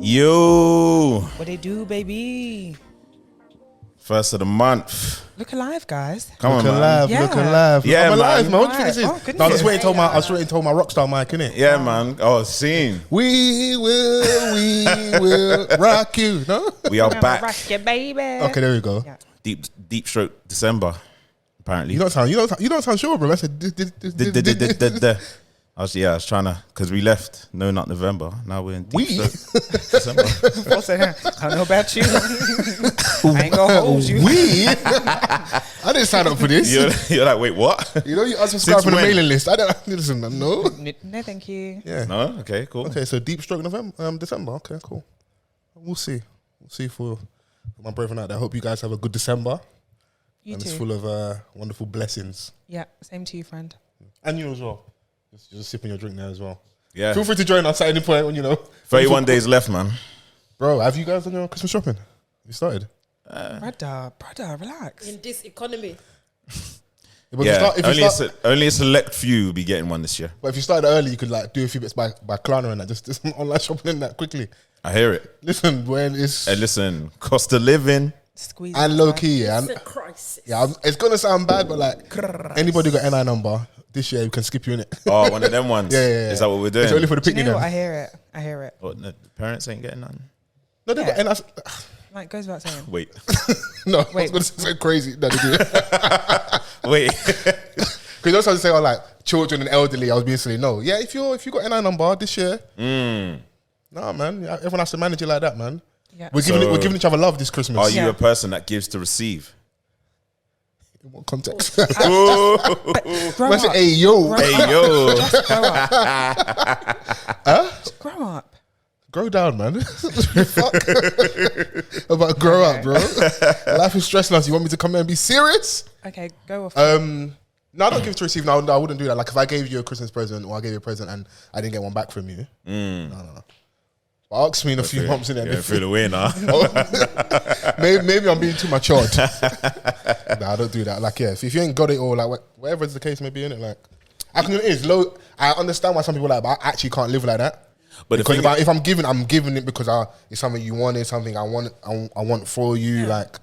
Yo. What they do, baby? First of the month. Look alive, guys. Come on, man. Alive, Yeah. look alive. Yeah, I'm alive, man. What do you Right. think Oh, this is? goodness. No, I was waiting until my rockstar mic, innit? Yeah, man. Oh, scene. We will rock you. No? We are back. Rock your baby. Okay, there we go. Yeah. Deep stroke December. Apparently. You don't sound sure, bro. I said I was trying to, because we left not November. Now we're in We? stroke December. I don't know about you. I ain't gonna hold you. We? I didn't sign up for this. You're like, wait, what? You know, you unsubscribe from the when? mailing list. I don't listen. No. No, thank you. Yeah. No? Okay, cool. Okay, so deep stroke December. Okay, cool. We'll see. We'll see for my brethren out there. I hope you guys have a good December. You and too. it's full of wonderful blessings. Yeah, same to you, friend. And you as well. Just sipping your drink now as well. Yeah. Feel free to join us at any point when 31 days left, man. Bro, have you guys done your Christmas shopping? You started? Brother, relax. In this economy. But Yeah, if you start, only a select few will be getting one this year. but if you started early, you could like do a few bits by Klarna and that. Just some online shopping and that quickly. I hear it. Listen, when it's Hey, listen, cost of living. Squeeze and low key, yeah. It's a crisis. Yeah, it's gonna sound bad, but like anybody got NI number this year, we can skip you in it. Oh, one of them ones. Yeah. Is that what we're doing? It's only for the Do you picnic. know what? Then. I hear it. What, no, the parents ain't getting none? No, they got Yeah. NI. Like, goes without saying. Wait. No, I was Wait. gonna say something crazy. No, they do. Wait. Because you also say, oh, like children and elderly. I was being silly. No, yeah, if you got NI number this year, nah, man, yeah, everyone has to manage it like that, man. Yeah. We're giving each other love this Christmas. Are you Yeah. a person that gives to receive? In what context? Grow I said, up. hey, yo. Hey, yo. Just grow up. Just grow up. Grow down, man. Fuck. About grow up, bro. Life is stressing us. You want me to come here and be serious? Okay, go off. No, I don't give to receive. No, I wouldn't do that. Like if I gave you a Christmas present or I gave you a present and I didn't get one back from you. No. But ask me in a few months in there. Yeah, feel the way now. Maybe I'm being too matured. Nah, I don't do that. Like, yeah, if you ain't got it or like whatever the case may be in it, like, it is low. I understand why some people like, but I actually can't live like that. But Because if I'm giving it because it's something you want, it's something I want for you. Like,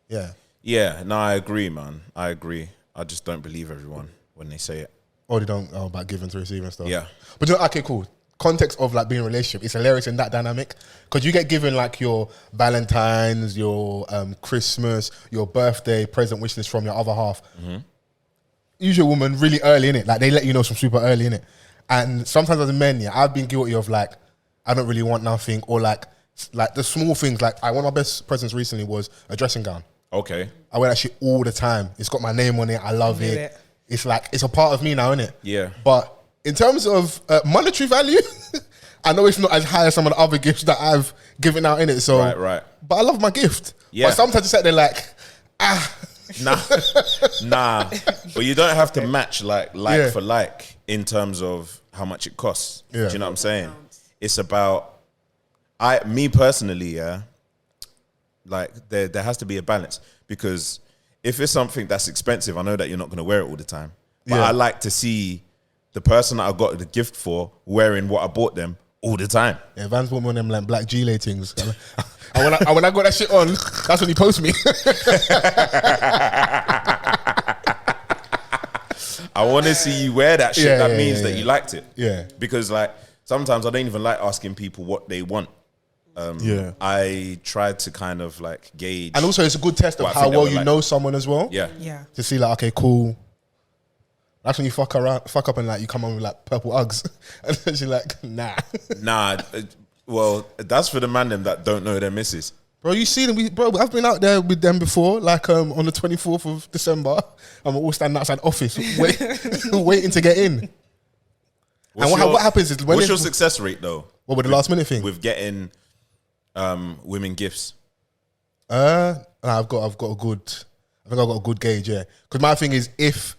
yeah. Yeah, no, I agree, man. I agree. I just don't believe everyone when they say it. Or they don't about giving to receive and stuff. Yeah. But okay, cool. Context of like being in a relationship, it's hilarious in that dynamic because you get given like your Valentine's, your Christmas, your birthday present wish list from your other half. Usually, woman really early in it, like they let you know some super early in it. And sometimes as a man, yeah, I've been guilty of like I don't really want nothing or like the small things. Like one of my best presents recently was a dressing gown. Okay. I wear that shit all the time. It's got my name on it. I love Love it. it. It's like it's a part of me now, innit? Yeah. But in terms of monetary value, I know it's not as high as some of the other gifts that I've given out in it. So, Right. But I love my gift. Yeah. But sometimes you sit there like, Nah. But you don't have to match like Yeah. for like in terms of how much it costs. Yeah. Do you know what I'm saying? It's about me personally, yeah. Like there has to be a balance because if it's something that's expensive, I know that you're not going to wear it all the time. But Yeah. I like to see the person that I got the gift for wearing what I bought them all the time. yeah, Vans bought me one of them like black G-lay things. and when I got that shit on, that's when he posted me. I want to see you wear that shit. Yeah, That yeah, means yeah, that yeah. you liked it. Yeah. Because like sometimes I don't even like asking people what they want. Yeah. I tried to kind of like gauge. And also it's a good test of Well, I how think they well were you like- know someone as well. Yeah. Yeah. To see like, okay, cool. That's when you fuck up and like you come on with like purple Uggs. And then she's like, nah. Nah. Well, that's for the man them that don't know their missus. Bro, you see them, I've been out there with them before, like on the 24th of December, and we're all standing outside office waiting to get in. What happens is when what's your success rate though? What with the last minute thing? With getting women gifts? I've got a good, I think I've got a good gauge, yeah. Because my thing is if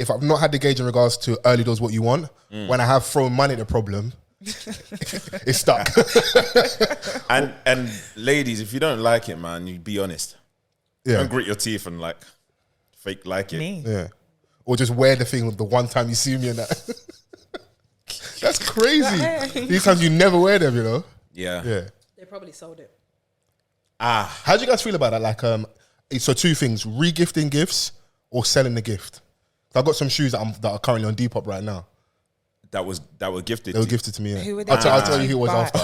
I've not had the gauge in regards to early doors what you want, when I have thrown money at the problem, it's stuck. And ladies, if you don't like it, man, you be honest. Yeah. Don't grit your teeth and like fake like it. Me. Yeah. Or just wear the thing the one time you see me and that. That's crazy. These times you never wear them, you know? Yeah. Yeah. They probably sold it. How do you guys feel about that? Like, so two things: re-gifting gifts or selling the gift. I've got some shoes that are currently on Depop right now. That were gifted. They were gifted to me. Yeah. Who were they? I'll tell you who it was after.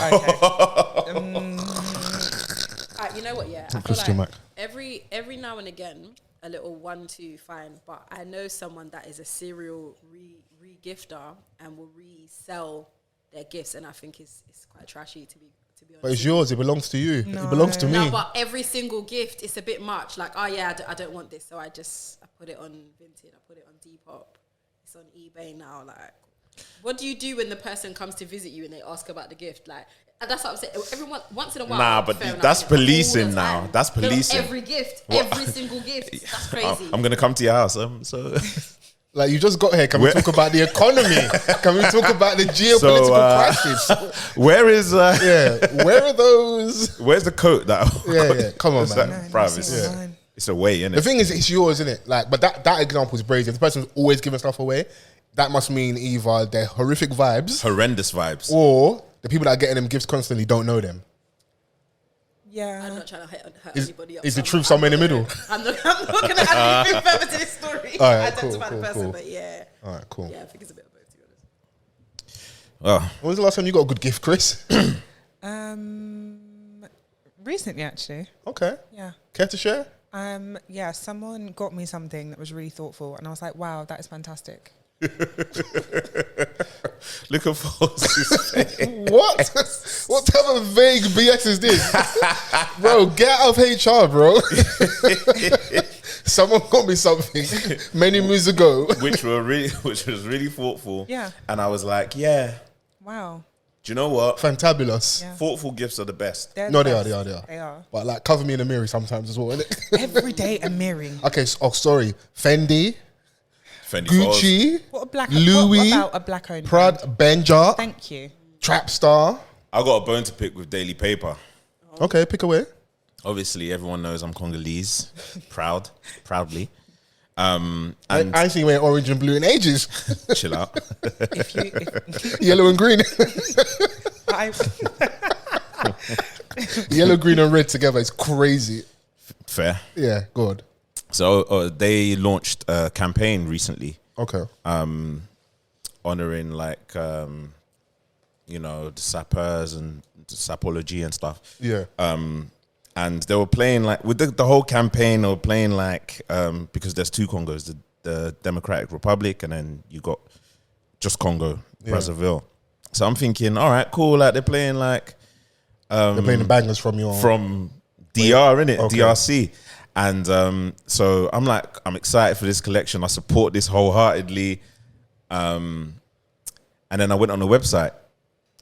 You know what? Yeah, I feel Christian like Mac. every now and again, a little 1-2 fine. But I know someone that is a serial re-gifter and will resell their gifts, and I think it's quite trashy to be honest. But it's yours. It belongs to you. No. It belongs to me. No, but every single gift, it's a bit much. Like, oh yeah, I don't want this, so I put it on Vinted. I put it on Depop. It's on eBay now. Like, what do you do when the person comes to visit you and they ask about the gift? Like, that's what I'm saying. Everyone once in a while. Nah, but that's policing now. That's policing. Every gift, every single gift. That's crazy. I'm gonna come to your house. So. Like, you just got here. Can we talk about the economy? Can we talk about the geopolitical crisis? Where is? Where are those? Where's the coat that? Yeah. Come on, man. It's a way, innit? The thing is, it's yours, isn't it? Like, but that example is brazen. If the person's always giving stuff away, that must mean either they're horrific vibes, horrendous vibes, or the people that are getting them gifts constantly don't know them. Yeah. I'm not trying to hurt anybody else. Is the truth somewhere in the middle? I'm not going to add anything further to this story. All right, Identify the person, but yeah. All right, cool. Yeah, I think it's a bit of both, to be honest. Oh. When was the last time you got a good gift, Chris? Recently, actually. Okay. Yeah. Care to share? Yeah, someone got me something that was really thoughtful, and I was like, wow, that is fantastic. Look at Fols' face. What? What type of vague BS is this? Bro, get out of HR, bro. Someone got me something many moons ago. which was really thoughtful. Yeah. And I was like, yeah. Wow. Do you know what? Fantabulous. Yeah. Thoughtful gifts are the best. They are. They are. But like, cover me in the mirror sometimes as well, innit? Every day a mirroring. Okay, sorry. Fendi, Fendi Gucci, What a black Louis, what about a black owned Prad, brand? Benja, Thank you. Trapstar. I got a bone to pick with Daily Paper. Okay, pick away. Obviously, everyone knows I'm Congolese. Proudly. And I ain't seen you wearing orange and blue in ages. chill out. Yellow and green. Yellow, green, and red together is crazy. Fair. Yeah, good. So they launched a campaign recently. Okay. Honoring the sappers and sapology and stuff. Yeah. And they were playing with the whole campaign. They were playing because there's two Congos, the Democratic Republic, and then you got just Congo, Brazzaville. So I'm thinking, all right, cool. Like they're playing they're playing the bangers from DR, innit? Okay. DRC. And so I'm excited for this collection. I support this wholeheartedly. And then I went on the website,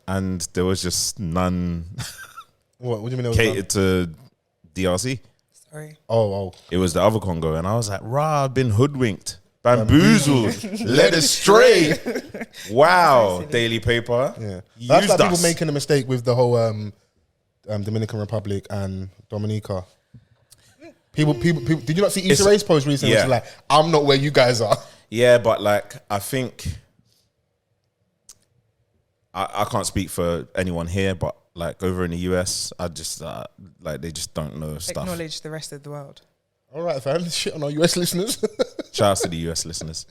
and there was just none. What do you mean? Catered to DRC. Sorry. Oh. It was the other Congo, and I was like, "Rah, I've been hoodwinked, bamboozled, led astray." Wow, Daily Paper. Yeah, Used that's like us. people making a mistake with the whole Dominican Republic and Dominica. People. Did you not see Issa Rae's post recently? Yeah. Which was like, I'm not where you guys are. Yeah, but I think I can't speak for anyone here, but over in the US, I just they just don't know stuff. Acknowledge the rest of the world. All right, fam. Shit on our US listeners. Shout out to the US listeners.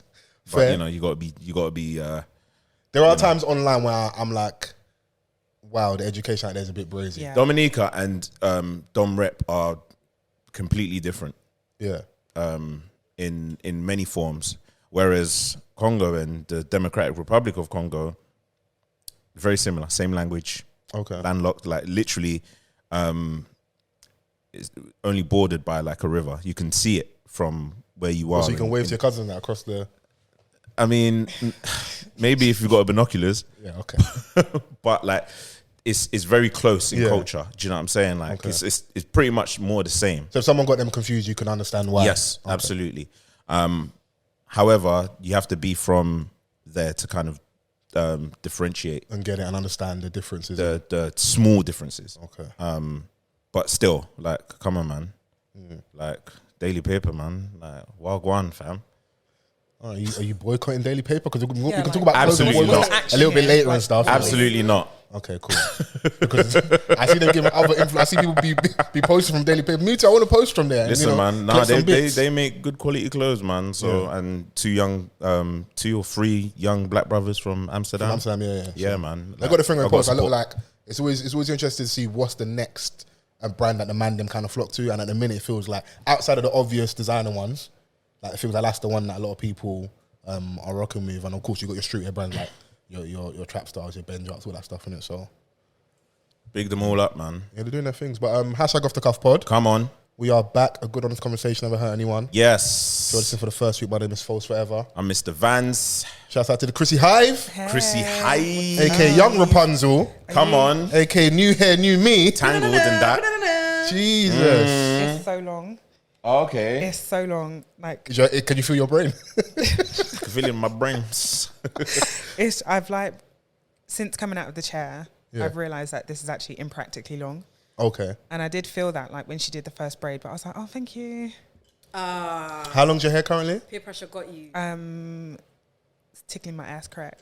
Fair. But you gotta be. There are times online where I'm like, wow, the education out there is a bit brazy. Yeah. Dominica and Dom Rep are completely different. Yeah. In many forms, whereas Congo and the Democratic Republic of Congo, very similar, same language. Okay. Landlocked, literally, it's only bordered by a river. You can see it from where you are. So you can wave to your cousins now across the. I mean, maybe if you've got binoculars. Yeah. Okay. But it's very close in Yeah. culture. Do you know what I'm saying? Okay. It's pretty much more the same. So if someone got them confused, you can understand why. Yes, Okay. absolutely. However, you have to be from there to kind of differentiate And get it and understand the differences. the small differences. Okay. But still, come on, man. Daily Paper, man. Wagwan, fam. Are you boycotting Daily Paper? Because we Yeah, can talk like- about Absolutely boycotts not. a little bit later Like- and stuff. Absolutely not. Okay, cool. Because I see them giving other influence. I see people be posting from Daily Paper. Me too. I want to post from there. Listen, and, man. Nah, collect some bits. they make good quality clothes, man. So and 2 or 3 young black brothers from Amsterdam. From Amsterdam, yeah. Yeah, man. I got the finger I in got post. I look support. like it's always interesting to see what's the next brand that the man them kind of flock to. And at the minute, it feels like outside of the obvious designer ones, like it feels like that's the one that a lot of people are rocking with. And of course, you got your streetwear brands like your Trap Stars, your Ben Jocks, all that stuff in it. So Big them all up, man. yeah, they're doing their things. But hashtag Off the Cuff Pod. Come on. We are back. A good honest conversation. Never hurt anyone. Yes. So listen for the first week. My name is Fols Forever. I'm Mr. Vans. Shouts out to the Chrissy Hive, Chrissy High. aka Young Rapunzel, Come on. aka New Hair, New Me. Tangled and that. Jesus. It's so long. Okay. It's so long. Like Can you feel your brain? Feeling my brains. I've like since coming out of the chair, Yeah. I've realised that this is actually impractically long. Okay. And I did feel that like when she did the first braid, but I was like, oh, thank you. How long's your hair currently? Peer pressure got you. It's tickling my ass crack.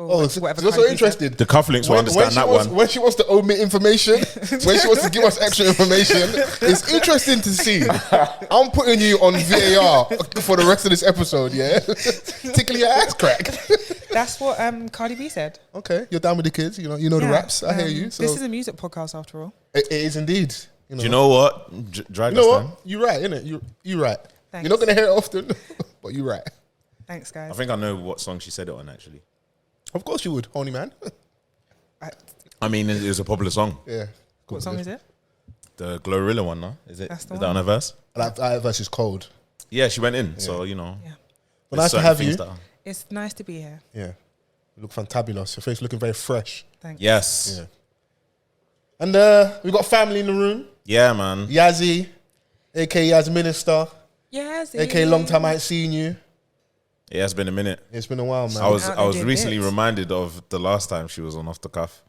Oh, so whatever you're so kind of interested. The cufflinks will understand that one. When she wants to omit information, when she wants to give us extra information, it's interesting to see. I'm putting you on VAR for the rest of this episode, yeah? Tickle your ass crack. That's what Cardi B said. Okay, you're down with the kids, you know the Yeah, raps. I hear you. So This is a music podcast after all. it is indeed. Do you know what? Drag You know us what? then. You're right, innit? You're right. Thanks. You're not going to hear it often, but you're right. Thanks, guys. I think I know what song she said it on, actually. Of course you would, Honey Man. I mean, it was a popular song. Yeah. What song is it? The Glorilla one, no? Is That's the that on one. her verse? That verse is cold. Yeah, she went in. So, you know. Yeah. Well, there's nice to certain have things you. that are- It's nice to be here. Yeah. You look fantabulous. Your face looking very fresh. Thanks. Yes. Yeah. And we got family in the room. Yeah, man. Yazzy, aka Yaz Minister, Yes. aka long time I ain't seen you. It has been a minute. It's been a while, man. I was Out there doing recently bits. reminded of the last time she was on Off the Cuff.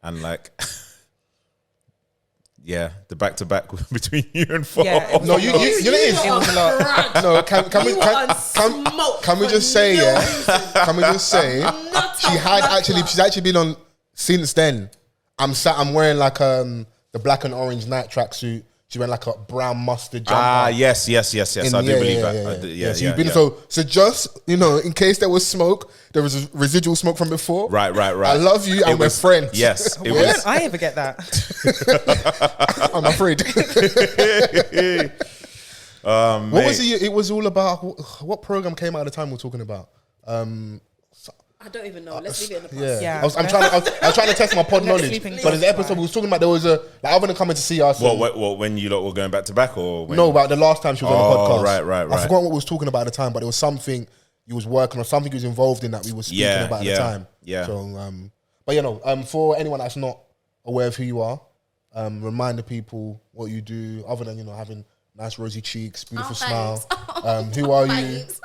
And like yeah, the back to back between you and Fox. Yeah, No, you know it is. It was a lot. No, can we You are on smoke can we for just say no yeah? reason. Can we just say Not she a had black she's actually been on since then. I'm wearing like the black and orange night tracksuit. She went like a brown mustard jumper. Ah, yes. I do believe that. Yeah, so you've been so just in case there was smoke, there was a residual smoke from before. Right. I love you, and It we're was- friends. Yes, it Why was. don't I ever get that? I'm afraid. What was it? It was all about what program came out at the time we were talking about. I don't even know. Let's leave it in the past. Yeah, Yeah. I was trying to test my pod Let's knowledge. sleep in But in the peace, episode right. we was talking about, there was a like other than coming to see us. and- What, when you lot were going back to back or when? no, about the last time she was on the podcast. right. I forgot what we was talking about at the time, but it was something you was working on, something you was involved in that we were speaking about at the time. Yeah. So, but for anyone that's not aware of who you are, remind the people what you do, other than having nice rosy cheeks, beautiful smile. thanks. Who are you? Thanks.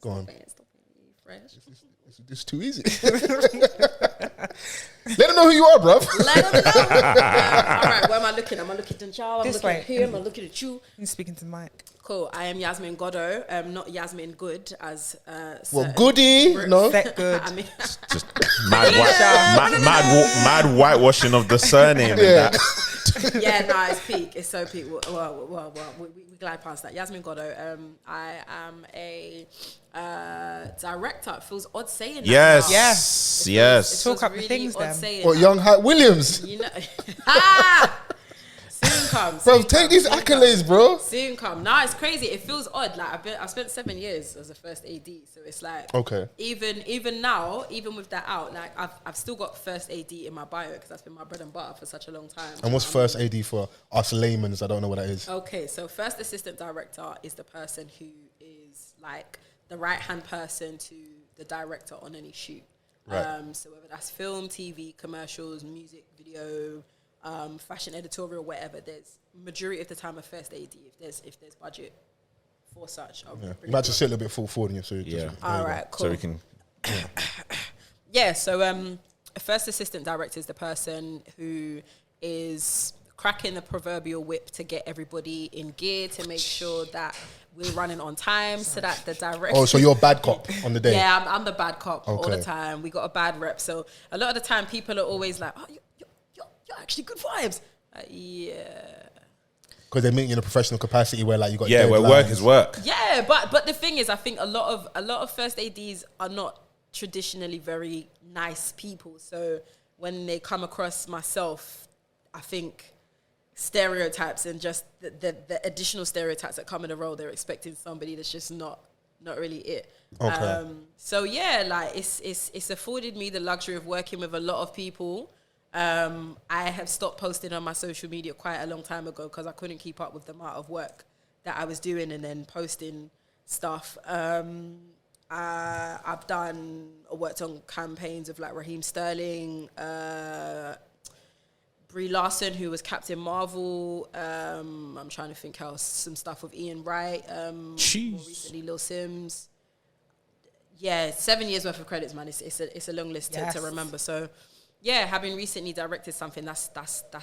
Go on. Stop being fresh. It's too easy. Let them know who you are, bruv. Let them know. All right, where am I looking? Am I looking at Jal? I'm This looking way. at him. I'm looking at you. I'm speaking to Mike. Cool. I am Yasmin Goddo. Not Yasmin Good as. Well, certain goody. Brits. No. That good. I mean, Just mad whitewashing of the surname and Yeah. that. yeah, no, it's peak. It's so peak. Well, we glide past that. Yasmin Goddo. I am a director. It feels odd saying that. Yes. now. Yes. It Yes. Talk up the really things odd then. saying What, that. young Hype Williams? You know. Ah! Soon comes. Bro, soon take comes, these soon accolades, comes. bro. Soon come. Nah, it's crazy. It feels odd. Like I've spent 7 years as a first AD, so it's like Okay. Even now, even with that out, like I've still got first AD in my bio because that's been my bread and butter for such a long time. And what's first AD for us laymen's? I don't know what that is. Okay, so first assistant director is the person who is like the right hand person to the director on any shoot. Right. So whether that's film, TV, commercials, music, video, fashion editorial, whatever, there's majority of the time a first AD if there's budget for such. I'll Yeah. bring You might it just sit a little bit forward in you, so you Yeah. just, All right, cool. So we can. Yeah, so a first assistant director is the person who is cracking the proverbial whip to get everybody in gear to make sure that we're running on time so that the director... Oh, so you're a bad cop on the day? Yeah, I'm the bad cop all the Okay. time. We got a bad rep. So a lot of the time people are always like, oh, you're actually good vibes. Yeah. Because they meet you in a professional capacity where like you got where work deadlines. is work. Yeah, but the thing is, I think a lot of first ADs are not traditionally very nice people. So when they come across myself, I think stereotypes and just the additional stereotypes that come in the role, they're expecting somebody that's just not really it. Okay. So yeah, like it's afforded me the luxury of working with a lot of people. I have stopped posting on my social media quite a long time ago because I couldn't keep up with the amount of work that I was doing and then posting stuff. I've worked on campaigns of like Raheem Sterling, Brie Larson, who was Captain Marvel. I'm trying to think else. Some stuff with Ian Wright. More recently, Lil Sims. Yeah, 7 years worth of credits, man. It's a long list to remember. So, yeah, having recently directed something, that's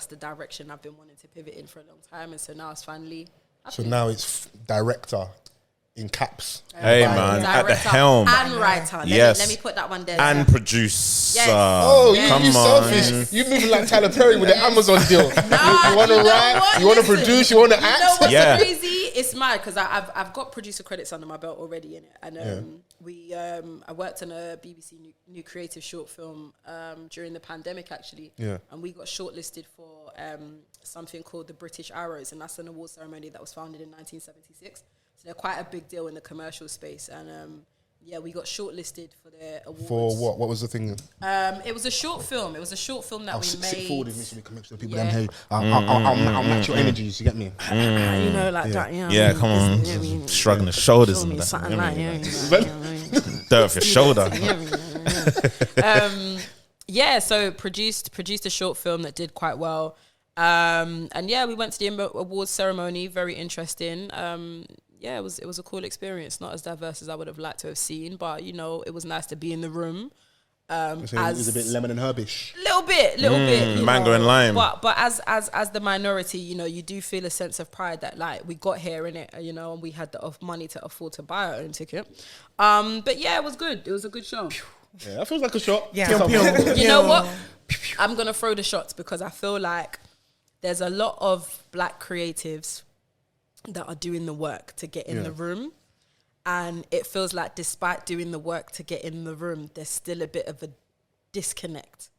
the direction I've been wanting to pivot in for a long time, and so now it's finally. So now it's director in caps. Hey, man, at the Director helm. and writer. Let me put that one there. And producer. Yes. Oh, Come you on. selfish. You moving like Tyler Perry with the Amazon deal. You want to you know write, what? you want to Listen, produce, you want to You know act. what's Yeah. crazy? It's mad because I've got producer credits under my belt already in it, and I worked on a BBC new creative short film during the pandemic actually, and we got shortlisted for something called the British Arrows, and that's an award ceremony that was founded in 1976. So they're quite a big deal in the commercial space, and we got shortlisted for their awards. For what? What was the thing? It was a short film. It was a short film that we made. Sit forward with me so we can make sure people them hey, I'll match your energies. You get me? You know, like that. You know Yeah, what I come mean? on. You know what I mean? Shrugging the shoulders Show and me that. something You know like, what I you mean? know what I mean? Dirt off your shoulder. So produced a short film that did quite well. And we went to the awards ceremony, very interesting. It was a cool experience, not as diverse as I would have liked to have seen, but you know, it was nice to be in the room. So it was a bit lemon and herbish. Little bit. You mango know. and lime. But as the minority, you know, you do feel a sense of pride that like we got here in it, you know, and we had the money to afford to buy our own ticket. But yeah, it was good. It was a good show. Yeah, that feels like a shot. Yeah. You know what? I'm gonna throw the shots because I feel like there's a lot of black creatives that are doing the work to get in the room. And it feels like despite doing the work to get in the room, there's still a bit of a disconnect.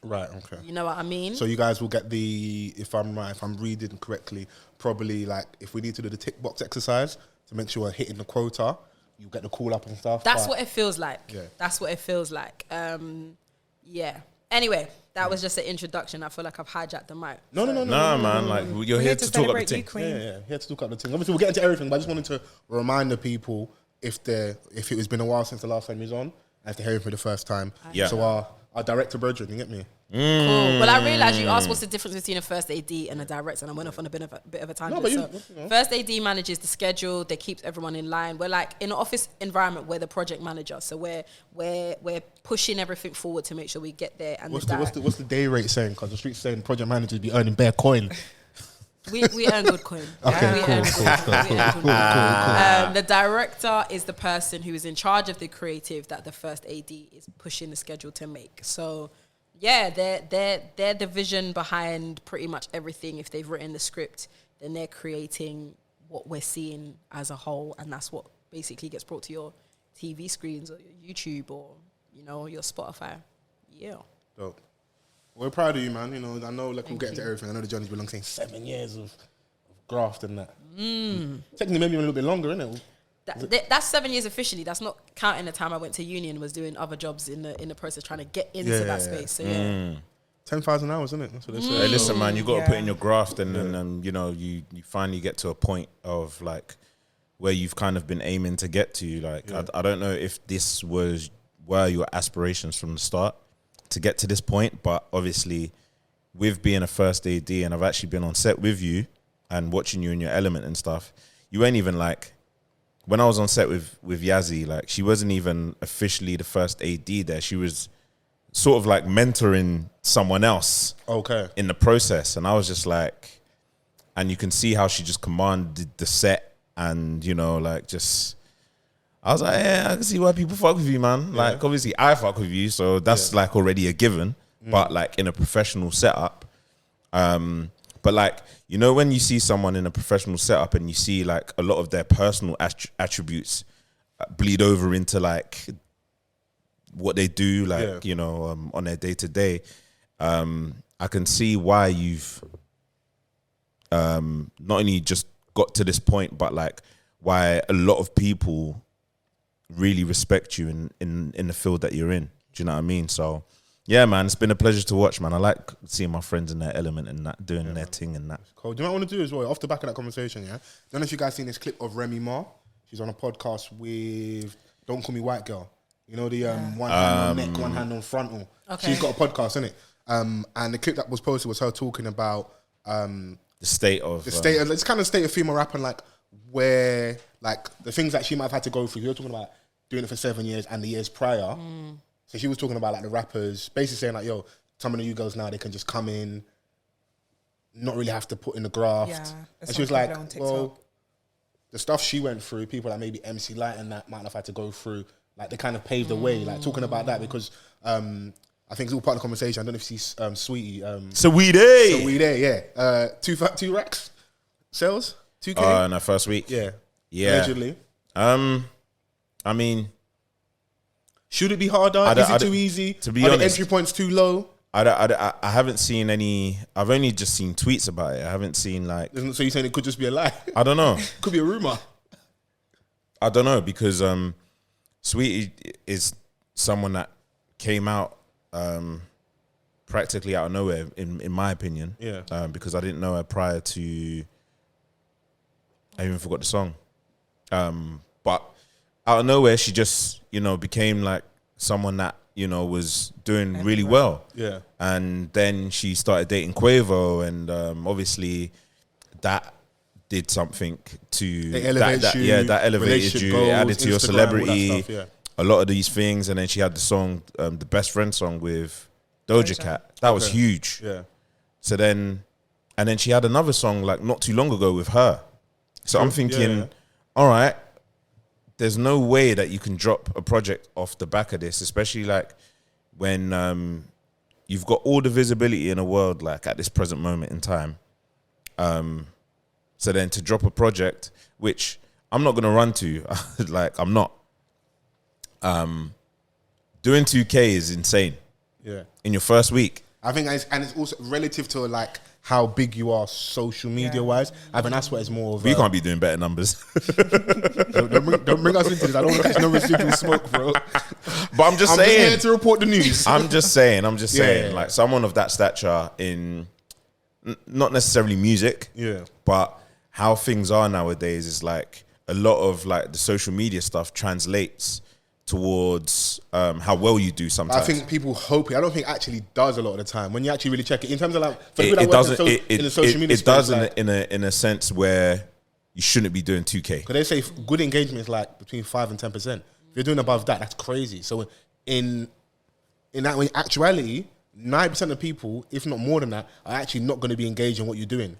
Right, okay. You know what I mean? So you guys will get if I'm reading correctly, probably like if we need to do the tick box exercise to make sure we're hitting the quota, you get the call up and stuff. That's what it feels like. Yeah. That's what it feels like. Anyway, that was just an introduction. I feel like I've hijacked the mic. No, Man, like you're here to talk up the celebrate you, thing. Queen. Yeah, here to talk about the thing. Obviously, we'll get into everything, but I just wanted to remind the people if it has been a while since the last time he was on, and if they're hearing for the first time. Yeah. So our director brethren, you get me? Cool. Well, I realised you asked what's the difference between a first AD and a director, and I went off on a bit of a tangent. No, but you know. First AD manages the schedule. They keep everyone in line. We're like in an office environment. We're the project manager, so we're pushing everything forward to make sure we get there. And What's the day rate saying? Because the street's saying project managers be earning bare coin. we earn good coin. Okay, We cool, earn cool, good cool, coin. We earn cool, good cool. The director is the person who is in charge of the creative that the first AD is pushing the schedule to make. So, yeah, they're the vision behind pretty much everything. If they've written the script, then they're creating what we're seeing as a whole, and that's what basically gets brought to your TV screens or your YouTube or, you know, your Spotify. Yeah. Dope. We're proud of you, man. You know, I know, like, we'll Thank get into you. everything. I know the journey's been long, saying 7 years of graft and that. Technically, maybe a little bit longer, innit? That's 7 years officially. That's not counting the time I went to uni and was doing other jobs in the process trying to get into that space. So yeah. 10,000 hours, isn't it? That's what they say. Hey, listen, man, you got to Yeah. put in your graft, and then you know you finally get to a point of like where you've kind of been aiming to get to. Like I don't know if this were your aspirations from the start to get to this point, but obviously with being a first AD, and I've actually been on set with you and watching you in your element and stuff, you ain't even like. When I was on set with Yazzy, like she wasn't even officially the first AD there. She was sort of like mentoring someone else Okay. in the process. And I was just like, and you can see how she just commanded the set and, you know, like just, I was like, yeah, I can see why people fuck with you, man. Like, obviously I fuck with you, so that's like already a given. But like in a professional setup, but like, you know, when you see someone in a professional setup and you see like a lot of their personal attributes bleed over into like what they do, like, you know, on their day to day, I can see why you've not only just got to this point, but like why a lot of people really respect you in the field that you're in. Do you know what I mean? So yeah, man, it's been a pleasure to watch, man. I like seeing my friends in their element and that, doing their thing and that. Cool. Do you know what I want to do as well? Off the back of that conversation, yeah? Don't know if you guys seen this clip of Remy Ma. She's on a podcast with Don't Call Me White Girl. You know, the one hand on neck, one hand on frontal. Okay. She's got a podcast, innit? And the clip that was posted was her talking about The state of... it's kind of state of female rap and like where, like the things that she might have had to go through. You're talking about doing it for 7 years and the years prior. So she was talking about like the rappers, basically saying like, yo, some of the you girls now, they can just come in, not really have to put in the graft. Yeah, and she was like, well, the stuff she went through, people like maybe MC Light and that might have had to go through, like they kind of paved the way, like talking about that because I think it's all part of the conversation. I don't know if you see Saweetie. Saweetie, yeah. 2 racks sales, 2K? In her first week? Yeah. Allegedly. I mean... Should it be harder? Is it too easy? To be honest, honest, the entry points too low? I haven't seen any. I've only just seen tweets about it. I haven't seen like. So you're saying it could just be a lie? I don't know. Could be a rumor. I don't know because Saweetie is someone that came out practically out of nowhere, in my opinion. Yeah. Because I didn't know her prior to. I even forgot the song. But out of nowhere, she just, you know, became like someone that, you know, was doing really well. Yeah. And then she started dating Quavo, and obviously that did something to that elevated you, it added to your celebrity, a lot of these things. And then she had the song, the Best Friend song with Doja Cat. That was huge. Yeah. So then, and then she had another song like not too long ago with her. So I'm thinking, all right, there's no way that you can drop a project off the back of this, especially like when you've got all the visibility in the world, like at this present moment in time. So then to drop a project, which I'm not going to run to, like I'm not. Doing 2K is insane. Yeah. In your first week. I think, and it's also relative to like how big you are social media wise. I think that's what it's more of. We can't be doing better numbers. don't bring us into this. I don't want to catch no residual smoke, bro. But I'm just saying. I'm just here to report the news. I'm just saying. Like someone of that stature in, not necessarily music. Yeah. But how things are nowadays is like a lot of like the social media stuff translates towards how well you do sometimes. I think people hope it. I don't think it actually does a lot of the time. When you actually really check it, in terms of like, for it doesn't. In the social media it does like, in a sense where you shouldn't be doing 2K. Because they say good engagement is like between 5 and 10%. If you're doing above that, that's crazy. So in that way, actuality, 9% of people, if not more than that, are actually not going to be engaged in what you're doing.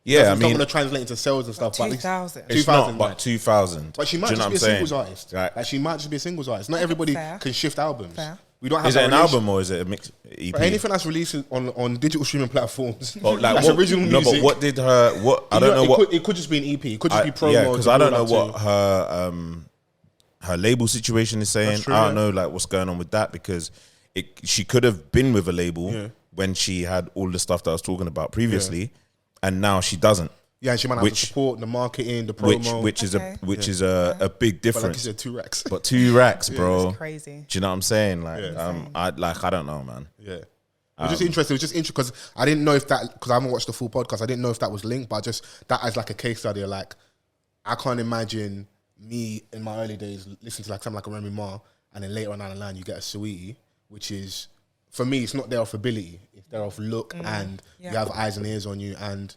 Yeah, I mean, it's not going to translate into sales and stuff. 2,000. It's not, but 2,000. But she might just be a singles artist. Right. Like she might just be a singles artist. Not everybody can shift albums. Fair. We don't have. Is it an album or is it a mix EP? But anything that's released on digital streaming platforms, like that's what, original music. No, but what did her? What I don't know. What it could just be an EP. It could just be promo. Yeah, because I don't know what her label situation is saying. True, I don't know like what's going on with that because she could have been with a label when she had all the stuff that I was talking about previously, and now she doesn't. Yeah, and she might have to support the marketing, the promo, which is a big difference. But like you said, 2 racks. But 2 racks, bro. That's crazy. Do you know what I'm saying? Like, I don't know, man. Yeah. It was just interesting. It was just interesting because I didn't know if that, because I haven't watched the full podcast, I didn't know if that was linked, but just that as like a case study, like I can't imagine me in my early days listening to like something like a Remy Ma, and then later on down the line you get a Saweetie, which is, for me, it's not there off ability, it's there off look, and you have eyes and ears on you, and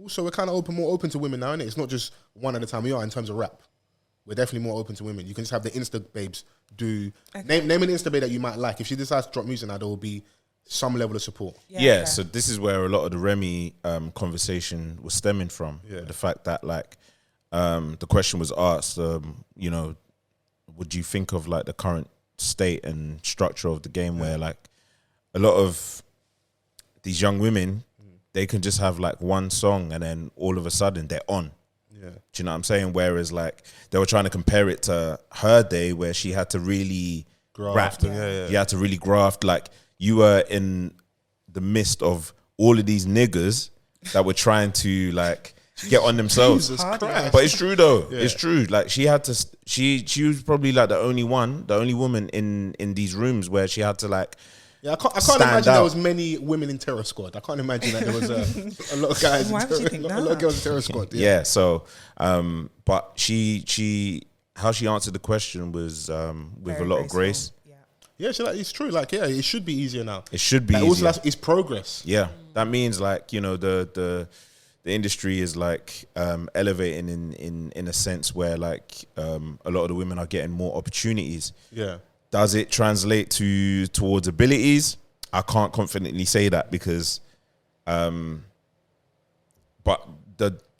also we're kind of more open to women now, innit? It's not just one at a time. We are in terms of rap. we're definitely more open to women. You can just have the Insta babes do name an Insta babe that you might like. If she decides to drop music now, there will be some level of support. Yeah, so this is where a lot of the Remy conversation was stemming from. Yeah. The fact that like the question was asked, you know, what do you think of like the current state and structure of the game where like a lot of these young women, they can just have like one song and then all of a sudden they're on. Yeah. Do you know what I'm saying? Whereas like they were trying to compare it to her day where she had to really Graft. rap. You had to really graft. Like you were in the midst of all of these niggas that were trying to like get on themselves. Jesus Christ. But it's true though. It's true. Like she had to. She was probably like the only woman in these rooms where she had to like. Yeah, I can't imagine there was many women in Terror Squad. I can't imagine that there was a lot of guys. Why would you think that? A lot of girls in Terror Squad. Yeah. So, but she how she answered the question was with Very a lot of grace. graceful. Yeah, so it's true. Like, yeah, it should be easier now. It should be Like, easier. also, it's progress. Yeah, that means like, you know, the industry is like elevating in a sense where like a lot of the women are getting more opportunities. Yeah. Does it translate towards abilities? I can't confidently say that because, but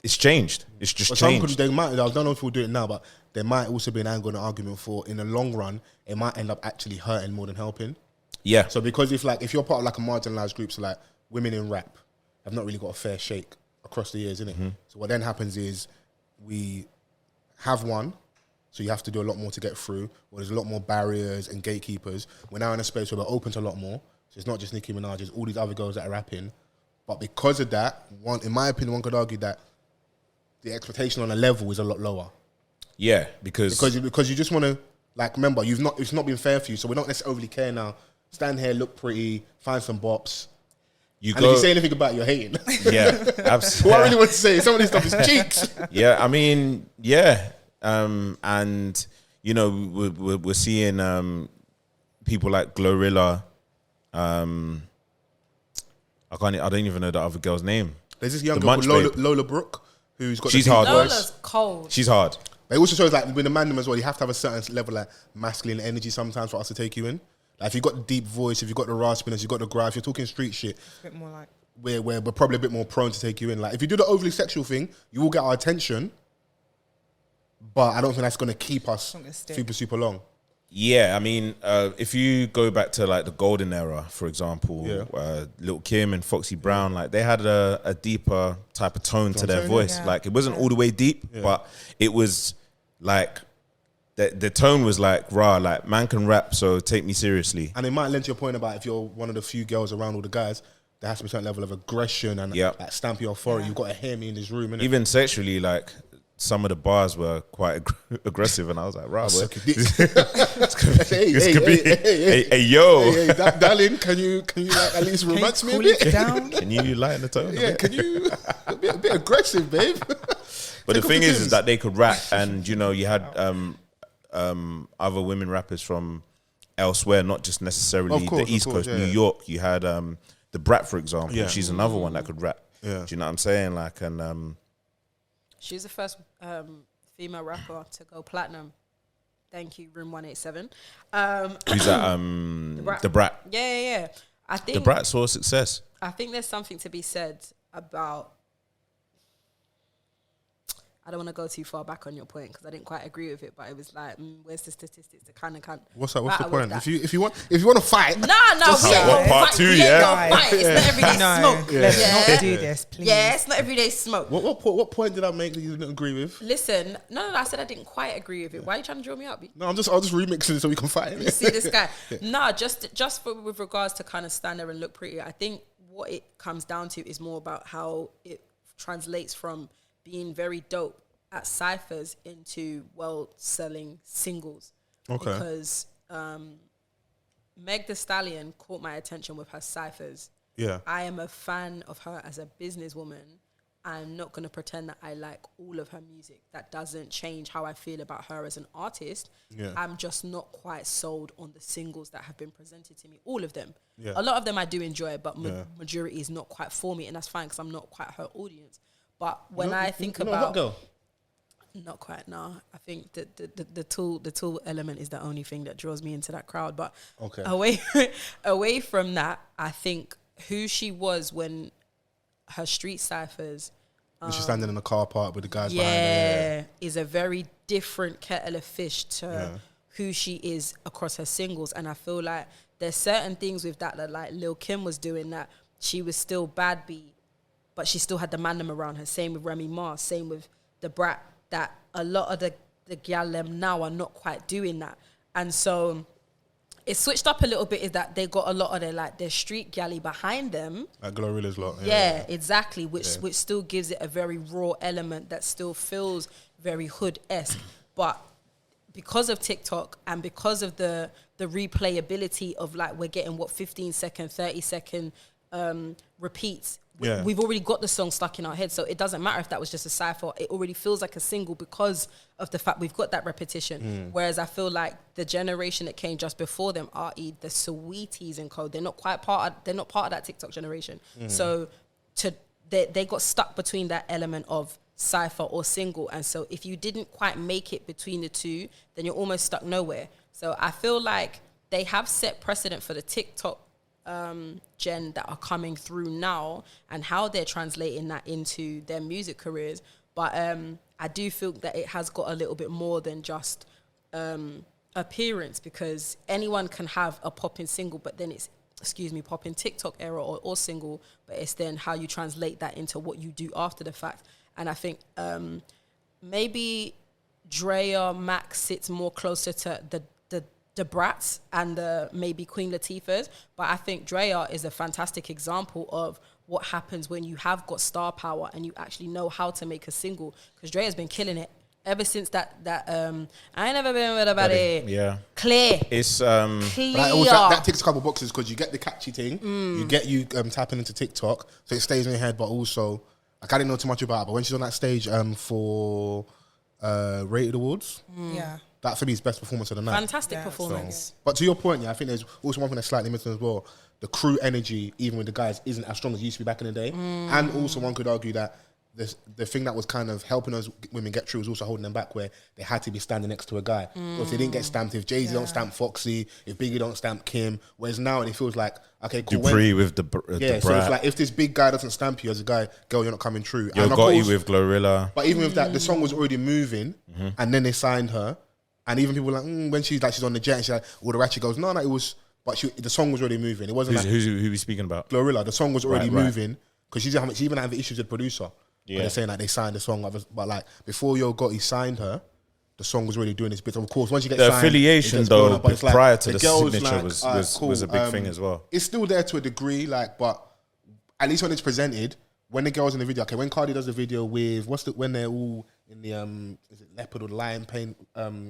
it's changed. It's just But changed. they might. I don't know if we'll do it now, but there might also be an angle and an argument for in the long run, it might end up actually hurting more than helping. Yeah. So because if you're part of like a marginalized group, so like women in rap have not really got a fair shake across the years, innit? So what then happens is we have one, so you have to do a lot more to get through. Or there's a lot more barriers and gatekeepers. We're now in a space where we're open to a lot more. So it's not just Nicki Minaj, it's all these other girls that are rapping. But because of that, in my opinion, one could argue that the expectation on a level is a lot lower. Yeah, because you just want to, like, remember, it's not been fair for you, so we don't necessarily care now. Stand here, look pretty, find some bops. And if you say anything about it, you're hating. Yeah, absolutely. What I really want to say, some of this stuff is cheeks. Yeah, I mean, yeah. And, you know, we're seeing people like Glorilla. I don't even know the other girl's name. There's this young The girl Munch called babe. Lola Brooke, who's got She's the deep hard. voice. Lola's cold. She's hard. But it also shows like with the mandem as well, you have to have a certain level of like masculine energy sometimes for us to take you in. Like if you've got the deep voice, if you've got the raspiness, you've got the growl, if you're talking street shit, A bit more like. we're probably a bit more prone to take you in. Like if you do the overly sexual thing, you will get our attention, but I don't think that's going to keep us Not gonna stick. super long. Yeah, I mean, if you go back to like the golden era, for example, Lil' Kim and Foxy Brown, like they had a deeper type of tone to their tone, voice. yeah. Like it wasn't all the way deep, but it was like the tone was like rah, like man can rap, so take me seriously. And it might lend to your point about if you're one of the few girls around all the guys, there has to be a certain level of aggression and like stamp your authority. You've got to hear me in this room. Innit? Even sexually, like some of the bars were quite aggressive, and I was like, rah, boy. Hey, yo. Hey, darling, can you like at least romance me a Cool bit? it down. Can you lighten the tone? Yeah, can you a bit aggressive, babe? But the thing is that they could rap, and you know, you had other women rappers from elsewhere, not just necessarily the East Coast, New York. You had the Brat, for example. Yeah. She's another one that could rap. Yeah. Do you know what I'm saying? Like, and She was the first female rapper to go platinum. Thank you, Room 187. who's that? The Brat. Yeah. I think The Brat saw success. I think there's something to be said about. I don't want to go too far back on your point because I didn't quite agree with it, but it was like, where's the statistics? It kind of can't. What's that? What's the battle with point? that. If you want to fight, No, Just we say ain't it. gonna Part fight. two, We ain't yeah. gonna fight. It's not everyday No, smoke. let's not do this, please. Yeah, it's not everyday smoke. what point did I make that you didn't agree with? Listen, no, I said I didn't quite agree with it. Why are you trying to draw me up? No, I'll just remix it so we can fight. You see this guy? No, just with regards to kind of stand there and look pretty. I think what it comes down to is more about how it translates from being very dope at ciphers into selling singles. Okay. Because Meg Thee Stallion caught my attention with her ciphers. Yeah. I am a fan of her as a businesswoman. I'm not going to pretend that I like all of her music. That doesn't change how I feel about her as an artist. Yeah. I'm just not quite sold on the singles that have been presented to me. All of them. Yeah. A lot of them I do enjoy, but majority is not quite for me. And that's fine because I'm not quite her audience. But when I think about... Hot Girl? Not quite, no. I think the tool element is the only thing that draws me into that crowd. But Okay. away from that, I think who she was when her street ciphers, When she's standing in the car park with the guys behind her. is a very different kettle of fish to who she is across her singles. And I feel like there's certain things with that like Lil Kim was doing, that she was still bad beat, but she still had the mandem around her. Same with Remy Ma, same with the Brat, that a lot of the gal them now are not quite doing that. And so it switched up a little bit, is that they got a lot of their street galley behind them. Like Glorilla's lot. Yeah, exactly, which still gives it a very raw element that still feels very hood-esque. But because of TikTok and because of the replayability of like, we're getting 15-second, 30-second repeats. Yeah. We've already got the song stuck in our head, so it doesn't matter if that was just a cypher. It already feels like a single because of the fact we've got that repetition. Whereas I feel like the generation that came just before them, RE, the Saweeties and co, they're not part of that TikTok generation. So they got stuck between that element of cypher or single, and so if you didn't quite make it between the two, then you're almost stuck nowhere. So I feel like they have set precedent for the TikTok gen that are coming through now and how they're translating that into their music careers. But I do feel that it has got a little bit more than just appearance, because anyone can have a popping single, but then it's, popping TikTok era or single, but it's then how you translate that into what you do after the fact. And I think maybe Drea Max sits more closer to the Brats and the maybe Queen Latifahs, but I think Drea is a fantastic example of what happens when you have got star power and you actually know how to make a single, because Drea's been killing it ever since that I ain't never been with a body. Yeah. Clear. It's Clear. That ticks a couple boxes, because you get the catchy thing, you get tapping into TikTok, so it stays in your head, but also, like, I didn't know too much about it, but when she's on that stage for Rated Awards, that for me is best performance of the night. Fantastic performance. But to your point, I think there's also one thing that's slightly missing as well. The crew energy, even with the guys, isn't as strong as it used to be back in the day. And also one could argue that the thing that was kind of helping those women get through was also holding them back, where they had to be standing next to a guy. So if they didn't get stamped, if Jay-Z don't stamp Foxy, if Biggie don't stamp Kim, whereas now it feels like, okay, cool. Dupree with the so it's like, if this big guy doesn't stamp you as a guy, girl, you're not coming through. Yo Gotti with Glorilla. But even with that, the song was already moving, and then they signed her. And even people were like, when she's on the jet, and she's like, well, the ratchet goes, no, it was, but the song was already moving. It wasn't who we speaking about? Glorilla. The song was already moving, because she even had issues with the producer. Yeah. They're saying like they signed the song, but like before Yo Gotti signed her, the song was already doing its bits. Of course, once you get the signed, affiliation though, like, prior to the girls, signature like, was a big thing as well. It's still there to a degree, like, but at least when it's presented, when the girls in the video, okay, when Cardi does the video with when they're all in the is it leopard or lion paint?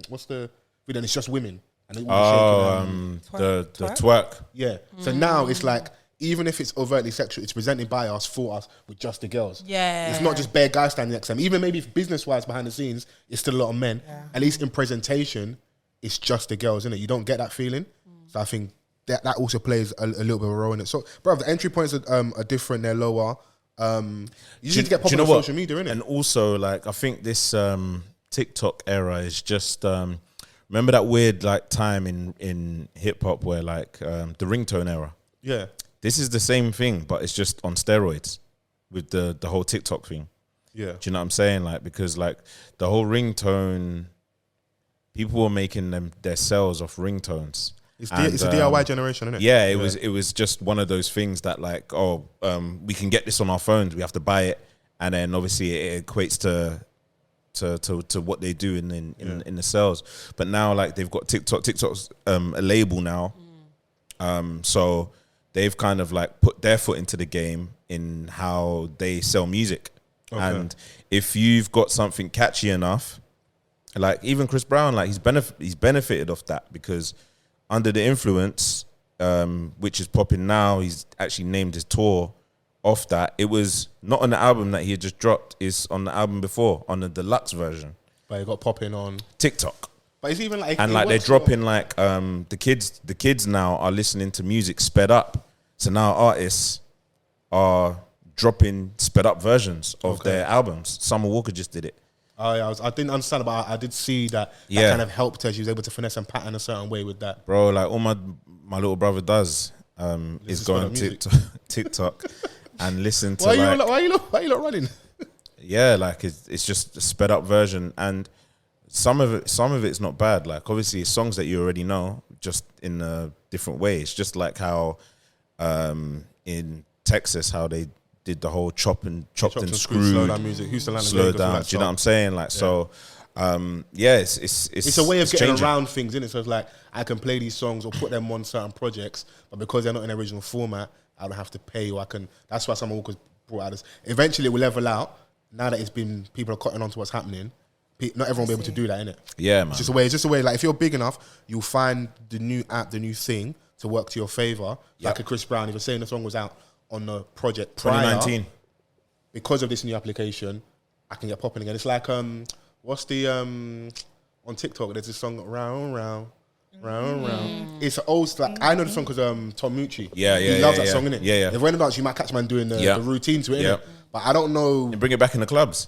What's the video? And it's just women. And they all the twerk. Yeah. So now it's like, even if it's overtly sexual, it's presented by us, for us, with just the girls. Yeah. It's not just bare guys standing next to them. Even maybe business-wise behind the scenes, it's still a lot of men. Yeah. At least in presentation, it's just the girls, innit? You don't get that feeling. So I think that also plays a little bit of a role in it. So, bro, the entry points are different. They're lower. You just need to get popular on social media, innit? And also, like, I think this TikTok era is just... remember that weird, like, time in hip-hop where, like, the ringtone era? Yeah. This is the same thing, but it's just on steroids with the whole TikTok thing. Yeah. Do you know what I'm saying? Like, because like the whole ringtone, people were making their sales off ringtones. It's a DIY generation, isn't it? Yeah, it was just one of those things that like, we can get this on our phones, we have to buy it, and then obviously it equates to what they do in the sales. But now like they've got TikTok's a label now. So they've kind of like put their foot into the game in how they sell music. Okay. And if you've got something catchy enough, like even Chris Brown, like he's benefited off that, because Under the Influence, which is popping now, he's actually named his tour off that. It was not on the album that he had just dropped, it's on the album before, on the deluxe version. But it got popping on TikTok. But it's even like, and like they're dropping like the kids now are listening to music sped up. So now artists are dropping sped up versions of their albums. Summer Walker just did it. Oh yeah, I didn't understand, but I did see that. Yeah. That kind of helped her. She was able to finesse and pattern a certain way with that. Bro, like all my little brother does is go on TikTok and listen to Why you not running? yeah, like it's just a sped up version, and some of it's not bad. Like obviously it's songs that you already know, just in a different way. It's just like how in Texas how they did the whole chopped and screwed slow down music. Houston, Atlanta, slow Vegas, all down. that Do you know what I'm saying? Like so, yeah, it's a way of getting changing. around things, isn't it? So it's like I can play these songs or put them on certain projects, but because they're not in the original format, I don't have to pay, or I can. That's why some Walkers brought out this. Eventually, it will level out. Now that people are cutting on to what's happening, not everyone will be able to do that, innit? Yeah, man. It's just a way. It's just a way. Like if you're big enough, you'll find the new app, the new thing to work to your favor. Like a Chris Brown, if you're saying the song was out on the project 2019. Because of this new application, I can get popping again. It's like what's the on TikTok? There's this song round. It's old. Like I know the song because Tom Mucci. Yeah, he loves that song, innit? Yeah. If we're in about, you might catch man doing the routine to it, innit? But I don't know. And bring it back in the clubs.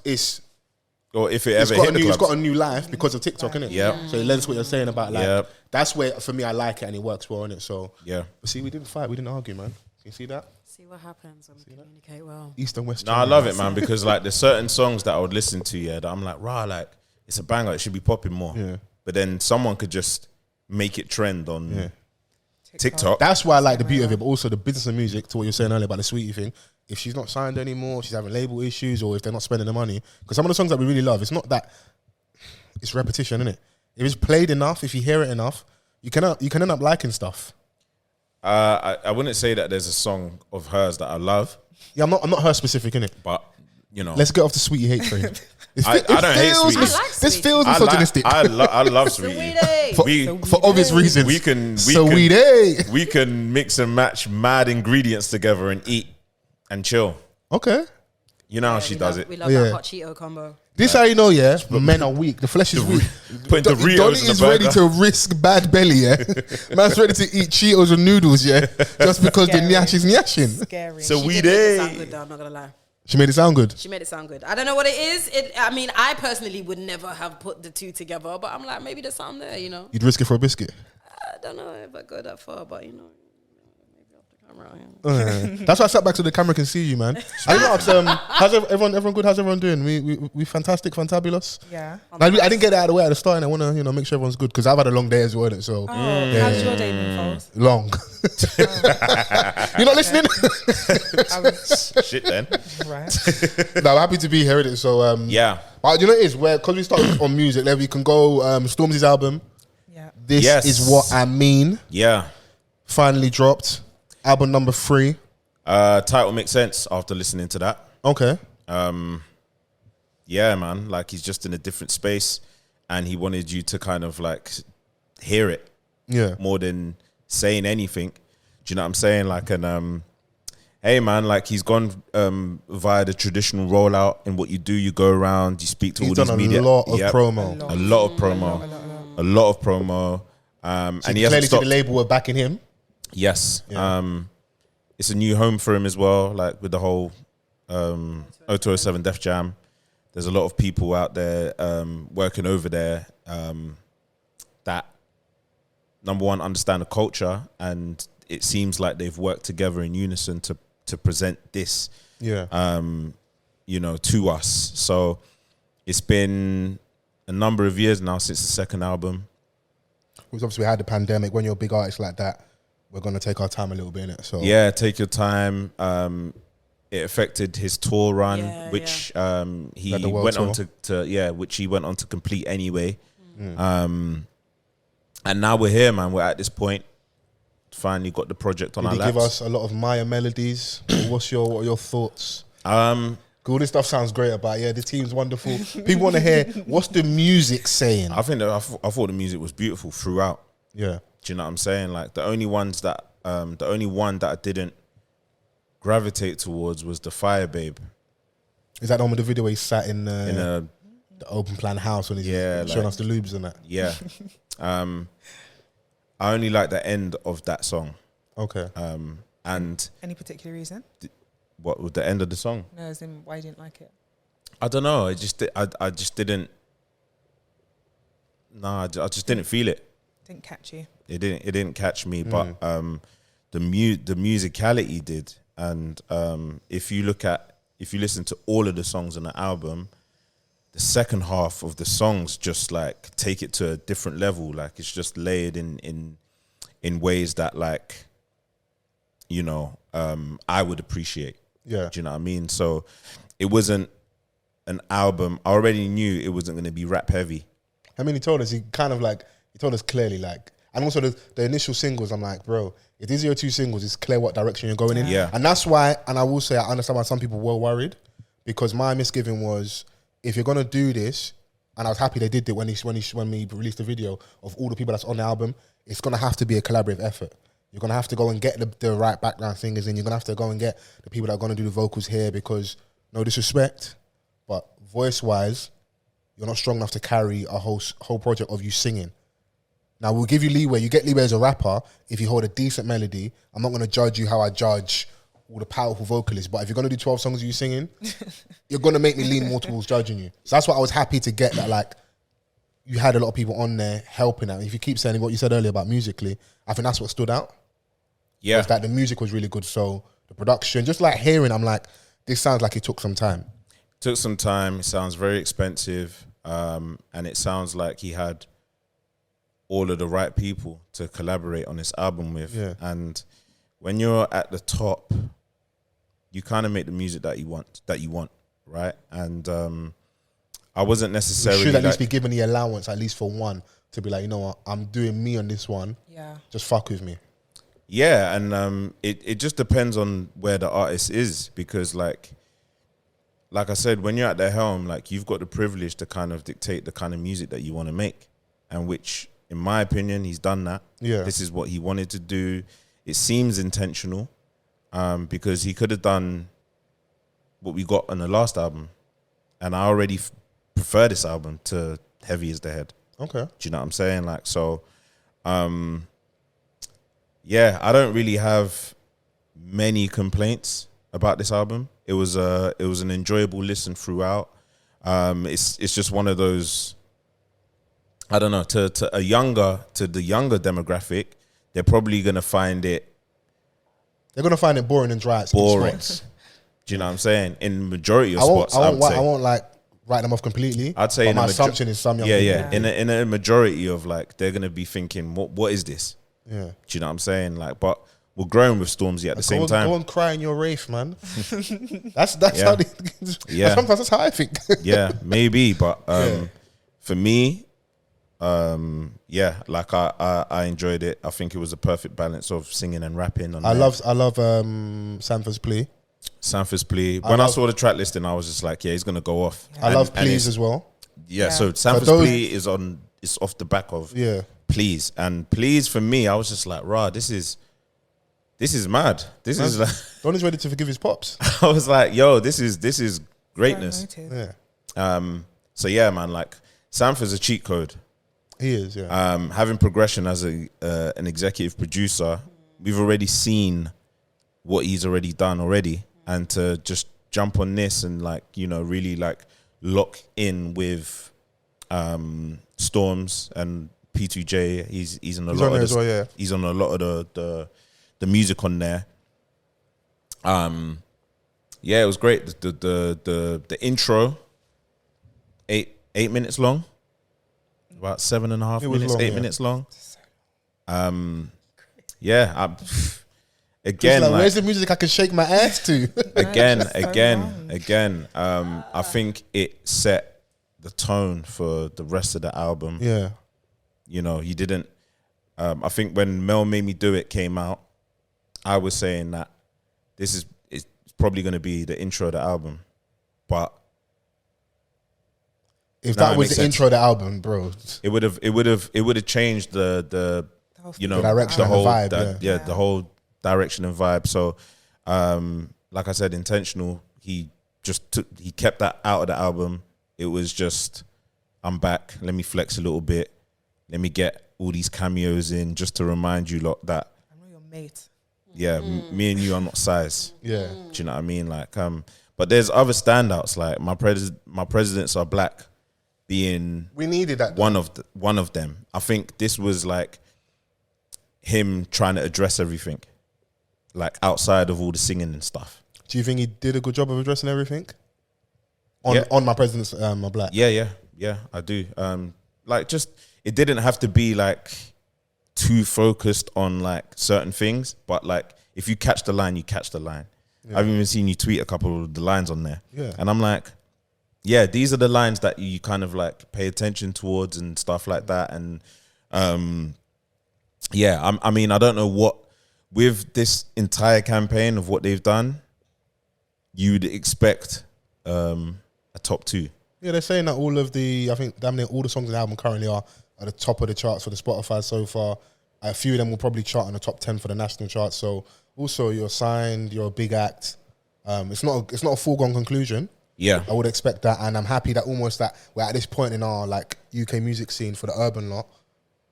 Or if it ever hit the clubs. It's got a new life because of TikTok, innit? Yeah. So it lends what you're saying about like. Yeah. That's where for me I like it and it works well, innit? So Yeah. But see, we didn't fight, we didn't argue, man. You see that? See what happens when we communicate well. East and West. No, I love it, man, because like there's certain songs that I would listen to, that I'm like, rah, like it's a banger, it should be popping more. Yeah. But then someone could just make it trend on TikTok. That's why I like the beauty of it, but also the business of music, to what you were saying earlier about the Saweetie thing. If she's not signed anymore, she's having label issues, or if they're not spending the money. Because some of the songs that we really love, it's not that, it's repetition, innit? If it's played enough, if you hear it enough, you can end up liking stuff. I wouldn't say that there's a song of hers that I love. Yeah, I'm not her specific, innit? But, you know. Let's get off the Saweetie hate train. I don't hate Saweetie. I like This Saweetie. feels misogynistic. I love Saweetie. Saweetie. For obvious reasons. We can mix and match mad ingredients together and eat and chill. Okay. You know how she does it. We love that hot Cheeto combo. This how you know, men are weak. The flesh is weak. Putting Doritos Donnie in the is ready burger. to risk bad belly, yeah? Man's ready to eat Cheetos and noodles, yeah? Just because the nyash is nyashing. Scary. So She we did make it sound did. good though, I'm not gonna lie. She made it sound good. She made it sound good. I don't know what it is. I mean, I personally would never have put the two together, but I'm like, maybe there's something there, you know? You'd risk it for a biscuit. I don't know if I go that far, but you know, maybe off the camera. That's why I sat back so the camera can see you, man. I didn't ask, how's everyone good? How's everyone doing? We fantastic, fantabulous? Yeah. I didn't get it out of the way at the start, and I want to make sure everyone's good because I've had a long day as well, so How's your day been, Fols? long. You're not listening? Shit then. Right. No, I'm happy to be here. Innit? So Yeah. But you know what it is, because we started on music, then we can go Stormzy's album. Yeah. This Yes. is what I mean. Yeah. Finally dropped. Album number 3. Title makes sense after listening to that. Okay. Yeah, man. Like he's just in a different space and he wanted you to kind of like hear it Yeah. more than saying anything. Do you know what I'm saying? Like, hey man, like he's gone via the traditional rollout, and what you do, you go around, you speak to He's all done these a media. lot of Yep. promo. A lot of promo. A lot of promo. And he Clearly hasn't see stopped. the label were backing him. Yes. Yeah. It's a new home for him as well, like with the whole 0207 Def Jam. There's a lot of people out there working over there that, number one, understand the culture, and it seems like they've worked together in unison to present this, Yeah. to us. So it's been a number of years now since the second album. Because obviously we had the pandemic. When you're a big artist like that, we're going to take our time a little bit in it. So Yeah, take your time. It affected his tour run, Yeah, which he Like the world went on tour? which he went on to complete anyway. And now we're here, man. We're at this point. Finally got the project on did our he laps. give us a lot of Maya melodies? What are your thoughts? Um, All this stuff sounds great about the team's wonderful. People want to hear what's the music saying. I think that I thought the music was beautiful throughout. Yeah. Do you know what I'm saying? Like the only one that I didn't gravitate towards was the Fire Babe. Is that the one with the video where he sat in a the open plan house when he's Yeah, showing like- us the lubes and that? Yeah. I only like the end of that song. Okay. And Any particular reason? what was the end of the song? No, as in why you didn't like it? I don't know. I just didn't. Nah, I just didn't feel it. Didn't catch you. It didn't catch me, but the musicality did. And if you listen to all of the songs on the album, the second half of the songs just like take it to a different level. Like it's just layered in ways that like, you know, I would appreciate. Yeah. Do you know what I mean? So it wasn't an album. I already knew it wasn't going to be rap heavy. I mean, he told us clearly, like, and also the initial singles, I'm like, bro, if these are your 2 singles, it's clear what direction you're going in. Yeah. And that's why, and I will say, I understand why some people were worried, because my misgiving was, if you're going to do this, and I was happy they did it when we released the video of all the people that's on the album, it's going to have to be a collaborative effort. You're going to have to go and get the right background singers in. You're going to have to go and get the people that are going to do the vocals here, because, no disrespect, but voice-wise, you're not strong enough to carry a whole project of you singing. Now, we'll give you leeway. You get leeway as a rapper if you hold a decent melody. I'm not going to judge you how I judge all the powerful vocalists, but if you're going to do 12 songs of you singing, you're going to make me lean more towards judging you. So that's why I was happy to get that, like, you had a lot of people on there helping out. If you keep saying what you said earlier about musically, I think that's what stood out. Yeah. Was that the music was really good. So the production, just like hearing, I'm like, this sounds like it took some time. Took some time. It sounds very expensive. And it sounds like he had all of the right people to collaborate on this album with. Yeah. And when you're at the top, you kind of make the music that you want, right? And I wasn't You necessarily should at least like, be given the allowance, at least for one, to be like, you know what, I'm doing me on this one. Yeah. Just fuck with me. yeah, and it just depends on where the artist is, because like I said, when you're at the helm, like you've got the privilege to kind of dictate the kind of music that you want to make, and which, in my opinion, he's done that. Yeah. This is what he wanted to do. It seems intentional, because he could have done what we got on the last album, and I already prefer this album to Heavy Is the Head. Okay. Do you know what I'm saying? Like, so, yeah, I don't really have many complaints about this album. It was an enjoyable listen throughout. It's just one of those, I don't know, to the younger demographic, they're probably gonna find it They're going to find it boring and dry at some boring. spots. Do you know what I'm saying? In majority of I won't, spots, I would say. I won't like write them off completely. I'd say but in my a assumption is some young yeah. people. In a majority of like, they're gonna be thinking, what is this? Yeah. Do you know what I'm saying? Like, but we're growing with Stormzy at the same time. Go and cry in your rave, man. that's Yeah. how they, Yeah. sometimes that's how I think. Yeah, maybe, but Yeah. for me, yeah, like I enjoyed it. I think it was a perfect balance of singing and rapping. I love Sanford's plea. Sanford's plea. When I saw the track listing, I was just like, yeah, he's gonna go off. I love and Please it's- as well. Yeah, Yeah. so Sanford's those- plea is off the back of Yeah. Please, and Please for me, I was just like, rah, this is mad. This is like, Don is ready to forgive his pops. I was like, yo, this is greatness. Yeah. So yeah, man, like Sanford's a cheat code. He is, yeah. Having progression as an executive producer, we've already seen what he's already done already, and to just jump on this and like, you know, really like lock in with Storms and P2J. He's on a lot on of there the, as well, yeah. He's on a lot of the music on there. Yeah, it was great. The intro, 8 minutes long. About 7.5 It was minutes, long, 8 yeah. minutes long. Yeah, It's again, like, like, where's the music I can shake my ass to? again, Just so I think it set the tone for the rest of the album. Yeah. You know, he didn't. I think when Mel Made Me Do It came out, I was saying that it's probably going to be the intro of the album, but If No, that it was makes the sense. intro of the album, bro. it would have changed the you know, The direction and the whole vibe, yeah. the whole direction and vibe. So, like I said, intentional. He kept that out of the album. It was just, I'm back. Let me flex a little bit. Let me get all these cameos in just to remind you lot that, I know your mate. yeah, me and you are not size. Yeah. Do you know what I mean? Like, But there's other standouts like my presidents are black, being We needed that. one of them. I think this was like him trying to address everything, like outside of all the singing and stuff. Do you think he did a good job of addressing everything? Yeah. On my presidents are black. Yeah, I do. Like, just it didn't have to be like too focused on like certain things, but like if you catch the line, you catch the line. Yeah. I've even seen you tweet a couple of the lines on there, and I'm like, yeah, these are the lines that you kind of like pay attention towards and stuff like that. And yeah, I mean, I don't know what with this entire campaign of what they've done, you'd expect a top 2. Yeah, they're saying that all of the, I think damn near all the songs on the album currently are at the top of the charts for the Spotify so far. A few of them will probably chart in the top 10 for the national charts. So also you're signed, you're a big act. It's not a foregone conclusion. Yeah, I would expect that, and I'm happy that almost that we're at this point in our like UK music scene for the urban lot,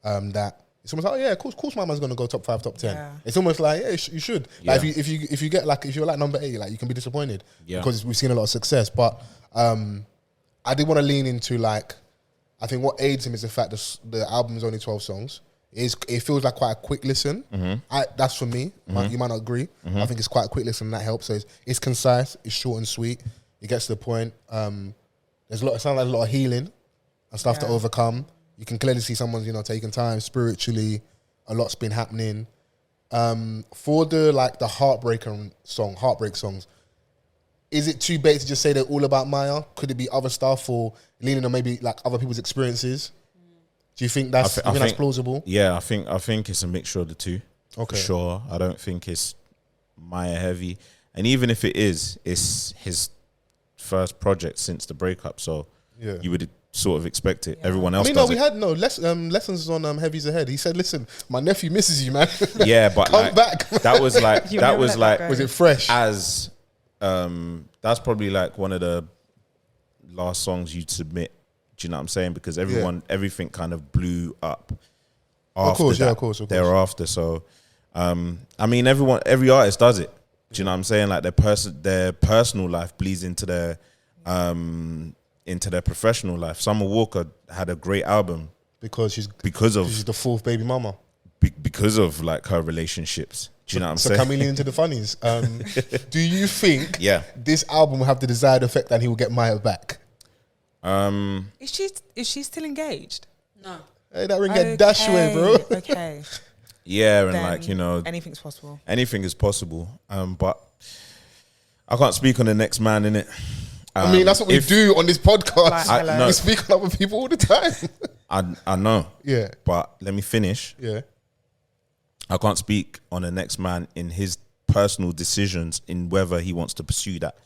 that it's almost like, oh yeah, of course my man's gonna go top 5, top 10. Yeah. It's almost like, yeah, you should. Like if you get like, if you're like number 8, like you can be disappointed because we've seen a lot of success. But I did want to lean into like, I think what aids him is the fact that the album is only 12 songs. It feels like quite a quick listen. That's for me. You might not agree. I think it's quite a quick listen, and that helps. So it's concise, it's short and sweet. It gets to the point. It sounds like a lot of healing and stuff to overcome. You can clearly see someone's, taking time spiritually. A lot's been happening. For the heartbreak songs, is it too bait to just say they're all about Maya? Could it be other stuff or leaning on maybe like other people's experiences? Do you think that's that's plausible? Yeah, I think it's a mixture of the two. Okay, for sure. I don't think it's Maya heavy, and even if it is, it's his first project since the breakup. So you would sort of expect it. Everyone else. We had lessons on Heavy's Ahead. He said, "Listen, my nephew misses you, man. Yeah, but come back." That was like was it fresh? As that's probably like one of the last songs you'd submit. Do you know what I'm saying? Because everything kind of blew up. Of course. Thereafter, so I mean, every artist does it. Do you know what I'm saying? Like their personal life bleeds into their professional life. Summer Walker had a great album because she's the fourth baby mama. Because of like her relationships. Do you know what I'm saying? So coming into the funnies, do you think this album will have the desired effect and he will get Maya back? Is she still engaged? No. Hey, that ring get dash away, bro. Okay. Yeah, and then, anything's possible. Anything is possible. But I can't speak on the next man, innit? I mean, that's what we do on this podcast. We speak on other people all the time. I know. Yeah. But let me finish. Yeah. I can't speak on the next man in his personal decisions in whether he wants to pursue that.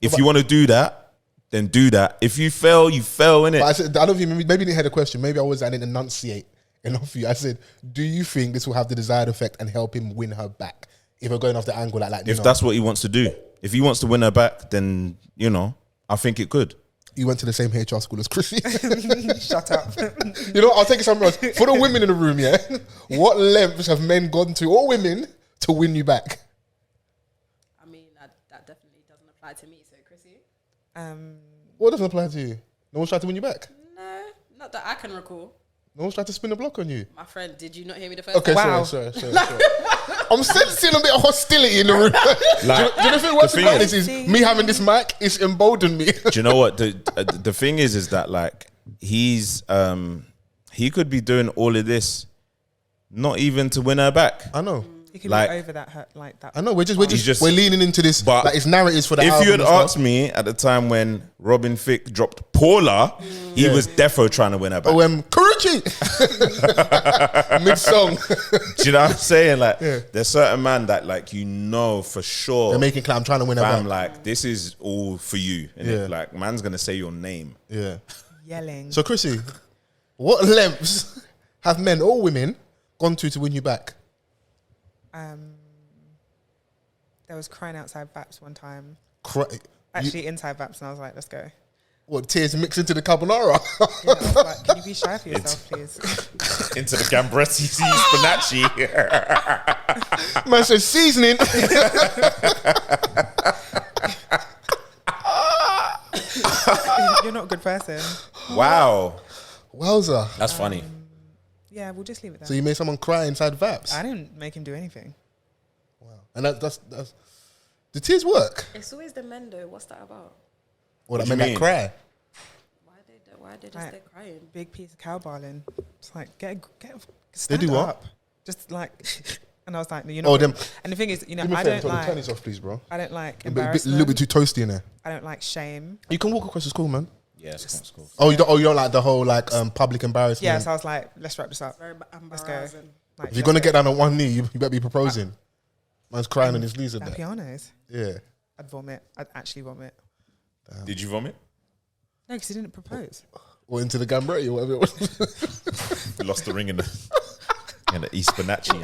If you want to do that, then do that. If you fail, you fail, innit? But I said, I don't think, maybe you didn't hear the question. Maybe I didn't enunciate enough for you. I said, do you think this will have the desired effect and help him win her back? If we're going off the angle like if that's what he wants to do. If he wants to win her back, then, I think it could. You went to the same HR school as Chrissy. Shut up. I'll take it somewhere else. For the women in the room, what lengths have men gone to, or women, to win you back? I mean, that definitely doesn't apply to me, so Chrissy. What doesn't apply to you? No one's tried to win you back? No, not that I can recall. No one's tried to spin the block on you? My friend, did you not hear me the first time? Wow. Sorry. I'm sensing a bit of hostility in the room. Do you know if it works about this is me having this mic, it's emboldened me. Do you know what? The thing is that like he's he could be doing all of this not even to win her back. I know. You can be over that hurt like that. I know, we're leaning into this, but like it's narratives for the album. If you had asked me at the time when Robin Thicke dropped Paula, he was defo trying to win her back. Karachi! Mid-song. Do you know what I'm saying? Like, there's certain man that like, for sure. They're making clear, I'm trying to win her back. Like, this is all for you. And like, man's going to say your name. Yeah. Yelling. So, Chrissy, what lengths have men or women gone to win you back? There was crying outside Vaps one time. Actually, inside Vaps, and I was like, let's go. What, tears mixed into the carbonara? Yeah, I was like, can you be shy for yourself, please? Into the Gamberetti spinacci. Man said seasoning. not a good person. Wow. Wowza. That's funny. Yeah, we'll just leave it there. So you made someone cry inside Vaps? I didn't make him do anything. Wow. And that's the tears work. It's always the men though. What's that about? Or that do you men that mean? cry. Why they just they're crying? Big piece of cow barling. It's like get They stand do what? up. Just like, and I was like, no, you're not. Oh, them. And the thing is, you know, Do me a I favour, don't turn like. this off, please, bro. I don't like A little embarrassment. bit too toasty in there. I don't like shame. You can walk across the school, man. Yeah, it's cool. Oh, you don't like the whole like public embarrassment. Yeah, so I was like, let's wrap this up. Very Let's go. embarrassing. Like, If you're gonna get down on one knee, you better be proposing. Man's crying on his knees at at that. pianos, Yeah. I'd vomit. I'd actually vomit. Did you vomit? No, because he didn't propose. Or into the Gamberetti or whatever it was. You lost the ring in the East Spinaci.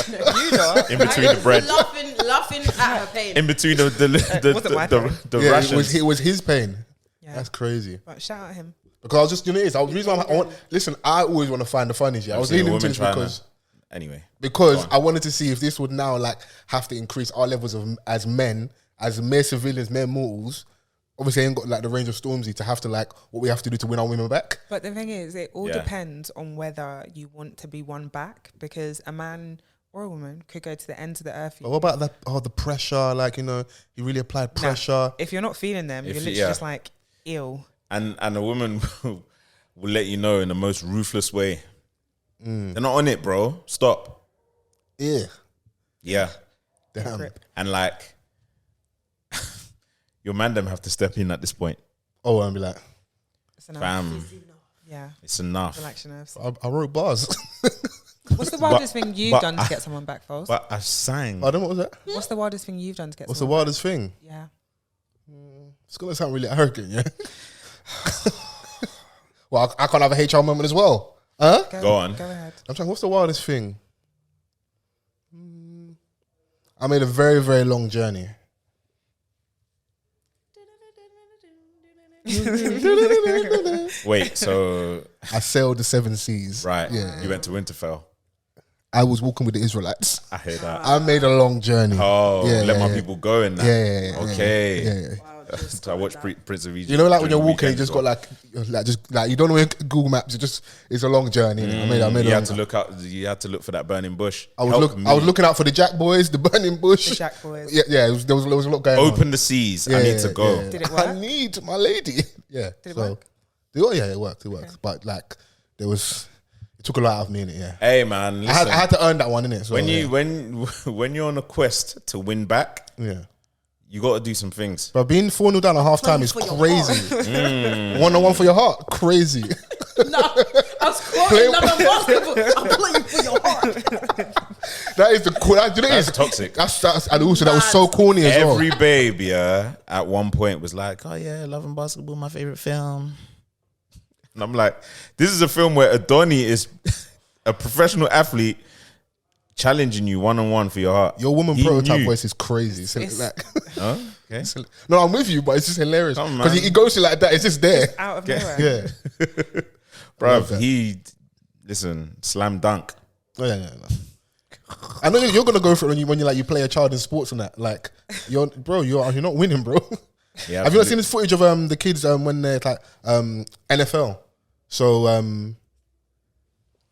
You know, In between the bread. laughing at her pain. In between the wasn't my pain. the rations. it was his pain. yeah. That's crazy. But shout out him. Because I was just, you know, it is. The reason I want, listen, I always want to find the funnies. Yeah, I was I've seen a leaning into woman this trying to- because Anyway. I wanted to see if this would now like have to increase our levels of as men, as mere civilians, mere mortals. Obviously, I ain't got like the range of Stormzy to have to like what we have to do to win our women back. But the thing is, it all Yeah. depends on whether you want to be won back, because a man or a woman could go to the ends of the earth. But what about that? Oh, the pressure, like, you know, you really applied pressure. If you're not feeling them, If you're you- literally yeah. just like ill. And a woman will let you know in the most ruthless way. They're not on it, bro. Stop. Yeah, Yeah. damn. Grip. And like, your man them have to step in at this point. Oh, and be like, It's enough. Fam, Yeah. it's enough. Relax your nerves. I wrote bars. What's the wildest thing you've but done to get someone back, Fols? But I sang. I don't know what was that. What's the wildest thing you've done to get What's the someone wildest thing? back? Yeah. It's gonna sound really arrogant, yeah. Well, I can't have a HR moment as well, huh? Go on. Go ahead. I'm saying, what's the wildest thing? I made a very, very long journey. Wait, so I sailed the 7 seas. right, Yeah. you went to Winterfell. I was walking with the Israelites. I hear that. I made a long journey. Oh, Yeah, let yeah, my yeah. people go in that. Yeah. Okay. Yeah. So I watched Prince of Egypt. You know, like when you're during the walking, you weekend just as got like you don't know Google Maps. It's a long journey. innit? I made you a had to long, look out. You had to look for that burning bush. I was Help me. I was looking out for the Jack Boys, the Burning Bush. The Jack Boys. Yeah. There was a lot going on. Open the seas. I need to go. yeah. Did it I work? need my lady. Yeah. Did it work? Yeah, it worked. It worked. But like, it took a lot out of me in it. Yeah. Hey man, I listen. had to earn that one in it. So, when yeah. when you're on a quest to win back, Yeah. you got to do some things. But being 4-0 down at half time is for your crazy. 1-1 for your heart, crazy. No, I was quoting love and basketball. I'm playing for your heart. That is the cool. That's toxic. That's and also that was so corny as well. Every babe, yeah, at one point was like, "Oh yeah, Love and Basketball, my favorite film." And I'm like, "This is a film where Adoni is a professional athlete challenging you 1-on-1 for your heart." Your woman He prototype knew. voice is crazy. It's- Like, Huh? Okay. no, I'm with you, but it's just hilarious Come on, because man. he goes to like that. It's just there. Out of nowhere. Yeah. Love that. Bruv, listen, slam dunk. Oh, yeah. I know you're gonna go for it when you play a child in sports and that. Like, you're not winning, bro. Yeah, Have you not seen this footage of the kids when they're like NFL? So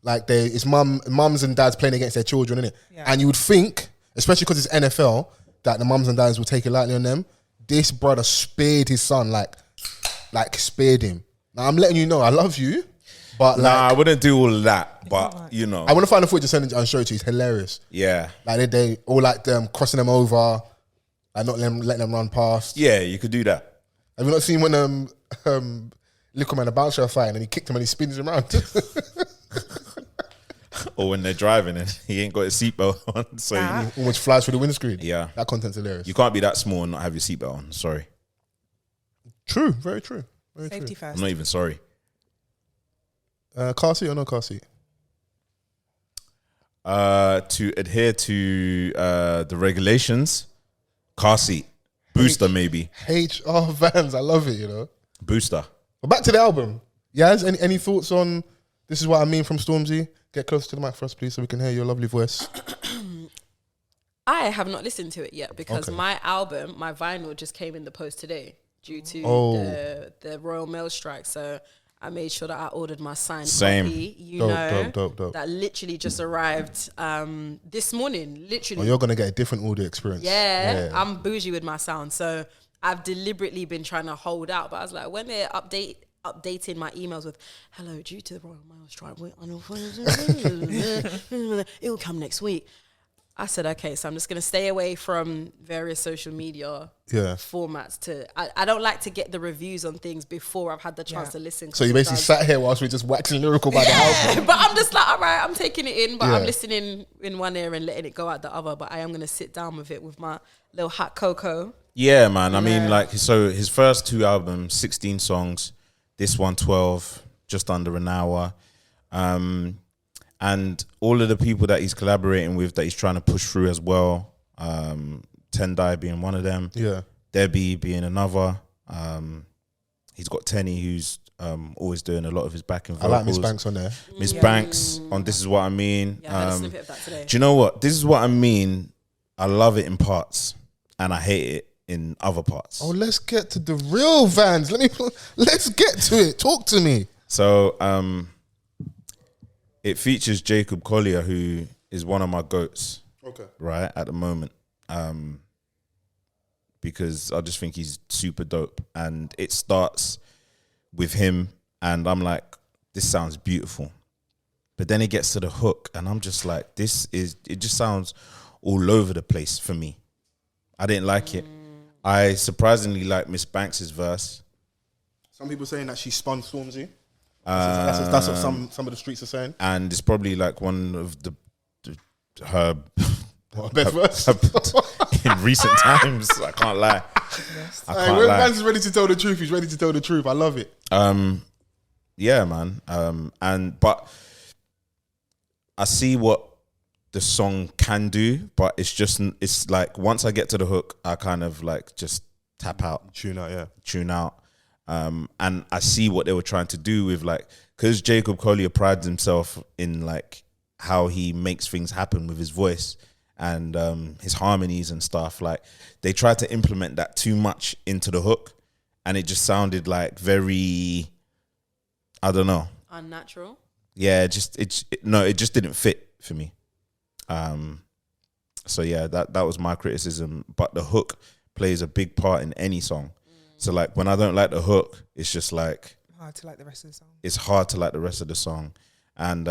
like it's mums and dads playing against their children, innit? Yeah. And you would think, especially because it's NFL, that the mums and dads will take it lightly on them. This brother spared his son, like spared him. Now I'm letting you know I love you, but Nah, I like wouldn't do all of that, but alright. you know, I want to find the footage and send it and show it to you. It's hilarious. yeah, Like they all like them crossing them over, like not letting them run past. yeah, you could do that. Have you not seen when Little Man, a bouncer are fighting and he kicked him and he spins him around? Or when they're driving and he ain't got his seatbelt on, so Ah. Almost flies through the windscreen. yeah, That content's hilarious. you can't be that small and not have your seatbelt on. Sorry, True, very true. Very Safety true. first. I'm not even sorry. Car seat or no car seat? To adhere to the regulations, car seat, booster maybe, HR Vans, I love it, you know. booster. But back to the album. Yaz, any thoughts on This Is What I Mean from Stormzy? Get close to the mic for us, please, so we can hear your lovely voice. I have not listened to it yet because Okay. my album, my vinyl, just came in the post today. due to Oh. the Royal Mail strike. So I made sure that I ordered my signed Same. copy. Dope. That literally just arrived this morning. Literally. Oh, you're gonna get a different audio experience. Yeah, I'm bougie with my sound, so I've deliberately been trying to hold out. But I was like, when they're updating my emails with, "Hello, due to the Royal Mail strike, it will come next week." I said, okay, so I'm just gonna stay away from various social media formats. I don't like to get the reviews on things before I've had the chance to listen. So you basically sat here whilst we just waxing lyrical by the album. But I'm just like, all right, I'm taking it in, but I'm listening in one ear and letting it go out the other. But I am gonna sit down with it with my little hot cocoa. Yeah, man. I mean, like, so his first 2 albums, 16 songs. This one, 12, just under an hour. And all of the people that he's collaborating with, that he's trying to push through as well. Tendai being one of them. Yeah. Debbie being another. He's got Tenny, who's always doing a lot of his backing vocals. I like Miss Banks on there. Miss Banks on This Is What I Mean. Yeah, I had a snippet of that today. Do you know what? This Is What I Mean. I love it in parts, and I hate it in other parts. Oh, let's get to the real Vans. Let's get to it. Talk to me. So, it features Jacob Collier, who is one of my goats. Okay. Right at the moment, because I just think he's super dope, and it starts with him, and I'm like, this sounds beautiful, but then it gets to the hook, and I'm just like, it just sounds all over the place for me. I didn't like it. I surprisingly like Miss Banks' verse. Some people saying that she spun Stormzy. That's what some of the streets are saying. And it's probably like one of her best verse in recent times. I can't lie. I can't when lie. Vans is ready to tell the truth, he's ready to tell the truth. I love it. Yeah, man. But I see what the song can do, but it's like once I get to the hook, I kind of like just tap out, tune out. And I see what they were trying to do with, like, because Jacob Collier prides himself in like how he makes things happen with his voice and his harmonies and stuff. Like, they tried to implement that too much into the hook, and it just sounded like very, I don't know, unnatural. Yeah, it just didn't fit for me. So yeah, that was my criticism. But the hook plays a big part in any song. So like when I don't like the hook, it's just like hard to like the rest of the song. It's hard to like the rest of the song, and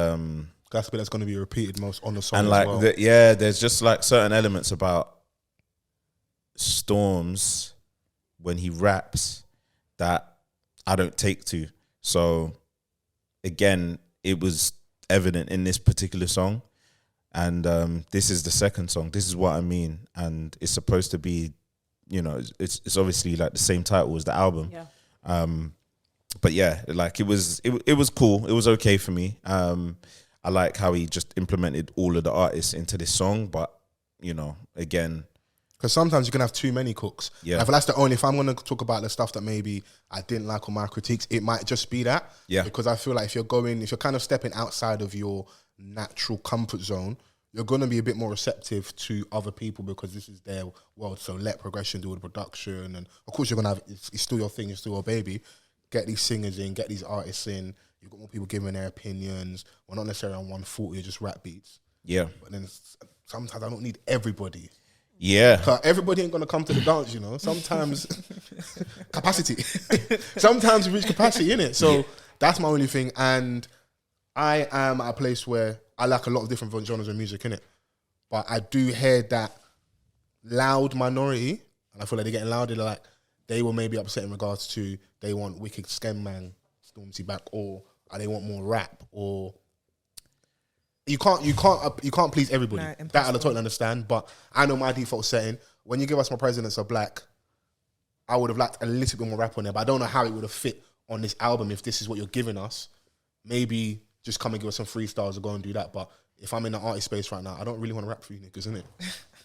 that's going to be repeated most on the song. And as like well. There's just like certain elements about Storms when he raps that I don't take to. So again, it was evident in this particular song, and this is the second song. This Is What I Mean, and it's supposed to be, you know, it's obviously like the same title as the album. Yeah. But yeah, like it was cool. It was okay for me. I like how he just implemented all of the artists into this song, but you know, again, because sometimes you can have too many cooks. Yeah. I feel that's the only. If I'm going to talk about the stuff that maybe I didn't like or my critiques, it might just be that. Yeah. Because I feel like if you're kind of stepping outside of your natural comfort zone, you're going to be a bit more receptive to other people because this is their world. So let progression do all the production, and of course you're going to have. It's still your thing. It's still your baby. Get these singers in. Get these artists in. You've got more people giving their opinions. We're not necessarily on 140, just rap beats. Yeah. But then sometimes I don't need everybody. Yeah. Everybody ain't going to come to the dance, you know. Sometimes capacity. Sometimes you reach capacity, innit? So that's my only thing. And I am at a place where I like a lot of different genres of music, innit? But I do hear that loud minority, and I feel like they're getting louder. They're like, they were maybe upset in regards to they want Wicked Skem Man, Stormzy back, or they want more rap, or you can't please everybody. No, that I totally understand, but I know my default setting. When you give us My Presidents Are Black, I would have liked a little bit more rap on there, but I don't know how it would have fit on this album if this is what you're giving us. Maybe just come and give us some freestyles and go and do that. But if I'm in the artist space right now, I don't really want to rap for you niggas, innit?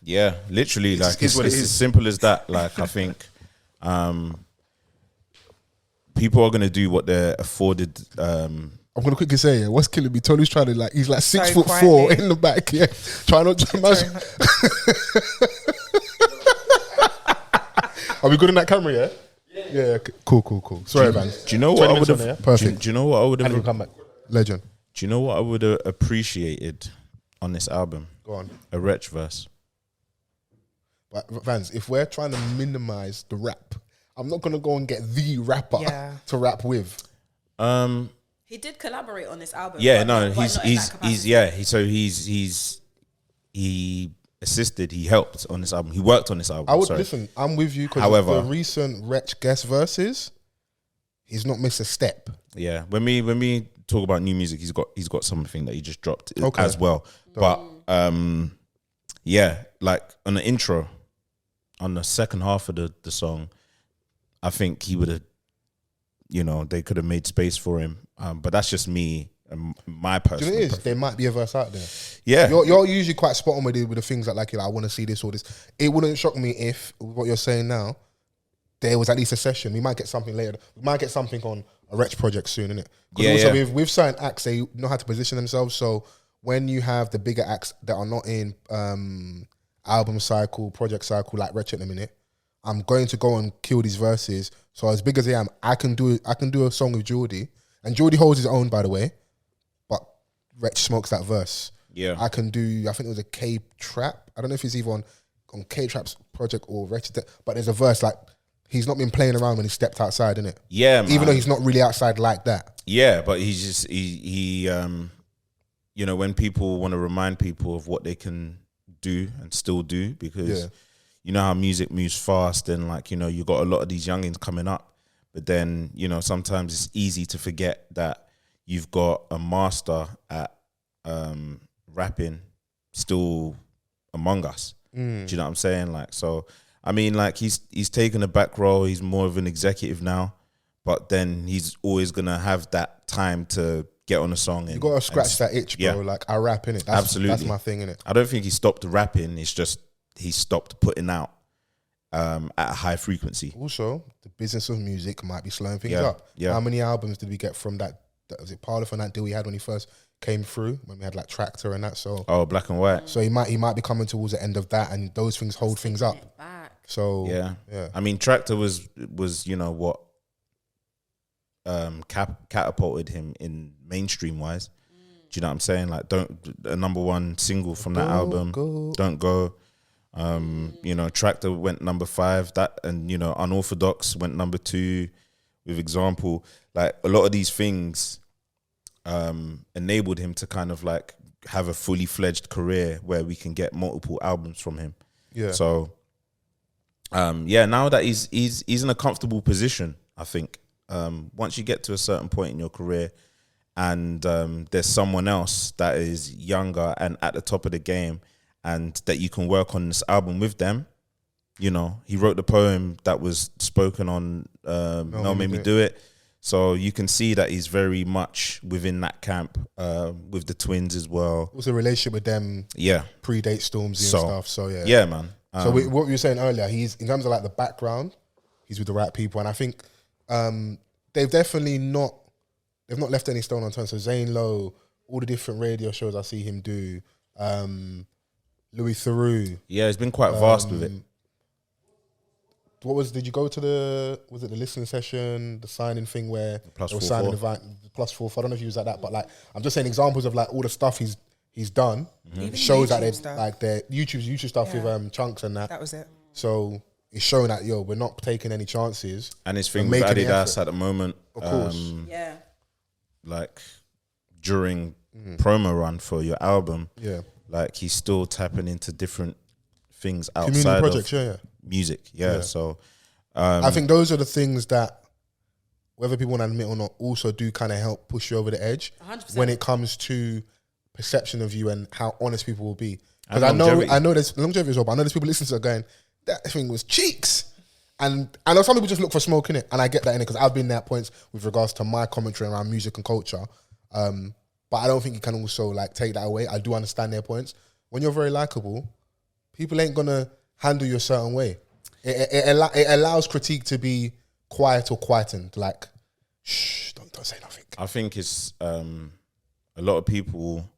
Yeah, literally, like it's what it is. as simple as that. Like I think people are gonna do what they're afforded. I'm gonna quickly say, what's killing me? Tony's trying to he's like 6'4" quietly. in the back, yeah. Trying not to imagine. Are we good in that camera, yeah? Yeah, okay. Cool. Sorry, Vans. Do you know what I 20 would minutes on have? there, perfect. Do you know what I would And have? then come back. Legend. Do you know what I would have appreciated on this album? Go on. A Wretch verse. But Vans, if we're trying to minimize the rap, I'm not gonna go and get the rapper to rap with. He did collaborate on this album. Yeah, but no, not in that he's capacity. yeah. He assisted, he helped on this album. He worked on this album. I would sorry. listen. I'm with you because However, the recent Wretch guest verses, he's not missed a step. yeah, when we talk about new music, he's got something that he just dropped Okay. as well. But yeah, like on the intro, on the second half of the song, I think he would have, they could have made space for him. But that's just me and my Do you know personal. what it is? There might be a verse out there. Yeah, You're usually quite spot on with the things that like, I want to see this or this. It wouldn't shock me if what you're saying now, there was at least a session. We might get something later. We might get something on a Wretch project soon, innit? Because also with certain acts, they know how to position themselves. So when you have the bigger acts that are not in album cycle, project cycle like Wretch at the minute, I'm going to go and kill these verses. So as big as I am, I can do a song with Geordie, and Geordie holds his own, by the way. But Wretch smokes that verse. yeah. I can do. I think it was a K Trap. I don't know if it's either on K Trap's project or Wretch, but there's a verse like he's not been playing around when he stepped outside, innit? Yeah, man. Even though he's not really outside like that. Yeah, but he's just when people want to remind people of what they can do and still do, because you know how music moves fast, and like you got a lot of these youngins coming up, but then sometimes it's easy to forget that you've got a master at rapping still among us. Do you know what I'm saying? Like, so I mean, like he's taken a back role. He's more of an executive now, but then he's always gonna have that time to get on a song. And You got to scratch that itch, bro. yeah. Like I rap, innit? That's, Absolutely. That's my thing, innit? I don't think he stopped rapping. It's just he stopped putting out at a high frequency. Also, the business of music might be slowing things Yeah, up. yeah. How many albums did we get from that was it Parler from that deal we had when he first came through, when we had like Tractor and that? So Black and White. he might be coming towards the end of that, and those things hold things up. Back. So Yeah. yeah. I mean, Tractor was what catapulted him in mainstream wise. Do you know what I'm saying? Like, a number one single from that album, Don't Go. Tractor went number 5. That, and Unorthodox went number 2 with Example. Like, a lot of these things enabled him to kind of like have a fully fledged career where we can get multiple albums from him. Yeah. So now that he's in a comfortable position, I think once you get to a certain point in your career, and there's someone else that is younger and at the top of the game, and that you can work on this album with them. He wrote the poem that was spoken on Mel Made Me Do It. So you can see that he's very much within that camp with the twins as well. Also, relationship with them predate Stormzy and stuff. So yeah. Yeah, man. So what we were saying earlier, he's in terms of like the background, he's with the right people, and I think they've definitely not left any stone unturned. So Zane Lowe, all the different radio shows I see him do, Louis Theroux. Yeah, it's been quite vast with it. Did you go to the listening session, the signing thing where Plus they were 4-4. signing the +4? I don't know if you was at that, but like I'm just saying examples of like all the stuff he's done Even shows that YouTube they stuff. like their YouTube stuff with Chunks and that. That was it. So it's showing that we're not taking any chances. And his thing We're with making the Adidas effort. at the moment, Of course. Yeah. like during promo run for your album, Yeah. like he's still tapping into different things Community outside projects, of music. Yeah. So I think those are the things that, whether people want to admit or not, also do kind of help push you over the edge 100%. when it comes to perception of you and how honest people will be. Because And longevity. I know there's longevity as well, but I know there's people listening to it going, that thing was cheeks. And I know some people just look for smoke in it, and I get that in it because I've been there at points with regards to my commentary around music and culture. But I don't think you can also like take that away. I do understand their points. When you're very likable, people ain't gonna handle you a certain way. It allows critique to be quiet or quietened. Like, shh, don't say nothing. I think it's a lot of people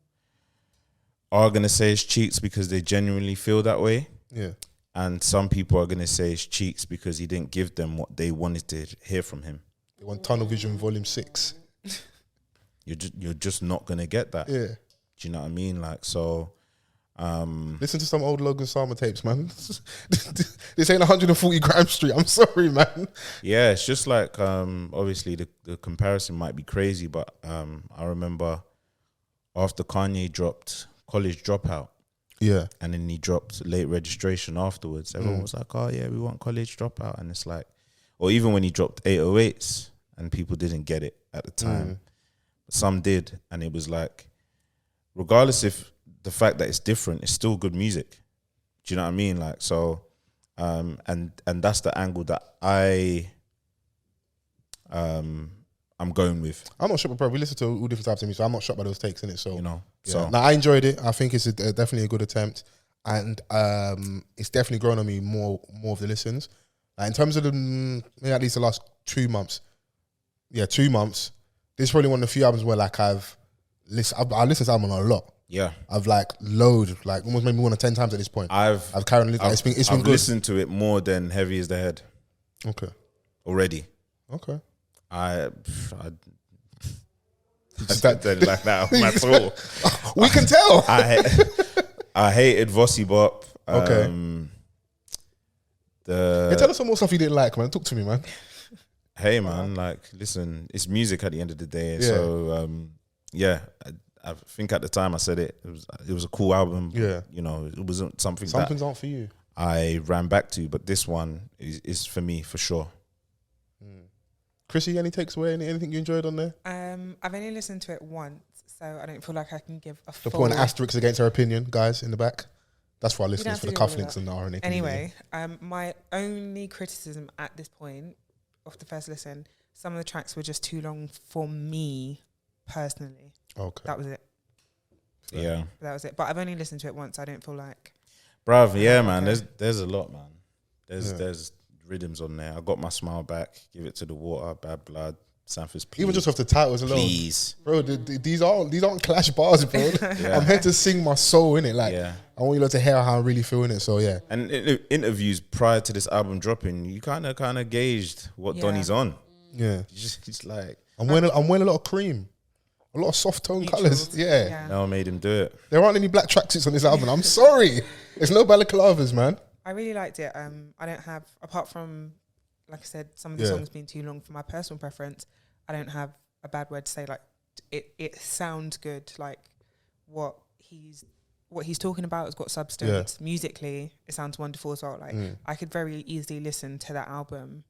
are gonna say it's cheats because they genuinely feel that way. Yeah. And some people are gonna say it's cheeks because he didn't give them what they wanted to hear from him. They want Tunnel Vision Volume 6. You're just not gonna get that. Yeah. Do you know what I mean? Like, so listen to some old Logan Sama tapes, man. This ain't 140 Grime Street. I'm sorry, man. yeah, it's just like obviously the comparison might be crazy, but I remember after Kanye dropped College Dropout, Yeah. and then he dropped Late Registration afterwards, everyone was like, oh yeah, we want College Dropout. And it's like, or even when he dropped 808s and people didn't get it at the time, some did, and it was like, regardless if the fact that it's different, it's still good music. Do you know what I mean? Like, so and that's the angle that I'm going with. I'm not shocked, bro. We listen to all different types of music, so I'm not shocked by those takes in it. So You know, yeah. so Now, I enjoyed it. I think it's definitely a good attempt, and it's definitely grown on me more of the listens. In terms of maybe at least the last 2 months, 2 months. This is probably one of the few albums where like I listened to this album a lot. yeah, I've like almost maybe 1 or 10 times at this point. I've carried on. It's been I've good. listened to it more than Heavy Is the Head Okay. already. I don't like that at all. We can tell. I hated Vossi Bop. Okay. Tell us some more stuff you didn't like, man. Talk to me, man. Hey man, like, listen, it's music at the end of the day. Yeah. So I think at the time I said it was a cool album. Yeah. You know, it wasn't something Something's not for you. I ran back to, but this one is for me for sure. Chrissy, any takes away? Anything you enjoyed on there? I've only listened to it once, so I don't feel like I can give a To full... put an asterisk against her opinion, guys, in the back. That's for our listeners, have for to the do all of cufflinks that. and the RNA. Anyway, my only criticism at this point, off the first listen, some of the tracks were just too long for me personally. Okay. That was it. Yeah. That was it. But I've only listened to it once. I don't feel like... Bruv, yeah, man. There's a lot, man. There's rhythms on there. I got my smile back. Give it to the water. Bad blood. Sanford's please. Even just off the titles alone, please, bro. These aren't clash bars, bro. Yeah. I'm here to sing my soul in it. Like, Yeah. I want you lot to hear how I really feel in it. So yeah. And in interviews prior to this album dropping, you kind of gauged what Yeah. Donny's on. Yeah. It's like I'm wearing a lot of cream, a lot of soft tone Neutrals. colours. Yeah. no one made him do it. There aren't any black tracksuits on this album. I'm sorry. There's no balaclavas, man. I really liked it. I don't have, apart from, like I said, some of the Yeah. songs being too long for my personal preference, I don't have a bad word to say. Like, it sounds good. Like, what he's talking about has got substance. Musically, it sounds wonderful as well. Like, I could very easily listen to that album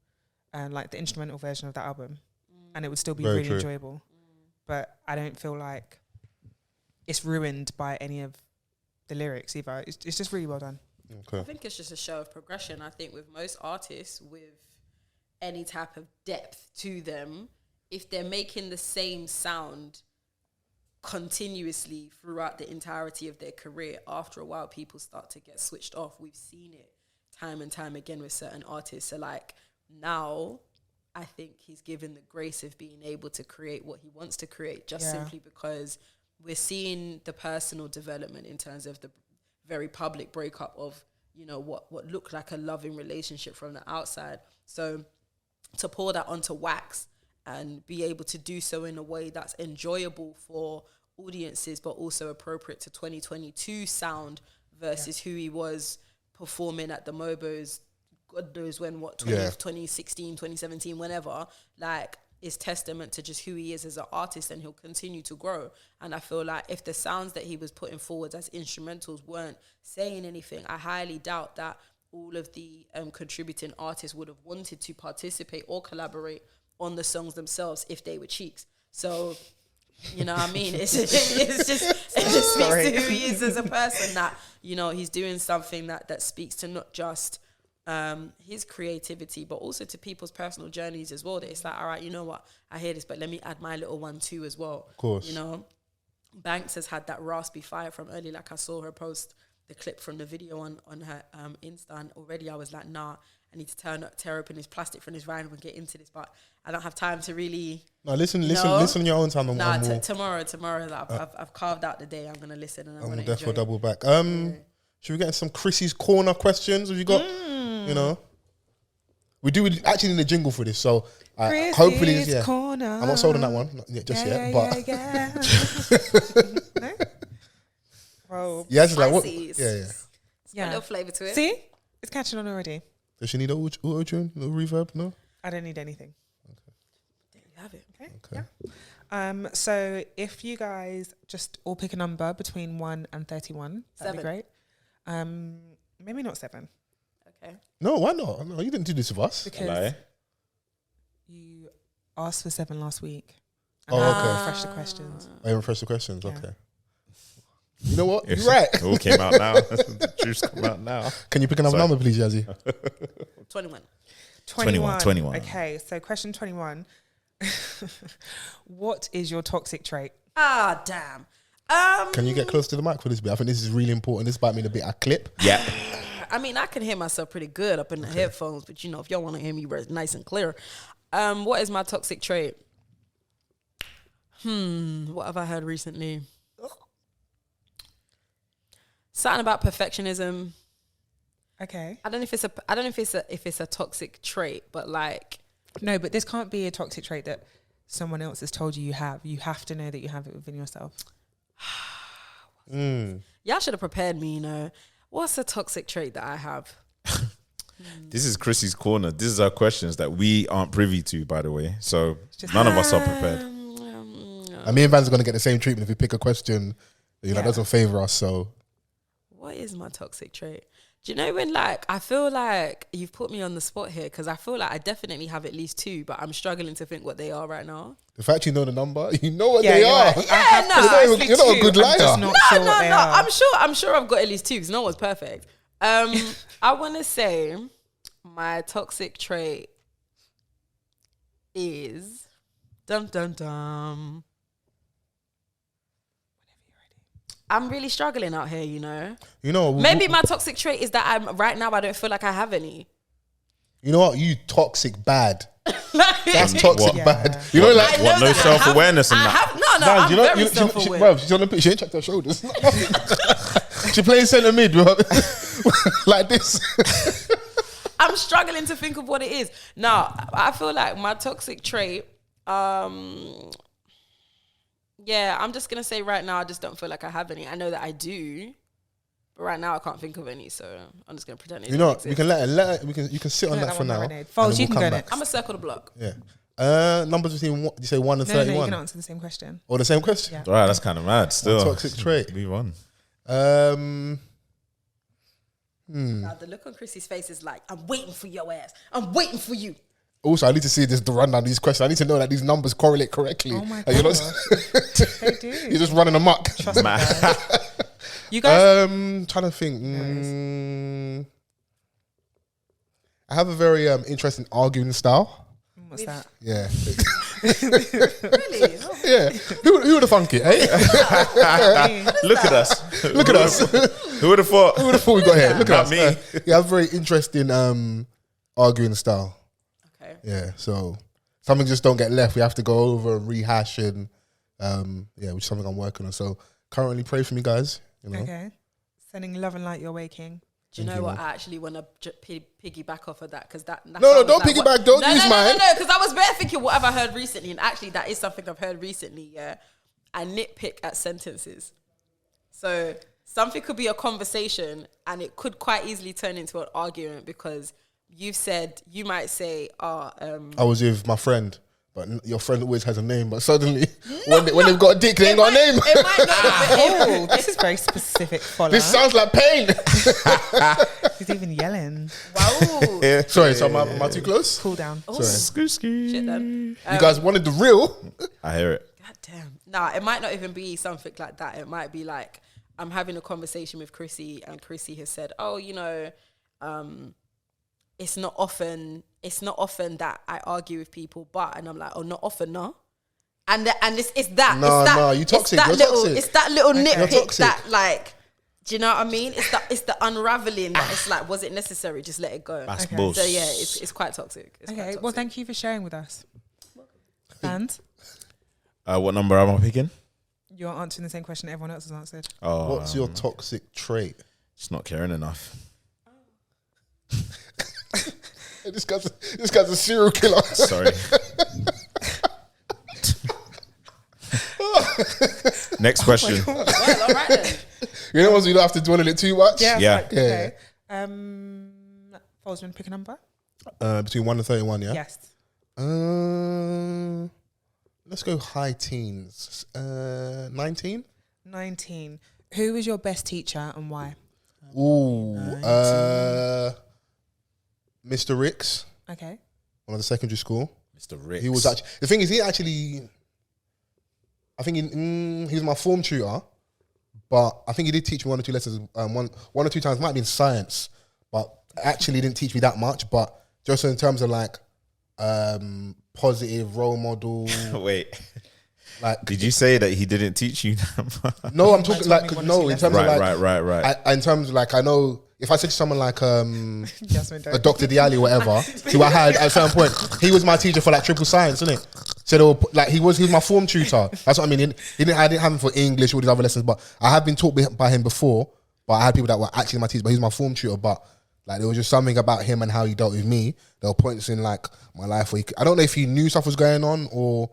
and like the instrumental version of that album, and it would still be Very really true. enjoyable. But I don't feel like it's ruined by any of the lyrics either. It's just really well done. Okay. I think it's just a show of progression. I think with most artists with any type of depth to them, if they're making the same sound continuously throughout the entirety of their career, after a while people start to get switched off. We've seen it time and time again with certain artists. So like now I think he's given the grace of being able to create what he wants to create, just simply because we're seeing the personal development in terms of the very public breakup of, you know, what looked like a loving relationship from the outside. So to pour that onto wax and be able to do so in a way that's enjoyable for audiences, but also appropriate to 2022 sound versus who he was performing at the Mobos, God knows when, 2016, 2017, whenever, like, is testament to just who he is as an artist, and he'll continue to grow. And I feel like if the sounds that he was putting forward as instrumentals weren't saying anything, I highly doubt that all of the contributing artists would have wanted to participate or collaborate on the songs themselves if they were cheeks. So, you know what I mean? It just speaks to who he is as a person, that, you know, he's doing something that speaks to not just his creativity, but also to people's personal journeys as well. That it's like, all right, you know what, I hear this, but let me add my little one too as well. Of course. You know, Banks has had that raspy fire from early. Like, I saw her post the clip from the video on her Insta, and already I was like, nah, I need to tear open his plastic from his rhyme and get into this, but I don't have time to really. No, listen on your own time. Tomorrow, like, I've carved out the day. I'm gonna listen and I'm gonna definitely enjoy. double back. Should we get some Chrissy's Corner questions? Have you got, you know? We actually need a jingle for this, so hopefully, yeah. Corner. I'm not sold on that one yet, but No? Well, yeah, it's like what? Spices. Yeah. It's got a little flavour to it. See? It's catching on already. Does she need auto tune, little reverb? No. I don't need anything. There you have it. Okay. Yeah. So if you guys just all pick a number between 1 and 31, that'd be 7. great. Maybe not 7. Okay. No, why not? No, you didn't do this with us. Because you asked for 7 last week. Oh, okay. Refresh the questions. I refresh the questions. Yeah. Okay. You know what? You're right. It all came out now. The juice come out now. Can you pick another number, please, Yazzy? 21. 21. Okay, so question 21. What is your toxic trait? Ah, damn. Can you get close to the mic for this bit? I think this is really important. This might mean a bit of clip. Yeah. I mean, I can hear myself pretty good up in the headphones, but if y'all want to hear me nice and clear, what is my toxic trait? What have I heard recently? Something about perfectionism. Okay. I don't know if it's a toxic trait, but like, No, but this can't be a toxic trait that someone else has told you have. You have to know that you have it within yourself. Y'all should have prepared me, What's a toxic trait that I have? This is Chrissy's Corner. This is our questions that we aren't privy to, by the way. So none of us are prepared. And me and Vans are going to get the same treatment if we pick a question that doesn't favour us. So, what is my toxic trait? Do you know when, like, I feel like you've put me on the spot here because I feel like I definitely have at least 2, but I'm struggling to think what they are right now. the fact you know the number, you know what they are. Right. Yeah, no. You're not a good liar. I'm just not sure what they are. I'm sure I've got at least 2 because no one's perfect. I want to say my toxic trait is dum dum dum. I'm really struggling out here, Maybe my toxic trait is that right now I don't feel like I have any. You know what? You toxic bad. That's toxic What? bad. You know, like What? No self-awareness in that. I'm very self-aware. Bro, she's on the pitch. She ain't checked her shoulders. She playing centre mid, bro. Like this. I'm struggling to think of what it is. Now, I feel like my toxic trait, I'm just gonna say right now I just don't feel like I have any. I know that I do, but right now I can't think of any, so I'm just gonna pretend it. You know what? We can let her you can sit on that for now. Foles, you can go next. I'm gonna circle the block. Yeah. Numbers between you say 1 and 31. No, you can answer the same question. Or the same question? Yeah. All right, that's kind of mad. Still, Toxic trait. Move on. Now, the look on Chrissy's face is like, I'm waiting for your ass. I'm waiting for you. Also, I need to see the rundown of these questions. I need to know that these numbers correlate correctly. Oh my Are you gosh. They do. You're just running amok. Trust me, guys. You guys. Trying to think. I have a very interesting arguing style. What's that? Yeah. Really? Oh. Yeah. Who would have thunk it, eh? Look at us. Look at us. Who would have thought? Who would have thought we got here? Look at Not us. me. Yeah, I have a very interesting arguing style. Okay. Yeah, so something just don't get left. We have to go over and rehash and which is something I'm working on. So currently pray for me, guys. Okay. Sending love and light your way, King. Do you know what? I actually want to piggyback off of that because that. No, don't piggyback. Don't use mine. No, because I was better thinking what have I heard recently, and actually that is something I've heard recently. Yeah, I nitpick at sentences, so something could be a conversation, and it could quite easily turn into an argument because you might say, I was with my friend. But your friend always has a name. But suddenly, when they've got a dick, they ain't got a name. It might not. Oh, this is very specific. Follow. This sounds like pain. He's even yelling. Wow. Sorry, so am I too close? Cool down. Sorry. Shit, then. You guys wanted the real. I hear it. God damn. Nah, it might not even be something like that. It might be like I'm having a conversation with Chrissy, and Chrissy has said, it's not often that I argue with people, and I'm like, not often, no. And it's that. No, you toxic. You're toxic. It's that little nitpick toxic. that, like, do you know what I mean? It's the unraveling that it's like, was it necessary? Just let it go. That's Okay. bullshit. So yeah, it's quite toxic. It's quite Okay, toxic. well, thank you for sharing with us. And What number am I picking? you're answering the same question everyone else has answered. Oh, What's your toxic trait? Just not caring enough. This guy's a serial killer. Sorry. Next question. Well, all right then. You know, ones you don't have to dwell on it too much. Yeah. Yeah. Like, okay. Folsman, pick a number. Between 1 and 31, yeah. Yes. Let's go high teens. 19. 19. Who was your best teacher and why? Ooh, Mr. Ricks, Okay. one of the secondary school. Mr. Ricks. He was actually, the thing is, I think he was my form tutor, but I think he did teach me 1 or 2 lessons, one or two times, might have been science, but actually didn't teach me that much, but just in terms of like, positive role model. Wait. Like, Did you say that he didn't teach you that much? no, I'm talking Like, like, told me no, one or in two terms of like, Right. in terms of like, I know, if I said to someone like, Yasmin, a Dr. Dialli or whatever, who I had at a certain point, he was my teacher for like triple science, isn't it? So they were, like he was my form tutor. That's what I mean. I didn't have him for English, all these other lessons, but I have been taught by him before. But I had people that were actually my teachers, but he was my form tutor. But like there was just something about him and how he dealt with me. There were points in like my life where I don't know if he knew stuff was going on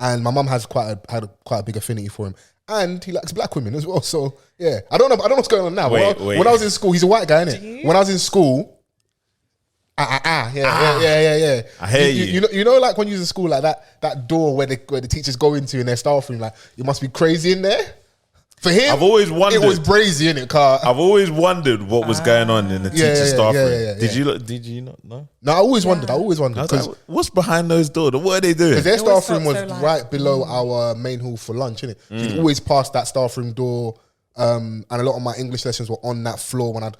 and my mum had quite a big affinity for him. And he likes black women as well. So yeah, I don't know what's going on now. Wait. When I was in school, he's a white guy, innit? When I was in school, yeah. I hear you. You know, like when you was in school, like that door where the teachers go into in their staff room, like it must be crazy in there. For him, I've always wondered. it was brazy in it, car. I've always wondered what was going on in the teacher's staff room. Yeah. Did you not know? No, I always wondered. I was Because like, what's behind those doors? What are they doing? their It always staff room was felt so like- right below our main hall for lunch, innit? So you'd always pass that staff room door. And a lot of my English lessons were on that floor when you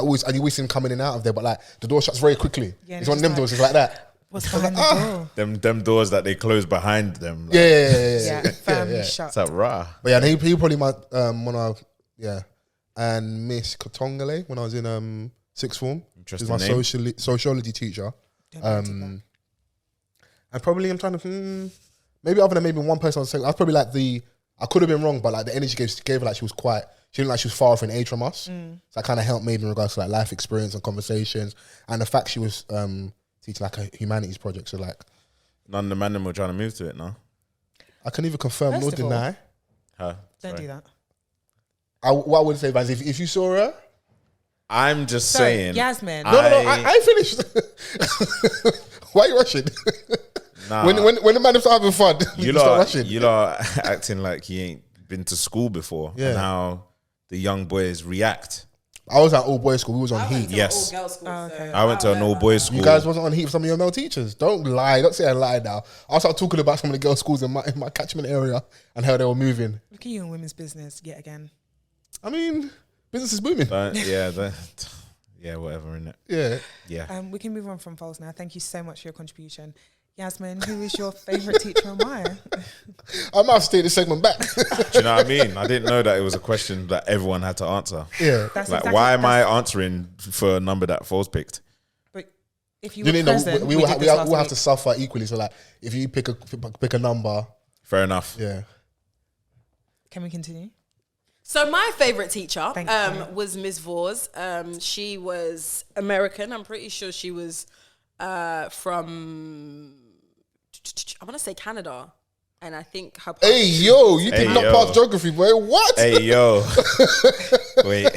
always see him coming in and out of there, but like the door shuts very quickly. Yeah, It's one of just them like- doors, it's like that. What's behind the door? Them doors that they close behind them. Like, Yeah, firmly yeah. shut. It's like rah. But yeah, he probably my and Miss Katongale when I was in sixth form. She's Interesting my name. sociology teacher. Don't know that. And probably I'm trying to maybe other than maybe one person I was saying, I was probably like I could have been wrong, but like the energy gave her like she didn't like she was far off in age from us. So that kind of helped maybe in regards to like life experience and conversations, and the fact she was teaching like a humanities project. So like None of the men were trying to move to it, no? I can neither confirm First nor of all- deny. Huh? Don't Sorry. do that. What I would say, Vans, if you saw her, I'm just So, saying. Yasmin. no, I ain't finished. Why are you rushing? Nah, When the man is having fun, you start rushing. you lot acting like he ain't been to school before. Yeah. And how the young boys react. I was at all boys school. We was on I went heat. to Yes. an all-girls school, Oh, okay. so I went to an all-boys school. You guys wasn't on heat for some of your male teachers. Don't lie. Don't say I lied now. I'll start talking about some of the girls' schools in my catchment area and how they were moving. Look at you in women's business yet again. I mean, business is booming. Yeah, whatever, innit? Yeah. Yeah. We can move on from Fols now. Thank you so much for your contribution. Yasmin, who is your favourite teacher and why? I might have to take this segment back. Do you know what I mean? I didn't know that it was a question that everyone had to answer. Yeah. That's Like, exactly- why am I that's- answering for a number that Foles picked? But if you You were know, present, we did will this last have week. to suffer equally. So like, if you pick a number, Fair enough. yeah. Can we continue? So my favorite teacher Thank you. was Miss Vors. She was American. I'm pretty sure she was from, I want to say Canada. And I think her... Hey, yo, you did Hey, not yo. pass geography, boy. What? Hey, yo. Wait.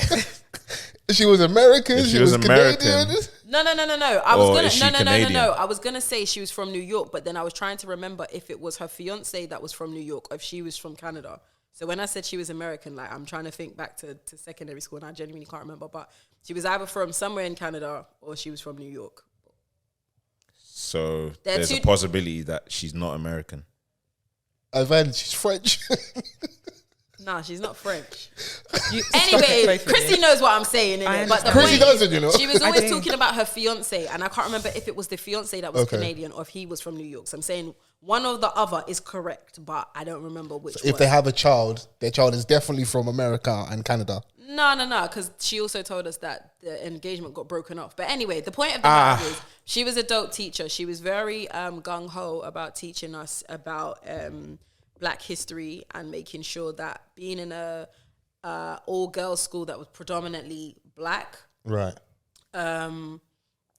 She was American. If She she was was American. Canadian. No. Or is she Canadian? No. I was gonna say she was from New York, but then I was trying to remember if it was her fiance that was from New York or if she was from Canada. So when I said she was American, like I'm trying to think back to secondary school and I genuinely can't remember. But she was either from somewhere in Canada or she was from New York. So They're there's a two- possibility that she's not American. Van, she's French. Nah, she's not French. You, Anyway, both of Chrissy you. knows what I'm saying, I innit? But the understand. Chrissy point doesn't, is, you know. she was I always do. talking about her fiance, and I can't remember if it was the fiance that was Okay. Canadian or if he was from New York. So I'm saying one or the other is correct, but I don't remember which one. If they have a child, their child is definitely from America and Canada. No, because she also told us that the engagement got broken off. But anyway, the point of the matter is she was a dope teacher. She was very gung-ho about teaching us about Black history and making sure that being in a all girls school that was predominantly black, Right.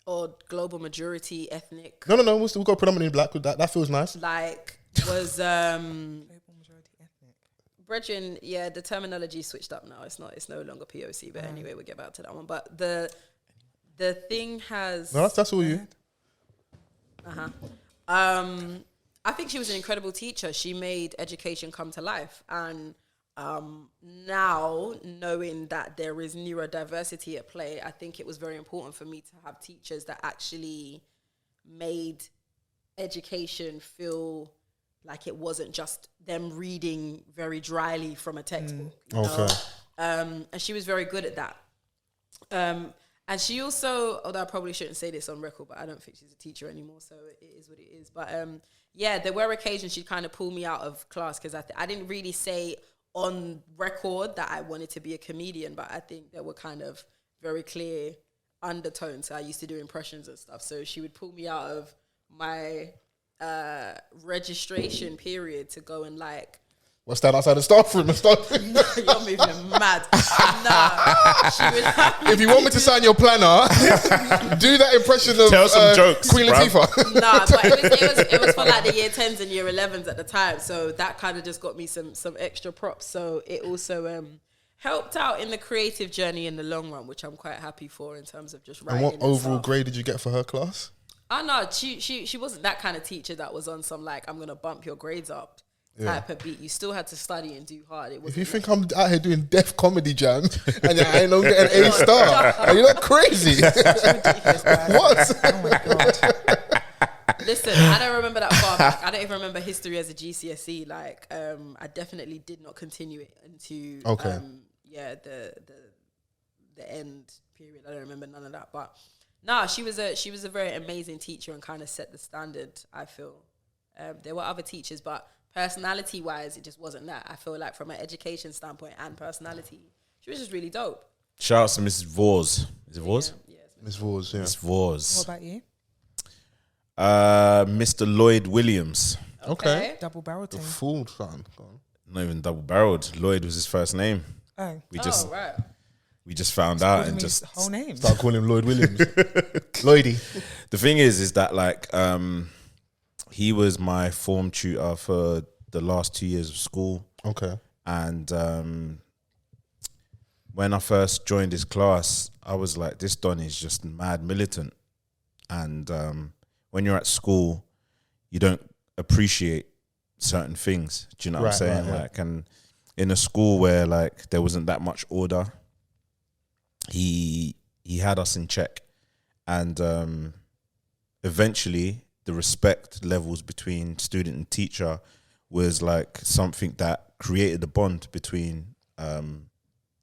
or global majority ethnic. No. We'll still go predominantly black with that. That feels nice. Like was Global majority ethnic. Brethren, yeah, the terminology switched up now. It's no longer POC, but anyway, we'll get back to that one. But the thing has No, that's all you. I think she was an incredible teacher. She made education come to life. And now, knowing that there is neurodiversity at play, I think it was very important for me to have teachers that actually made education feel like it wasn't just them reading very dryly from a textbook. You know? And she was very good at that. And she also, although I probably shouldn't say this on record, but I don't think she's a teacher anymore, so it is what it is. But yeah, there were occasions she'd kind of pull me out of class because I didn't really say on record that I wanted to be a comedian, but I think there were kind of very clear undertones. I used to do impressions and stuff, so she would pull me out of my registration period to go and like, We'll stand outside the staff room and start. you're moving mad. Nah, she would have me If you want me to sign your planner, do that impression of Tell some jokes, Queen bruv. Latifah. Nah, but it was for like the year 10s and year 11s at the time, so that kind of just got me some extra props. So it also helped out in the creative journey in the long run, which I'm quite happy for in terms of just writing. And what overall stuff. grade did you get for her class? Oh no, she wasn't that kind of teacher that was on some like I'm gonna bump your grades up type of beat. You still had to study and do hard. It If you think I'm out here doing deaf comedy jam and I ain't gonna get an A star, are you not crazy? What? Oh my God. Listen, I don't remember that far back. I don't even remember history as a GCSE. Like, I definitely did not continue it into the end period. I don't remember none of that. But nah, she was a very amazing teacher and kind of set the standard, I feel. There were other teachers, but personality wise, it just wasn't that. I feel like from an education standpoint and personality, she was just really dope. Shout out to Mrs. Vors. Is it Vors? Yeah, Miss Vors, yeah. Miss Vors. What about you? Mr. Lloyd Williams. Okay. Double barrel The team. fool, son. Go on. Not even double barreled. Lloyd was his first name. Oh, We just right. we just found out called and him just his whole name. Start calling him Lloyd Williams. Lloydie. the thing is that like he was my form tutor for the last 2 years of school. Okay. And when I first joined his class, I was like, this Don is just mad militant. And when you're at school, you don't appreciate certain things. Do you know what I'm saying? Right, yeah. Like, and in a school where like there wasn't that much order, he had us in check. And eventually the respect levels between student and teacher was like something that created a bond between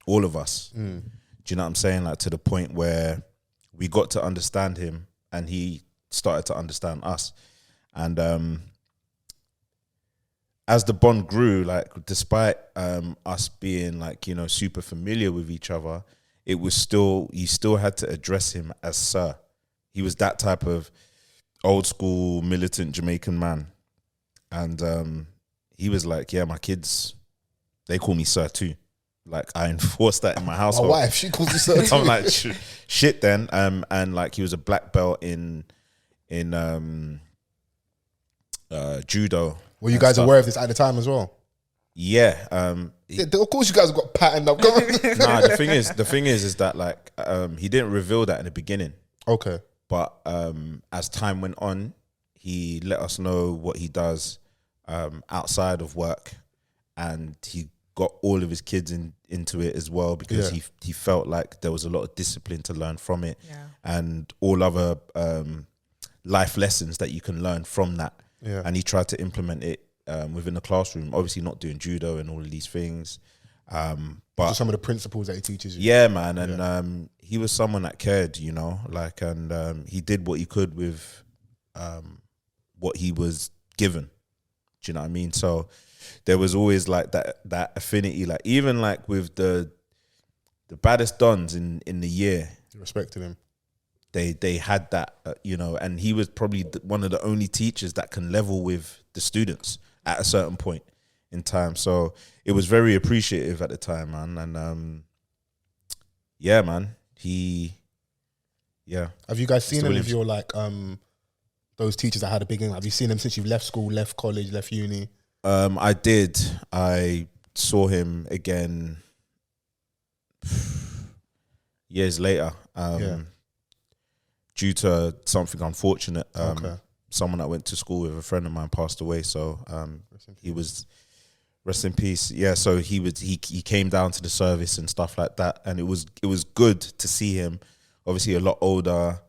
all of us. Do you know what I'm saying? Like to the point where we got to understand him and he started to understand us. And as the bond grew, like despite us being like, you know, super familiar with each other, it was still, you still had to address him as sir. He was that type of old school militant Jamaican man. And he was like, yeah, my kids, they call me sir too. Like I enforced that in my My household. wife, she calls me sir too. I'm like, shit then. And like he was a black belt in judo. Were you and guys stuff. aware of this at the time as well? Yeah. Yeah, of course you guys have got patterned up. Go on. Nah, the thing is that like he didn't reveal that in the beginning. Okay. But as time went on, he let us know what he does outside of work, and he got all of his kids into it as well because he felt like there was a lot of discipline to learn from it, and all other life lessons that you can learn from that. Yeah. And he tried to implement it within the classroom. Obviously, not doing judo and all of these things, but So some of the principles that he teaches you. yeah, man, and he was someone that cared, you know, like, and he did what he could with what he was given. Do you know what I mean? So there was always like that affinity, like even like with the baddest dons in the year, You respected him. they had that, you know, and he was probably one of the only teachers that can level with the students at a certain point in time. So it was very appreciative at the time, man. And yeah, man, Have you guys seen Mr. any of Williams. your like those teachers that had a big impact? Have you seen them since you've left school, left college, left uni? I did. I saw him again years later. Due to something unfortunate. Someone that went to school with a friend of mine passed away. So he was, rest in peace. Yeah. So he came down to the service and stuff like that, and it was good to see him. Obviously, a lot older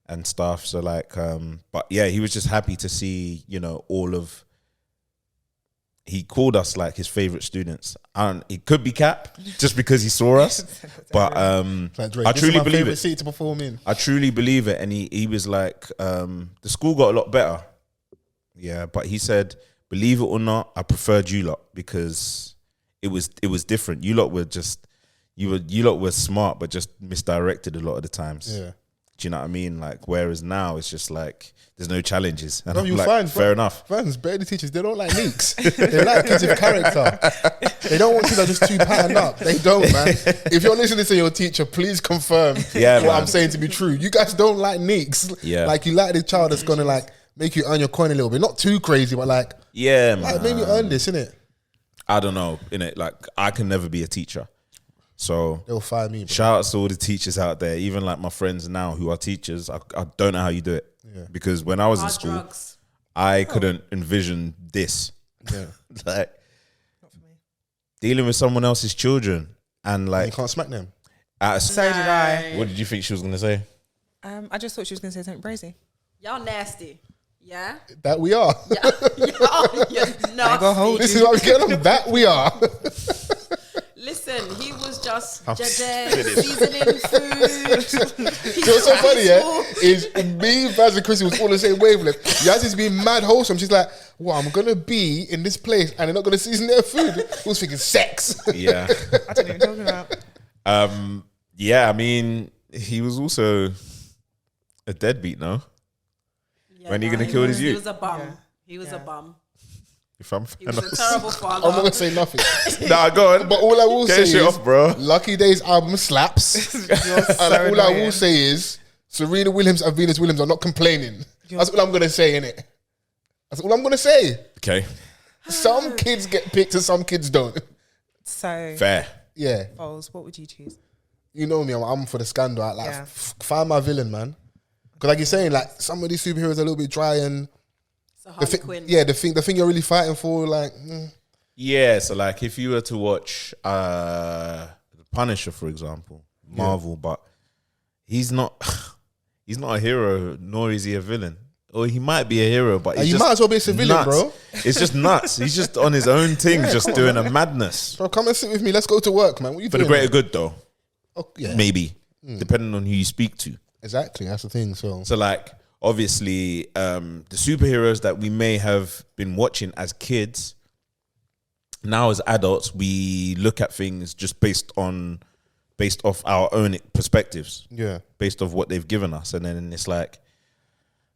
and stuff. So like, but yeah, he was just happy to see, you know, all of. He called us like his favorite students. It could be cap just because he saw us, but I truly believe it. Seat to perform in. I truly believe it, and he was like, the school got a lot better, yeah. But he said, believe it or not, I preferred you lot because it was different. You lot were just you lot were smart, but just misdirected a lot of the times. Yeah. Do you know what I mean? Like, whereas now it's just like there's no challenges. And No, I'm you like, find fair enough. Fans, better teachers, they don't like neeks. They like kids with character. They don't want kids that are just too patterned up. They don't, man. If you're listening to your teacher, please confirm what I'm saying to be true. You guys don't like neeks. Yeah. Like, you like the child that's gonna like make you earn your coin a little bit. Not too crazy, but like, Yeah, man. like maybe earn this, innit? I don't know, innit? Like, I can never be a teacher. So They'll fire me. Bro. shout out to all the teachers out there, even like my friends now who are teachers. I don't know how you do it. Yeah. Because when I was in Hard school, drugs. I couldn't envision this. Yeah. Like, dealing with someone else's children and You like, can't smack them. So did I. what did you think she was going to say? I just thought she was going to say something crazy. Y'all nasty. Yeah? That we are. You're nasty. This is what we get on. That we are. Listen, he was just seasoning food. You know what's so funny, yeah? Is me, Vans and Chrissy was all the same wavelength. Yazzy's being mad wholesome. She's like, well, I'm going to be in this place and they're not going to season their food. We was thinking sex. Yeah. I don't know what you're talking about. Yeah, I mean, he was also a deadbeat, no? Yeah, When are you going to kill his He youth? was a bum. Yeah. He was a bum. If I'm He was a terrible father. I'm not going to say nothing. Nah, go on. But all I will Get say shit is, off, bro. Lucky Days album slaps. And all I will say is, Serena Williams and Venus Williams are not complaining. That's all I'm going to say, innit? That's all I'm going to say. Okay. Some kids get picked and some kids don't. So, Fair. Yeah. Foles, what would you choose? You know me, I'm for the scandal. Like, Yeah. find my villain, man. Because like you're saying, like, some of these superheroes are a little bit dry and So Harley Quinn. yeah, the thing you're really fighting for, like, Yeah, so like if you were to watch The Punisher, for example, Marvel, but he's not a hero, nor is he a villain. Or he might be a hero, but he's you just might as well be a civilian, nuts. bro. It's just nuts. He's just on his own thing, just doing a madness. Bro, come and sit with me. Let's go to work, man. What you For the doing? greater good, though. Oh, yeah, Maybe. Depending on who you speak to. exactly. That's the thing. So like, obviously, the superheroes that we may have been watching as kids, now as adults, we look at things just based off our own perspectives. yeah, Based off what they've given us. And then it's like,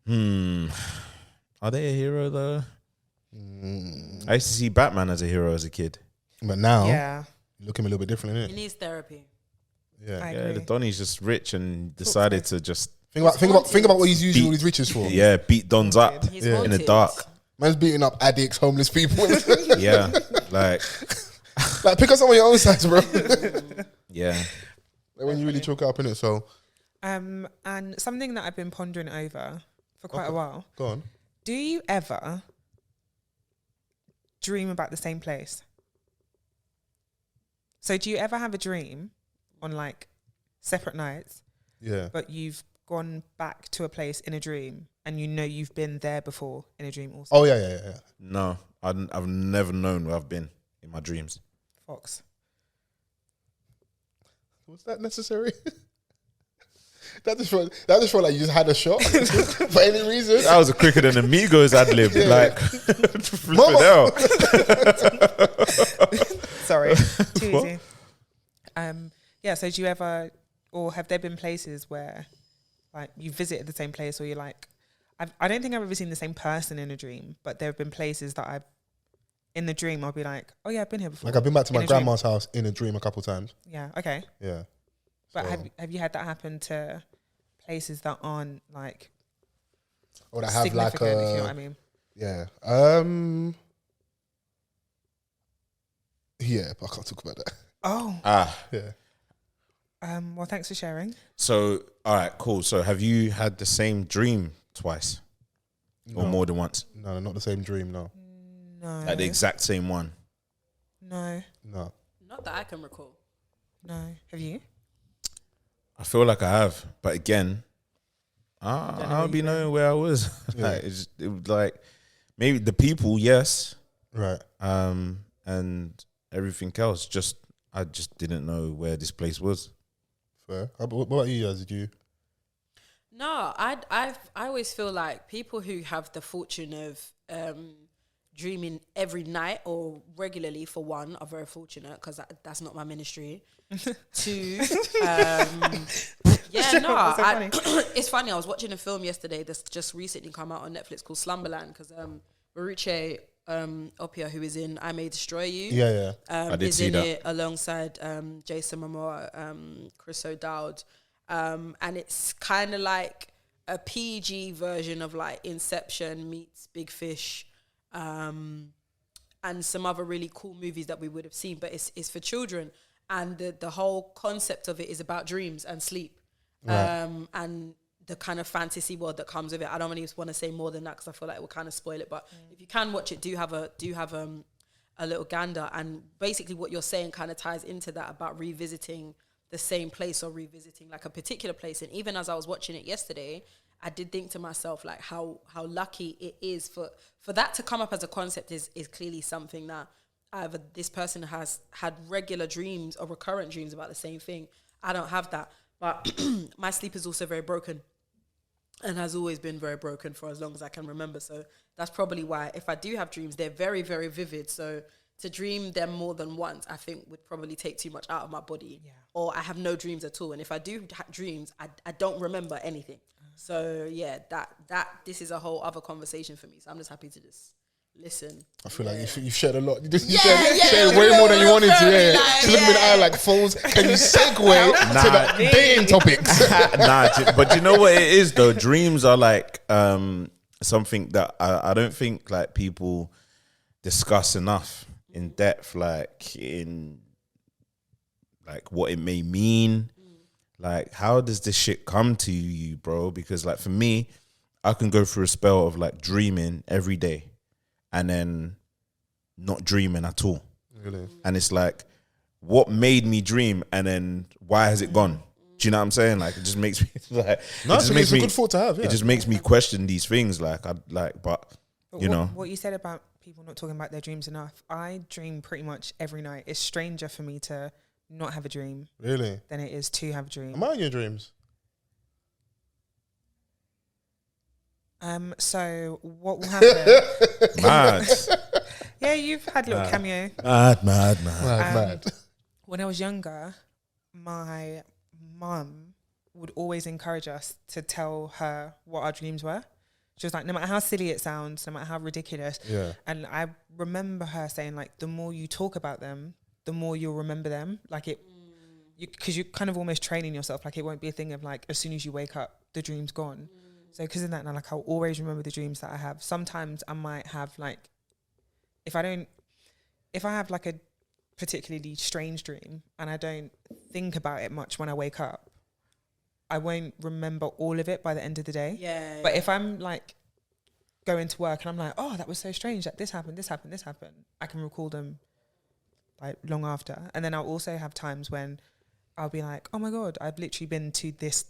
are they a hero though? I used to see Batman as a hero as a kid. but now Yeah, you look at him a little bit different, He innit? needs therapy. Yeah. I Yeah, agree. the Donnie's just rich and decided to just Think about what he's using all these riches for. beat Dons up He's in the wanted. dark. Man's beating up addicts, homeless people. Yeah, like Like, pick up some of your own sides, bro. yeah. Like, when you really choke it up, innit? So and something that I've been pondering over for quite a while. go on. Do you ever dream about the same place? So do you ever have a dream on like separate nights, Yeah. but you've gone back to a place in a dream and you know you've been there before in a dream also? Oh yeah. No, I've never known where I've been in my dreams. Fox. Was that necessary? That just felt like you just had a shot for any reason. That was a quicker than Amigos ad lib. Yeah. Like, Mama. Sorry, too easy. Yeah. So do you ever, or have there been places where, like, you visited the same place, or you're like, I don't think I've ever seen the same person in a dream, but there have been places that I've in the dream, I'll be like, oh yeah, I've been here before. Like I've been back to In my a dream. grandma's house in a dream a couple times. Yeah, okay. Yeah. But So- have you had that happen to places that aren't like Or that have like significant, if you know what I mean? yeah. Yeah, but I can't talk about that. Oh. Yeah. Well, thanks for sharing. So, all right, cool. So, have you had the same dream twice or more than once? No, not the same dream. No. No. Like the exact same one? No. No. Not that I can recall. No. Have you? I feel like I have, but again, know I'll what be you meant. knowing where I was. Yeah. Like, it was like maybe the people, yes, Right. and everything else. I just didn't know where this place was. Fair. What about you guys? Did you? No, I always feel like people who have the fortune of dreaming every night or regularly, for one, are very fortunate, because that's not my ministry. Two, yeah, no, That's so funny. it's funny. I was watching a film yesterday that's just recently come out on Netflix called Slumberland, because Maruche Opia, who is in I May Destroy You, Yeah. I did is see in that. it alongside Jason Momoa, Chris O'Dowd, and it's kind of like a PG version of like Inception meets Big Fish, and some other really cool movies that we would have seen, but it's for children, and the whole concept of it is about dreams and sleep, Right. and the kind of fantasy world that comes with it. I don't really want to say more than that because I feel like it will kind of spoil it. But if you can watch it, do have a little gander. And basically, what you're saying kind of ties into that about revisiting the same place or revisiting like a particular place. And even as I was watching it yesterday, I did think to myself like how lucky it is for that to come up as a concept is clearly something that either this person has had regular dreams or recurrent dreams about the same thing. I don't have that, but my sleep is also very broken. And has always been very broken for as long as I can remember. So that's probably why if I do have dreams, they're very, very vivid. So to dream them more than once, I think would probably take too much out of my body. Yeah. Or I have no dreams at all. And if I do have dreams, I don't remember anything. So yeah, that this is a whole other conversation for me. So I'm just happy to just listen. I feel like Yeah. you shared a lot. You Yeah, shared way more than you wanted to. Yeah. She looked me in the eye like, Fols, can you segue to the dating topics? But you know what it is though? Dreams are like something that I don't think like people discuss enough in depth, like in like what it may mean. Like, how does this shit come to you, bro? Because like for me, I can go through a spell of like dreaming every day and then not dreaming at all. Really? And it's like, what made me dream and then why has it gone? Do you know what I'm saying? Like, it just makes me like, No, it just makes it's a me, good thought to have. Yeah. it just makes me question these things. Like, but you know, what you said about people not talking about their dreams enough, I dream pretty much every night. It's stranger for me to not have a dream Really? than it is to have a dream. Am I in your dreams? So what will happen? mad, Yeah, you've had a little cameo. Mad. When I was younger, my mum would always encourage us to tell her what our dreams were. She was like, no matter how silly it sounds, no matter how ridiculous. Yeah. And I remember her saying, like, the more you talk about them, the more you'll remember them. Like it, because you're kind of almost training yourself. Like it won't be a thing of like, as soon as you wake up, the dream's gone. So because of that, now like I'll always remember the dreams that I have. Sometimes I might have like, if I have like a particularly strange dream and I don't think about it much when I wake up, I won't remember all of it by the end of the day. Yeah. But if I'm like going to work and I'm like, oh, that was so strange that this happened, I can recall them like long after. And then I'll also have times when I'll be like, oh my God, I've literally been to this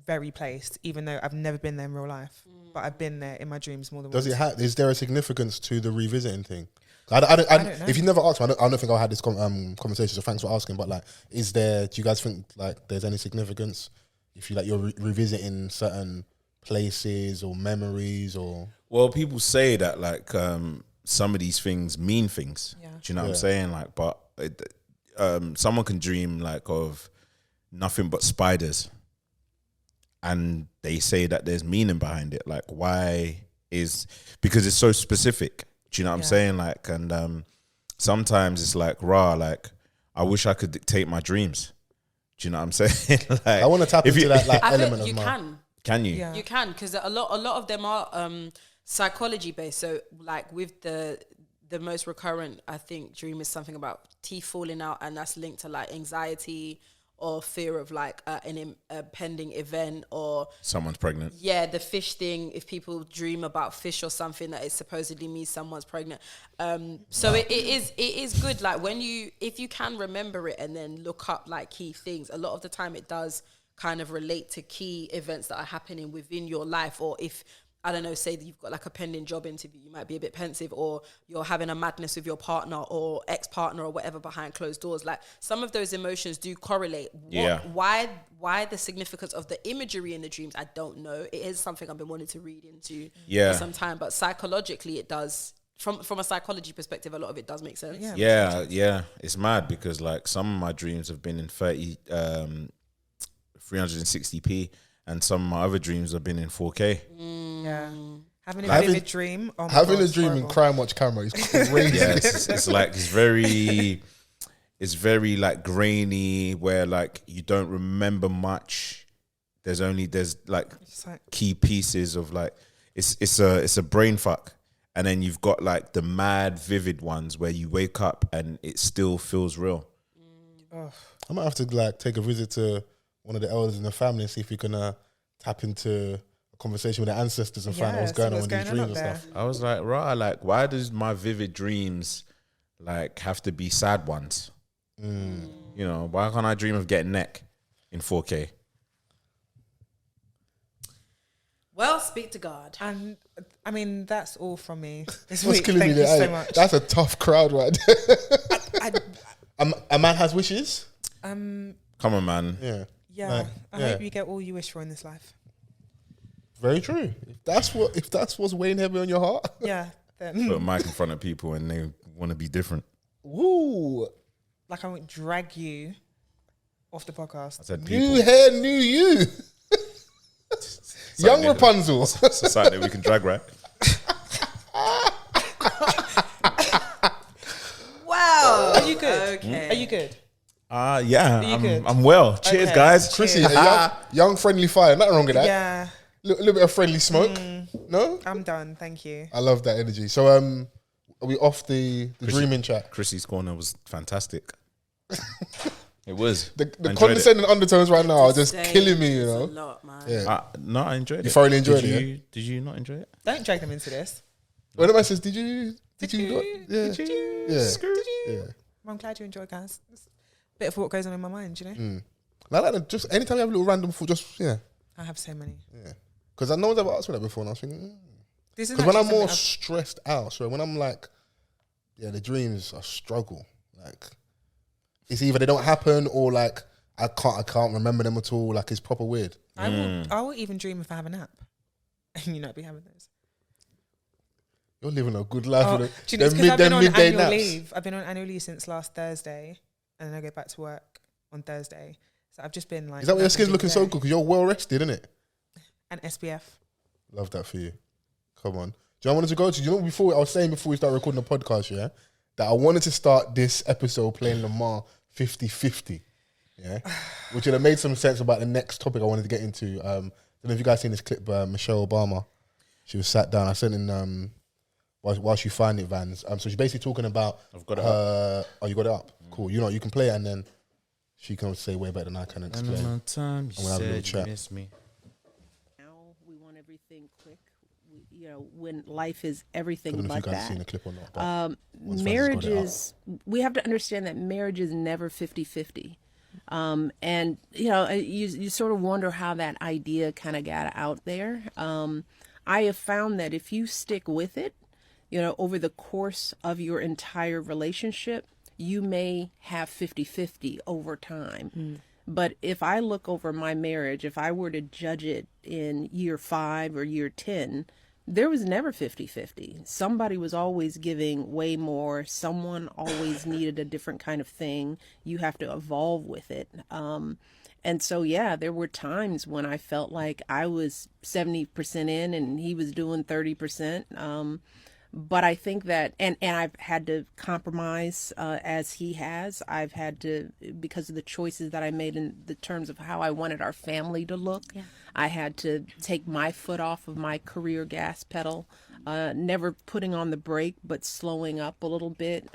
very place, even though I've never been there in real life, but I've been there in my dreams more than once. Is there a significance to the revisiting thing? I don't know. If you never asked me, I don't think I had this conversation. So thanks for asking. But like, do you guys think like there's any significance if you like you're revisiting certain places or memories or? well, people say that like some of these things mean things. Yeah. Do you know what I'm saying? Like, but someone can dream like of nothing but spiders, and they say that there's meaning behind it. Like, why is because it's so specific. Do you know what I'm Yeah. saying? Like, and sometimes it's like, raw, like, I wish I could dictate my dreams. Do you know what I'm saying? Like, I want to tap if into you- that like I element think you of mine. can. Can you? Yeah. You can, because a lot of them are psychology based. So like with the most recurrent, I think, dream is something about teeth falling out, and that's linked to like anxiety or fear of like an impending event, or Someone's pregnant. yeah, the fish thing. If people dream about fish or something, that it supposedly means someone's pregnant. So it is good. Like if you can remember it and then look up like key things, a lot of the time it does kind of relate to key events that are happening within your life. Or if, I don't know, say that you've got like a pending job interview, you might be a bit pensive, or you're having a madness with your partner or ex-partner or whatever behind closed doors. Like some of those emotions do correlate. Why the significance of the imagery in the dreams, I don't know. It is something I've been wanting to read into for some time, but psychologically it does. From a psychology perspective, a lot of it does make sense. Yeah. It's mad because like some of my dreams have been in 360p, and some of my other dreams have been in 4K. Yeah. Having a Having- vivid dream. Oh my Having God, a it's dream in horrible. crime watch camera is crazy. Yeah, it's like it's very like grainy, where like you don't remember much. There's like It's like, key pieces of like it's a brain fuck, and then you've got like the mad vivid ones where you wake up and it still feels real. I might have to like take a visit to one of the elders in the family and see if we can tap into a conversation with the ancestors and find out what's see going on what's with these going on dreams up and there. stuff. I was like, right, like why does my vivid dreams like have to be sad ones? You know, why can't I dream of getting neck in 4K? Well, speak to God. and I mean, that's all from me this What's week. killing Thank me you there? so Hey, much. that's a tough crowd, right? I, A man has wishes. Come on, man. Yeah, yeah, Like, I yeah. hope you get all you wish for in this life. very true. If that's what's weighing heavy on your heart, Yeah, then Put a mic in front of people and they want to be different. woo, like I won't drag you off the podcast. I said people. new hair, new you, young Rapunzel. Society we can drag, right? Wow. Are you good? Okay. Are you good? Yeah, you good? I'm well. Cheers, Okay. guys. Chrissy, a young friendly fire. Nothing wrong with that. Yeah, Little bit of friendly smoke. No, I'm done. Thank you. I love that energy. So, are we off the dreaming chat? Chrissy's corner was fantastic. It was. The I enjoyed condescending undertones right now are just Say killing me. You it's know. a lot, man. Yeah. No, I enjoyed it. You thoroughly enjoyed Did it, you, Did you not enjoy it? Don't drag them into this. When the man says, "Did you not?" Yeah. Did you? Yeah. Yeah. I'm glad you enjoy, guys. It's a bit of what goes on in my mind, you know. Like that, just anytime you have a little random thought, just I have so many. because no one's ever asked me that before, and I was thinking, This is because when I'm actually more something stressed out, so when I'm like, the dreams are struggle. Like, it's either they don't happen or like I can't remember them at all. Like, it's proper weird. I will even dream if I have a nap, and you not be having those. You're living a good life. Oh, with do you know, it's them because I've been them on midday annual naps. leave. I've been on annual leave since last Thursday, and then I go back to work on Thursday. So I've just been like. Is that why your napping skin's during looking the so day. good? Because you're well rested, isn't it? And SPF. Love that for you. Come on. Do you know what I wanted to go to? You know, before I was saying before we start recording the podcast, yeah, that I wanted to start this episode playing Lamar 50-50. Yeah, which would have made some sense about the next topic I wanted to get into. I don't know if you guys seen this clip by MichelleObama. She was sat down. I sent in whilst you find it, Vans. So she's basically talking about. I've got it up. Oh, you got it up. Cool. You know, you can play it and then she can say way better than I can explain. Time you we'll have a little said chat. you miss me. Now we want everything quick. When life is everything I don't know like if you guys that. seen the clip or not. But once Vans has got it up. Marriages, we have to understand that marriage is never 50-50. And you sort of wonder how that idea kind of got out there. I have found that if you stick with it, over the course of your entire relationship, you may have 50-50 over time. But if I look over my marriage, if I were to judge it in year 5 or year 10, there was never 50-50. Somebody was always giving way more. Someone always needed a different kind of thing. You have to evolve with it. And so, there were times when I felt like I was 70% in and he was doing 30%. But I think that, and I've had to compromise as he has. I've had to, because of the choices that I made in the terms of how I wanted our family to look. Yeah. I had to take my foot off of my career gas pedal, never putting on the brake, but slowing up a little bit.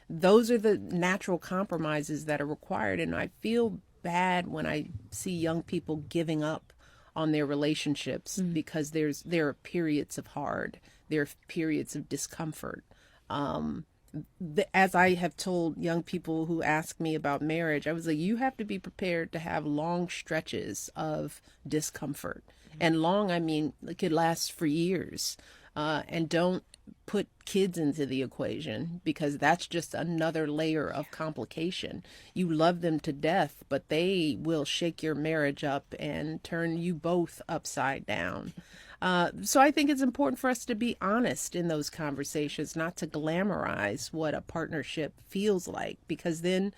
Those are the natural compromises that are required. And I feel bad when I see young people giving up on their relationships because there are periods of hard. There are periods of discomfort. As I have told young people who ask me about marriage, I was like, you have to be prepared to have long stretches of discomfort. And long, I mean, it could last for years. And don't put kids into the equation, because that's just another layer of complication. You love them to death, but they will shake your marriage up and turn you both upside down. So I think it's important for us to be honest in those conversations, not to glamorize what a partnership feels like, because then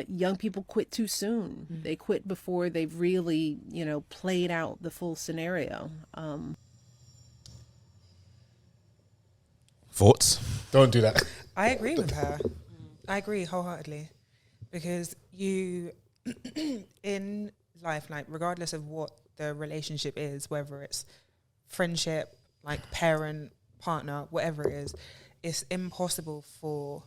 young people quit too soon. They quit before they've really, played out the full scenario. Thoughts? Don't do that. I agree with her. I agree wholeheartedly, because you, in life, like regardless of what the relationship is, whether it's friendship, like parent, partner, whatever it is, it's impossible for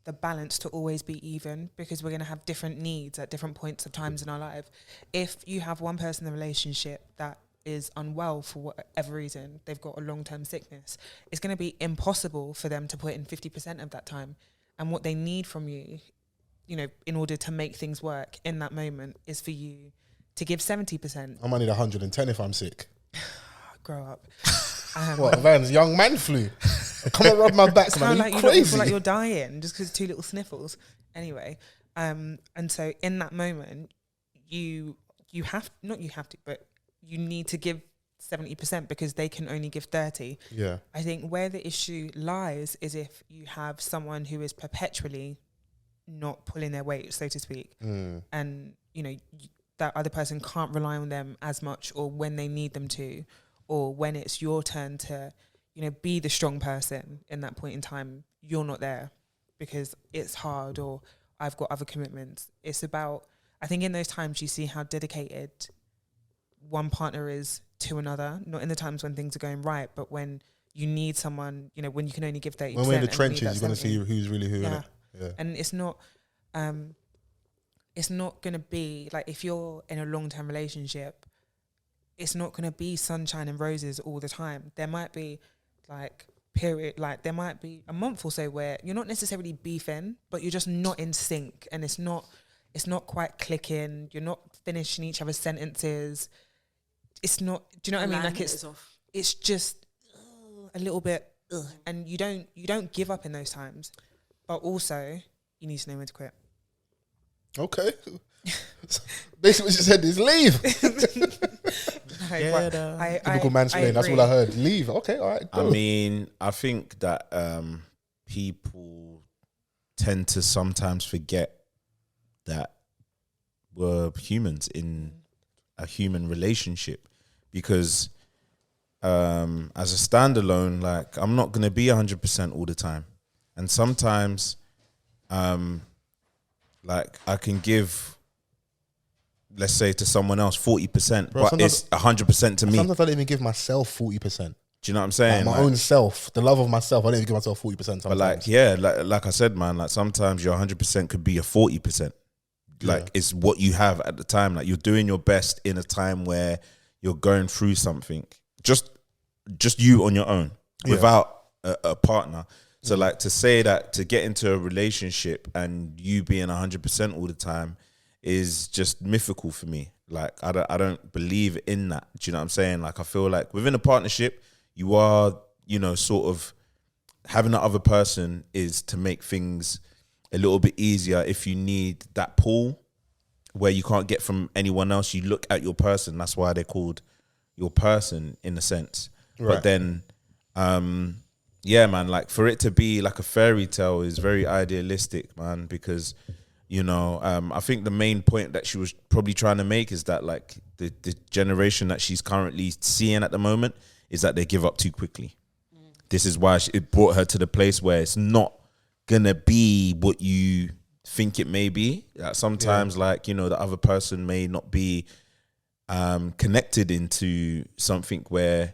the balance to always be even, because we're going to have different needs at different points of times in our life. If you have one person in the relationship that is unwell for whatever reason, they've got a long-term sickness, it's going to be impossible for them to put in 50% of that time. And what they need from you, in order to make things work in that moment, is for you to give 70%. I might need 110 if I'm sick. Grow up. What, Vans, young man flu? Come and rub my back, man. Like you crazy. don't feel like you're dying just because 2 little sniffles. Anyway, and so in that moment, you need to give 70% because they can only give 30. Yeah. I think where the issue lies is if you have someone who is perpetually not pulling their weight, so to speak, and that other person can't rely on them as much, or when they need them to, or when it's your turn to, be the strong person in that point in time, you're not there because it's hard, or I've got other commitments. It's about, I think in those times you see how dedicated one partner is to another, not in the times when things are going right, but when you need someone, when you can only give 30%. When we're in the trenches, you're going to see who's really who. Yeah. Yeah. And it's not going to be, like, if you're in a long-term relationship, it's not going to be sunshine and roses all the time. There might be, there might be a month or so where you're not necessarily beefing, but you're just not in sync, and it's not quite clicking. You're not finishing each other's sentences. It's not, do you know what I mean? Like it's just a little bit, and you don't give up in those times, but also you need to know when to quit. Okay. Basically what you said is leave. Typical mansplaining. That's all I heard. Leave. Okay, all right. Go. I mean, I think that people tend to sometimes forget that we're humans in a human relationship, because as a standalone, like, I'm not going to be 100% all the time. And sometimes like, I can give, let's say, to someone else 40%, Bro, but it's 100% to me. Sometimes I don't even give myself 40%. Do you know what I'm saying? Like my own self, the love of myself, I don't even give myself 40% sometimes. But like I said, man, like sometimes your 100% could be a 40%. Like, it's what you have at the time. Like, you're doing your best in a time where you're going through something. Just you on your own, without a partner. So like, to say that, to get into a relationship and you being 100% all the time is just mythical for me. Like, I don't believe in that. Do you know what I'm saying? Like, I feel like within a partnership, you are, sort of having the other person is to make things a little bit easier. If you need that pull where you can't get from anyone else, you look at your person. That's why they're called your person, in a sense. Right. But then, yeah, man, like, for it to be like a fairy tale is very idealistic, man, because, I think the main point that she was probably trying to make is that, like, the generation that she's currently seeing at the moment is that they give up too quickly. this is why it brought her to the place where it's not gonna be what you think it may be. Sometimes, like, you know, the other person may not be connected into something where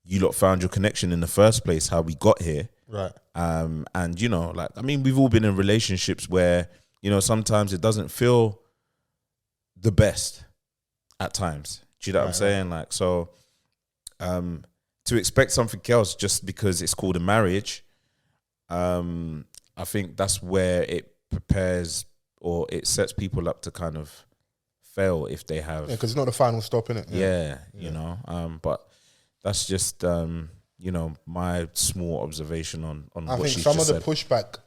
you lot found your connection in the first place, how we got here. Right. And, you know, like, I mean, we've all been in relationships where, you know, sometimes it doesn't feel the best at times. Do you know what I'm saying? Like, so to expect something else just because it's called a marriage, I think that's where it prepares or it sets people up to kind of fail if they have. Yeah, because it's not the final stop, innit? Yeah, you know. But that's just you know, my small observation on I what think she's some just of the said. pushback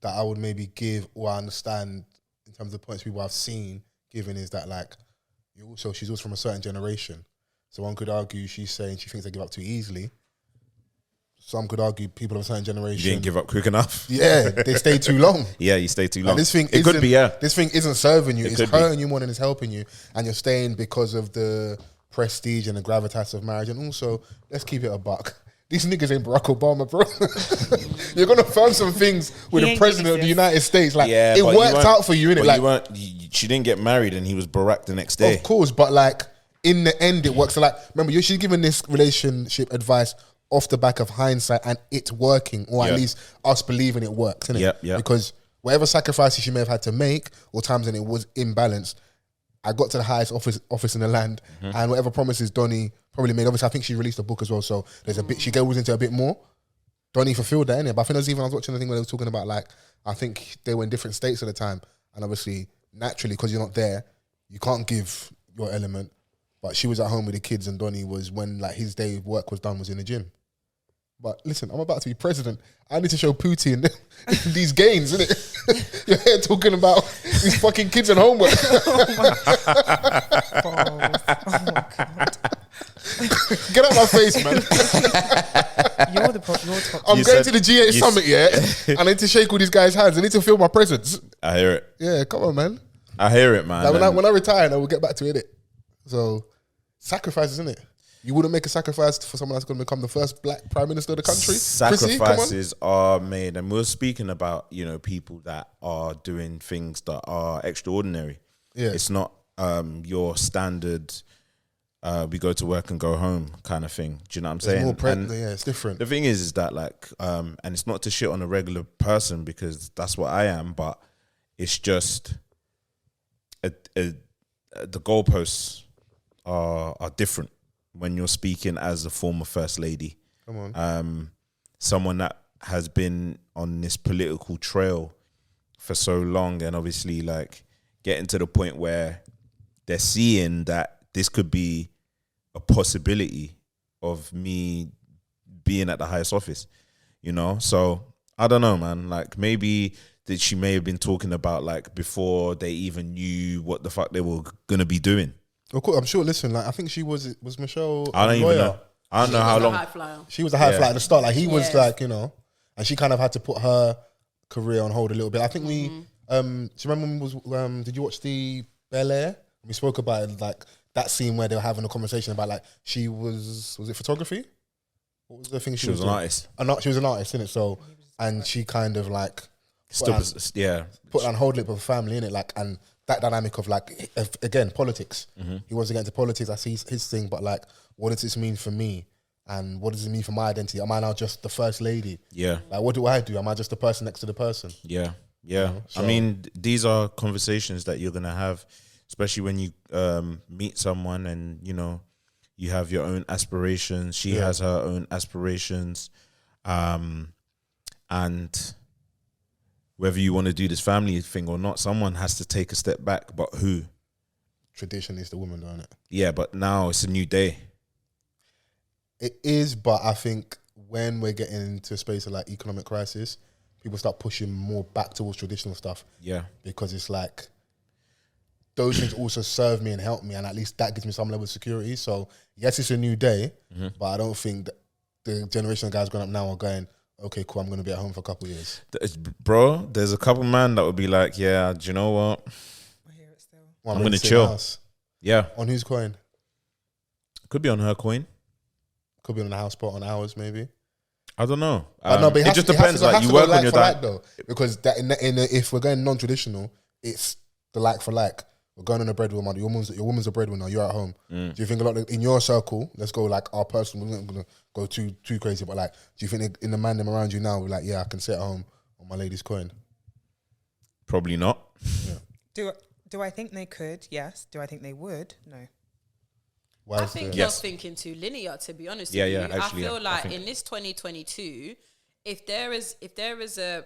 that I would maybe give or I understand in terms of the points people I've seen given is that, like, she's also from a certain generation. So one could argue she's saying she thinks they give up too easily. Some could argue people of a certain generation. You didn't give up quick enough. Yeah, they stay too long. Yeah, you stay too long. And this thing it could be, yeah. This thing isn't serving you. It It's hurting you more than it's helping you. And you're staying because of the prestige and the gravitas of marriage. And also, let's keep it a buck. These niggas ain't Barack Obama, bro. You're going to firm some things with the president of the United States. Like, Yeah, it but worked out for you, innit? Like, she didn't get married and he was Barack the next day. of course, but like, in the end, it works. So like, remember, she's giving this relationship advice off the back of hindsight and it working, or at least us believing it works, innit? Yeah. Because whatever sacrifices she may have had to make, or times when it was imbalanced, I got to the highest office in the land, and whatever promises Donnie probably made. Obviously, I think she released a book as well, so there's a bit she goes into a bit more. Donnie fulfilled that, innit? But I think I was watching the thing where they were talking about, like, I think they were in different states at the time, and obviously, naturally, because you're not there, you can't give your element. But she was at home with the kids, and Donnie was, when like his day of work was done, was in the gym. But listen, I'm about to be president. I need to show Putin these gains, innit? You're here talking about these fucking kids and homework. Oh my God. Get out my face, man. You're the top. I'm going to the G8 summit, yeah? I need to shake all these guys' hands. I need to feel my presence. I hear it. Yeah, come on, man. I hear it, man. Like when I retire, I will get back to it. So, sacrifices, innit? You wouldn't make a sacrifice for someone that's going to become the first black prime minister of the country? Sacrifices are made. And we're speaking about, you know, people that are doing things that are extraordinary. Yeah. It's not your standard, we go to work and go home kind of thing. Do you know what I'm saying? Yeah, it's different. The thing is that, like, and it's not to shit on a regular person because that's what I am, but it's just the goalposts are different when you're speaking as a former first lady. Come on. Someone that has been on this political trail for so long, and obviously, like, getting to the point where they're seeing that this could be a possibility of me being at the highest office, you know? So I don't know, man. Like, maybe that she may have been talking about, like, before they even knew what the fuck they were gonna be doing. Of course, I'm sure. Listen, like, I think she was Michelle. I don't even know. I don't know how long. She was a high flyer at the start. Like, he was like, you know, and she kind of had to put her career on hold a little bit. I think we, do you remember when did you watch the Bel Air? We spoke about it, like that scene where they were having a conversation about, like, she was it photography? What was the thing she was an doing? artist. She was an artist, innit? So, and she kind of like Put on hold lip of a family, innit? Like, and that dynamic of, like, again, politics. He wants to get into politics. That's his thing. But, like, what does this mean for me? And what does it mean for my identity? Am I now just the first lady? Yeah. Like, what do I do? Am I just the person next to the person? Yeah. Yeah. So, I mean, these are conversations that you're going to have, especially when you meet someone and, you know, you have your own aspirations. She has her own aspirations. And whether you want to do this family thing or not, someone has to take a step back. But who? Tradition is the woman, don't it? Yeah, but now it's a new day. It is, but I think when we're getting into a space of, like, economic crisis, people start pushing more back towards traditional stuff. Yeah. Because it's like, those things also serve me and help me, and at least that gives me some level of security. So, yes, it's a new day, but I don't think that the generation of guys growing up now are going, okay, cool, I'm going to be at home for a couple of years. Bro, there's a couple man that would be like, yeah, do you know what? I hear it still. Well, I'm going to chill. Yeah. On whose coin? Could be on her coin. Could be on the house spot, on ours, maybe. I don't know. But it just depends. Like you work on your diet though, because that if we're going non-traditional, it's the like for like. We're going on a breadwinner. Your woman's a breadwinner. You're at home. Do you think a lot in your circle? Let's go like our personal. We're not gonna go too crazy, but like, do you think in the man them around you now? We're like, yeah, I can sit at home on my lady's coin. Probably not. Yeah. Do I think they could? Yes. Do I think they would? No. I think you're thinking too linear, to be honest with you. Actually, I feel like in this 2022, if there is a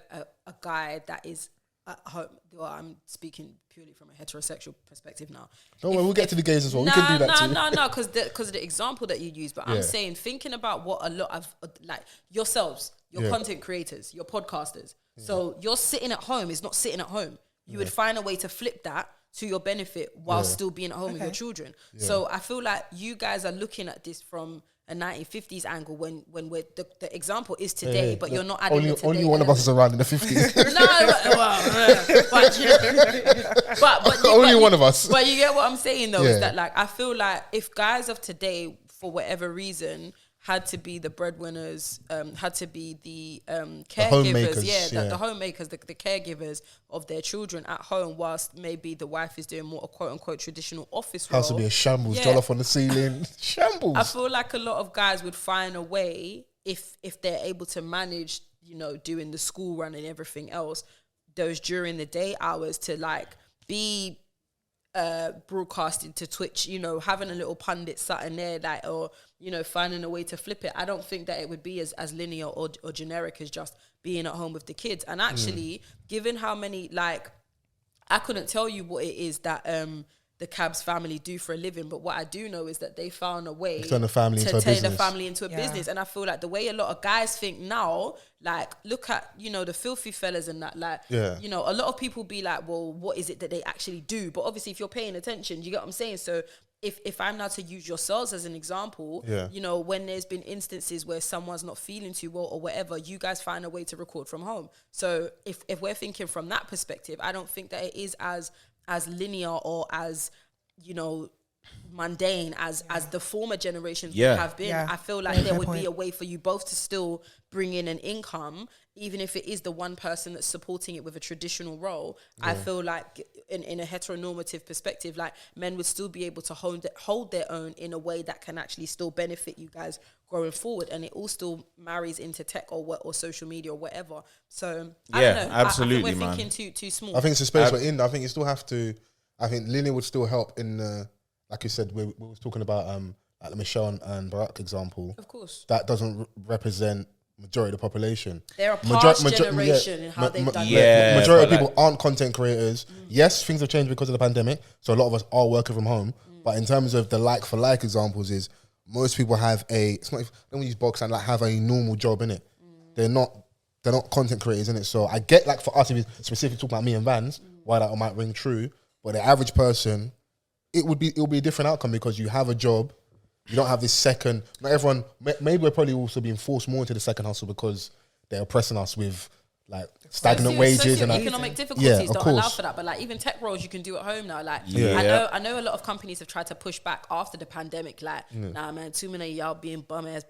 guy that is at home, well, I'm speaking purely from a heterosexual perspective now. Don't worry, we'll get to the gays as well. We can do that too. No, because of the example that you use. But I'm saying, thinking about what a lot of, like, yourselves, your content creators, your podcasters. So you're sitting at home is not sitting at home. You would find a way to flip that to your benefit while still being at home with your children. So I feel like you guys are looking at this from a 1950s angle when we're the example is today, but you're not adding it today. Only one of us is around in the 50s. but only one of us. But you get what I'm saying though, is that like I feel like if guys of today, for whatever reason, had to be the breadwinners, had to be the caregivers, the homemakers, the caregivers of their children at home, whilst maybe the wife is doing more a quote unquote traditional office role. House would be a shambles, jollof on the ceiling, shambles. I feel like a lot of guys would find a way if they're able to manage, doing the school run and everything else, those during the day hours to like be broadcasting to Twitch, having a little pundit sat in there, like, or finding a way to flip it. I don't think that it would be as linear or generic as just being at home with the kids. And actually, given how many, like, I couldn't tell you what it is that the Cabs family do for a living, but what I do know is that they found a way to turn the family into a business. And I feel like the way a lot of guys think now, like, look at, the filthy fellas and that, like, a lot of people be like, well, what is it that they actually do? But obviously, if you're paying attention, you get what I'm saying? So if I'm now to use yourselves as an example, when there's been instances where someone's not feeling too well or whatever, you guys find a way to record from home. So if we're thinking from that perspective, I don't think that it is as linear or as, mundane as the former generations would have been. I feel like there would be a way for you both to still bring in an income, even if it is the one person that's supporting it with a traditional role. I feel like in a heteronormative perspective, like, men would still be able to hold their own in a way that can actually still benefit you guys going forward, and it all still marries into tech or social media or whatever. So I don't know. Absolutely, I think we're thinking too small. I think it's a space we're in. I think you still have to. I think linear would still help in, like you said, we were talking about like the Michelle and Barack example. Of course, that doesn't represent majority of the population. They're a past generation in how they've done it. Majority of people aren't content creators. Yes, things have changed because of the pandemic, so a lot of us are working from home. But in terms of the like for like examples, is most people have it's not. Don't use box and like have a normal job in it. They're not content creators in it. So I get, like, for us, if it's specific talking about me and Vans, why that might ring true. But the average person, it will be a different outcome because you have a job. You don't have this second. Not everyone. Maybe we're probably also being forced more into the second hustle because they're oppressing us with, like, stagnant wages and economic difficulties don't allow for that. But like, even tech roles you can do at home now. Like, I know a lot of companies have tried to push back after the pandemic. Like, nah, man, too many of y'all being bum ass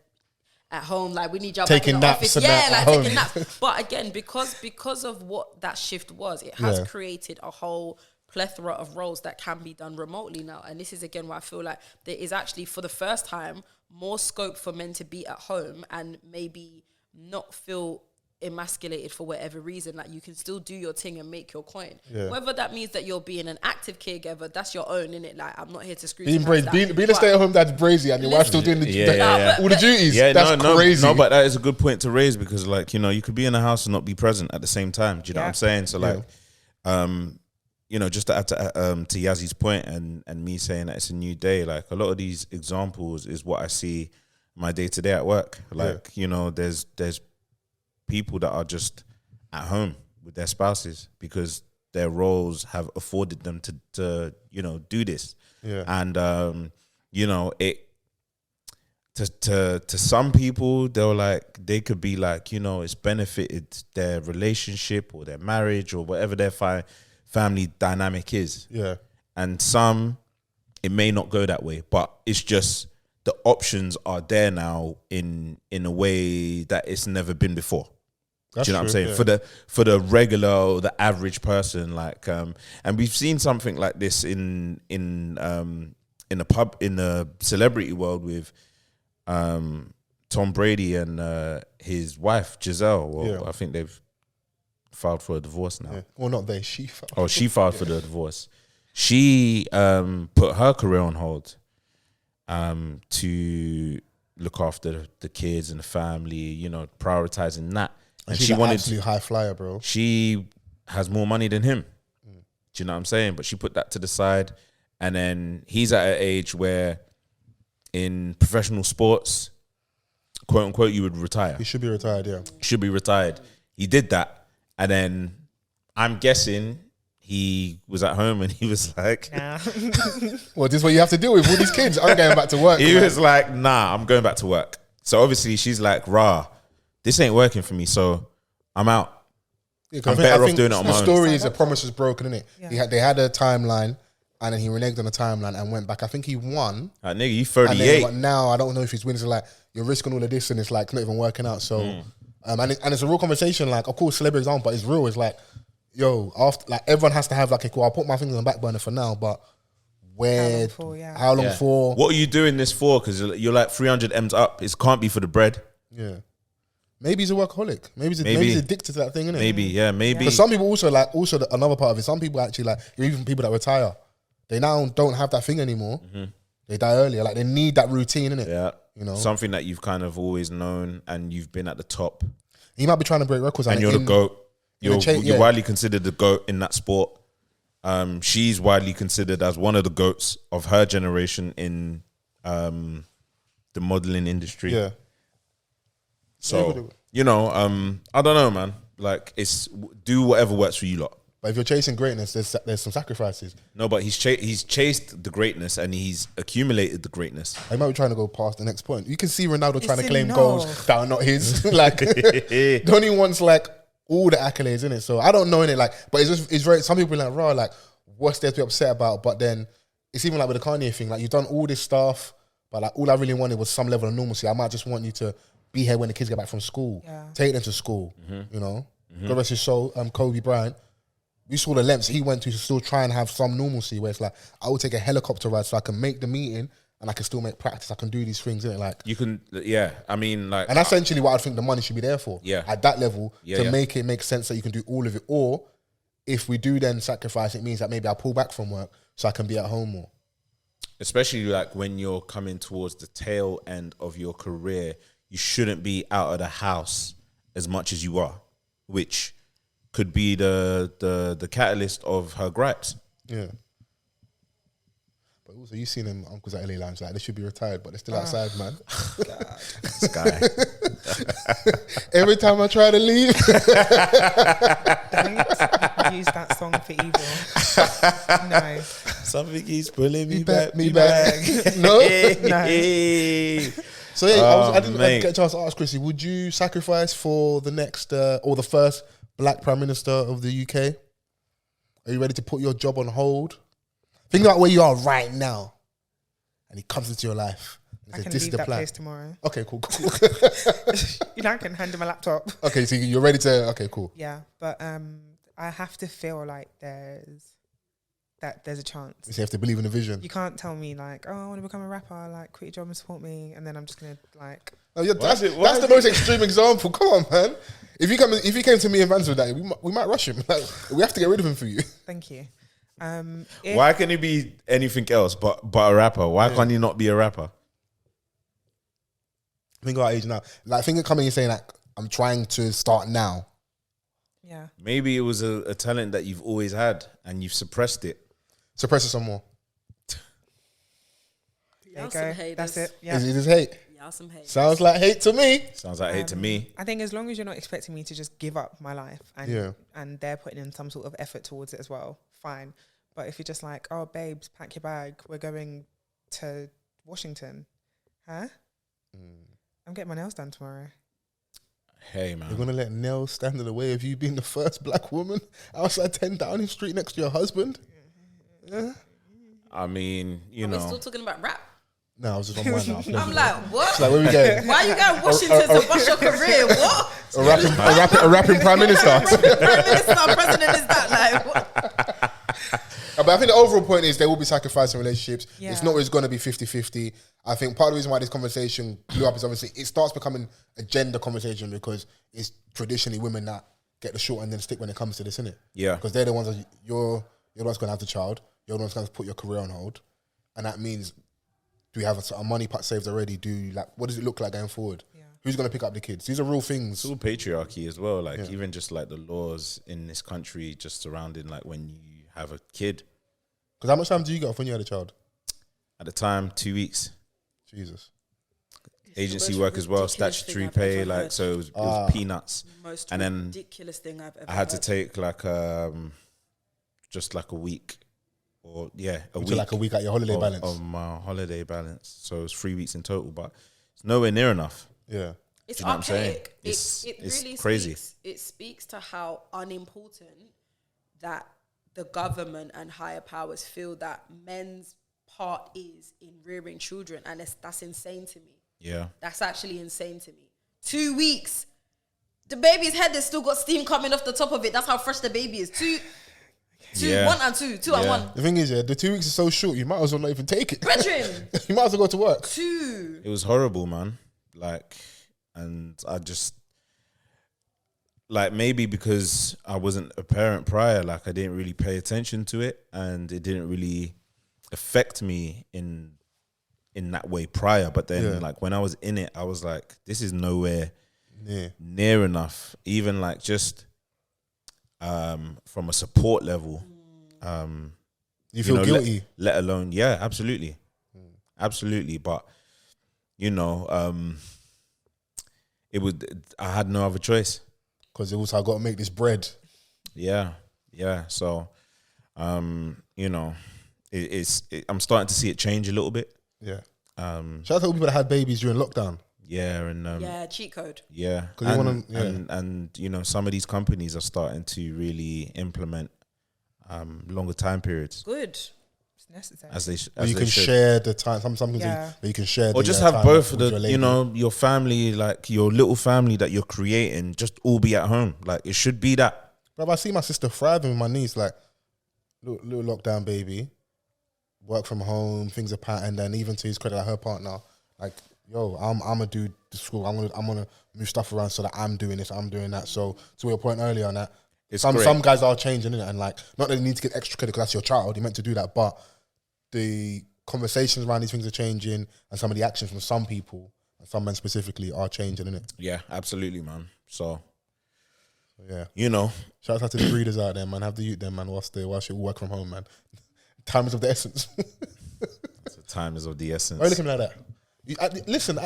at home. Like, we need y'all taking back in the office. Like taking naps. But again, because of what that shift was, it has created a whole plethora of roles that can be done remotely now. And this is again why I feel like there is actually, for the first time, more scope for men to be at home and maybe not feel emasculated for whatever reason. Like, you can still do your thing and make your coin. Whether that means that you're being an active caregiver, that's your own, innit? Like, I'm not here to scrutinize being a stay-at-home dad's brazy and your wife's still doing all the duties. That's crazy. No, but that is a good point to raise because, like, you could be in a house and not be present at the same time. Do you know what I'm saying? So, like, just to add to Yazzy's point and me saying that it's a new day, like, a lot of these examples is what I see my day-to-day at work. Like, there's people that are just at home with their spouses because their roles have afforded them to do this. And it to some people, they could be like, it's benefited their relationship or their marriage or whatever their family dynamic is. And some, it may not go that way, but it's just the options are there now in a way that it's never been before. That's Do you know what I'm true, saying? yeah. For the regular or the average person, like, and we've seen something like this in the celebrity world with Tom Brady and his wife Giselle. Well, I think they've filed for a divorce now. Yeah. Well, not they. She filed. Oh, she filed for the divorce. She put her career on hold to look after the kids and the family, you know, prioritizing that. And she wanted absolute high flyer, bro. She has more money than him. Do you know what I'm saying? But she put that to the side, and then he's at an age where, in professional sports, quote unquote, you would retire. He should be retired. Yeah, should be retired. He did that, and then I'm guessing he was at home and he was like, Nah. well, this is what you have to deal with all these kids. I'm going back to work. He was like, nah, I'm going back to work. So obviously she's like, rah, this ain't working for me, so I'm out. Yeah, I'm better off doing it on my own. The story is a promise was broken, innit? Yeah. They had a timeline, and then he reneged on the timeline and went back. I think he won. Like, nigga, you And then, 38. but now I don't know if he's winning. So like, you're risking all of this, and it's like not even working out. So, and it's a real conversation. Like, of course, celebrities aren't, but it's real. It's like, yo, after like everyone has to have like, cool, I'll put my fingers on the back burner for now, but where, how long for? What are you doing this for? Because you're like 300 M's up. It can't be for the bread. Yeah. Maybe he's a workaholic. Maybe he's addicted to that thing, innit? Maybe. But some people also another part of it. Some people actually like, even people that retire, they now don't have that thing anymore. They die earlier. Like they need that routine, innit? Yeah. You know, something that you've kind of always known and you've been at the top. He might be trying to break records, and you're the GOAT. You're widely considered the GOAT in that sport. She's widely considered as one of the GOATs of her generation in the modeling industry. Yeah. So, you know, I don't know, man. Like, do whatever works for you lot. But if you're chasing greatness, there's some sacrifices. No, but he's chased the greatness and he's accumulated the greatness. He might be trying to go past the next point. You can see Ronaldo trying to claim goals that are not his. Like, Donny wants like all the accolades in it. So I don't know in it. Like, but it's very. Some people are like, raw. Like, what's there to be upset about? But then it's even like with the Kanye thing. Like, you've done all this stuff, but like all I really wanted was some level of normalcy. I might just want you to be here when the kids get back from school. Yeah. Take them to school. You know, God rest his soul. Kobe Bryant. We saw the lengths he went to still try and have some normalcy where it's like, I will take a helicopter ride so I can make the meeting and I can still make practice. I can do these things, innit? Like, you can, I mean, like, and that's essentially what I think the money should be there for. Yeah. At that level, to make it make sense that you can do all of it. Or if we do then sacrifice, it means that maybe I pull back from work so I can be at home more. Especially like when you're coming towards the tail end of your career, you shouldn't be out of the house as much as you are, which could be the catalyst of her gripes. Yeah. But also, you've seen them uncles at LA Lounge, like, they should be retired, but they're still outside, man. God. This guy. Every time I try to leave. Don't use that song for evil. No. Something keeps pulling me back. No? No. So yeah, I didn't get a chance to ask Chrissy, would you sacrifice for the next, or the first Black Prime Minister of the UK? Are you ready to put your job on hold? Think about where you are right now, and he comes into your life. I can leave that place tomorrow. Okay, cool. You know, I can hand him a laptop. Okay, so you're ready to. Okay, cool. Yeah, but I have to feel like there's a chance. So you have to believe in the vision. You can't tell me like, oh, I want to become a rapper, like quit your job and support me, and then I'm just gonna like. Oh, yeah, that's the most extreme example. Come on, man. If you came to me and Vans with that, we might rush him. Like, we have to get rid of him for you. Thank you. Why can he be anything else but a rapper? Why can't he not be a rapper? Think about age now. Like, think of coming and saying like, I'm trying to start now. Yeah. Maybe it was a talent that you've always had and you've suppressed it. Suppress it some more. There you go. That's it. Yeah. Is it just hate? Y'all some hate. Sounds like hate to me. Sounds like hate to me. I think as long as you're not expecting me to just give up my life and they're putting in some sort of effort towards it as well, fine. But if you're just like, oh, babes, pack your bag, we're going to Washington. Huh? I'm getting my nails done tomorrow. Hey, man. You're going to let nails stand in the way of you being the first Black woman outside 10 Downing Street next to your husband? Yeah. I mean, you know. Are we still talking about rap? No, I was just on mine now. I'm like, what? It's like, where we going? Why are you going Washington to bust your career? What? A rapping prime minister. Prime Minister, president is that? Like, what? But I think the overall point is there will be sacrifice in relationships. Yeah. It's not always going to be 50-50. I think part of the reason why this conversation blew up is obviously it starts becoming a gender conversation because it's traditionally women that get the short end and stick when it comes to this, innit? Yeah. Because they're the ones that you're the one's going to have the child. You're the one's going to put your career on hold. And that means, do we have a money pot saved already? What does it look like going forward? Yeah. Who's going to pick up the kids? These are real things. It's all patriarchy as well. Like even just like the laws in this country just surrounding like when you have a kid. Because how much time do you get off when you had a child? At the time, 2 weeks. Jesus. Agency work as well, statutory pay, like so it was peanuts. Most and then ridiculous thing I've ever I had to heard. take like just like a week, or a week, like a week at your holiday balance of my holiday balance. So it was 3 weeks in total, but it's nowhere near enough. Yeah, It's you know what I'm saying? archaic. It It's really crazy. It speaks to how unimportant that the government and higher powers feel that men's part is in rearing children, and that's insane to me. Yeah, That's actually insane to me. 2 weeks. The baby's head has still got steam coming off the top of it. That's how fresh the baby is. Two, Yeah. 1 and 2, 2 and 1. the thing is, the 2 weeks is so short. You might as well not even take it. Brethren, You might as well go to work. 2. it was horrible, man. Like, and I just like maybe because I wasn't a parent prior, like I didn't really pay attention to it, and it didn't really affect me in that way prior. But then like when I was in it, I was like, this is nowhere near enough, even like just from a support level. You feel guilty? Let alone, yeah, absolutely. Absolutely. But I had no other choice. Because it was, I got to make this bread. Yeah. So, I'm starting to see it change a little bit. Yeah. Shout out to all people that had babies during lockdown. Yeah, and Cheat code. yeah, 'Cause you and, wanna- and some of these companies are starting to really implement longer time periods Good. It's necessary. as they You can should. share the time. Some things Yeah. you can share. Or the, just time have both with your lady. your family, like your little family that you're creating, just all be at home. Like it should be that. Bro, I see my sister thriving with my niece, like little lockdown baby, work from home, things are patterned, and even to his credit, like her partner, like, yo, I'm gonna do the school. I'm gonna move stuff around so that I'm doing this, I'm doing that. So to your point earlier on that, It's some great. guys are changing, innit? And like, not that they need to get extra credit because that's your child, you're meant to do that, but the conversations around these things are changing, and some of the actions from some people, and some men specifically, are changing, innit? Yeah, absolutely, man. So Yeah. shout Shout out to the breeders out there, man. Have the youth there, man, whilst you work from home, man. Time is of the essence. the time is of the essence. Why are you looking like that? Listen,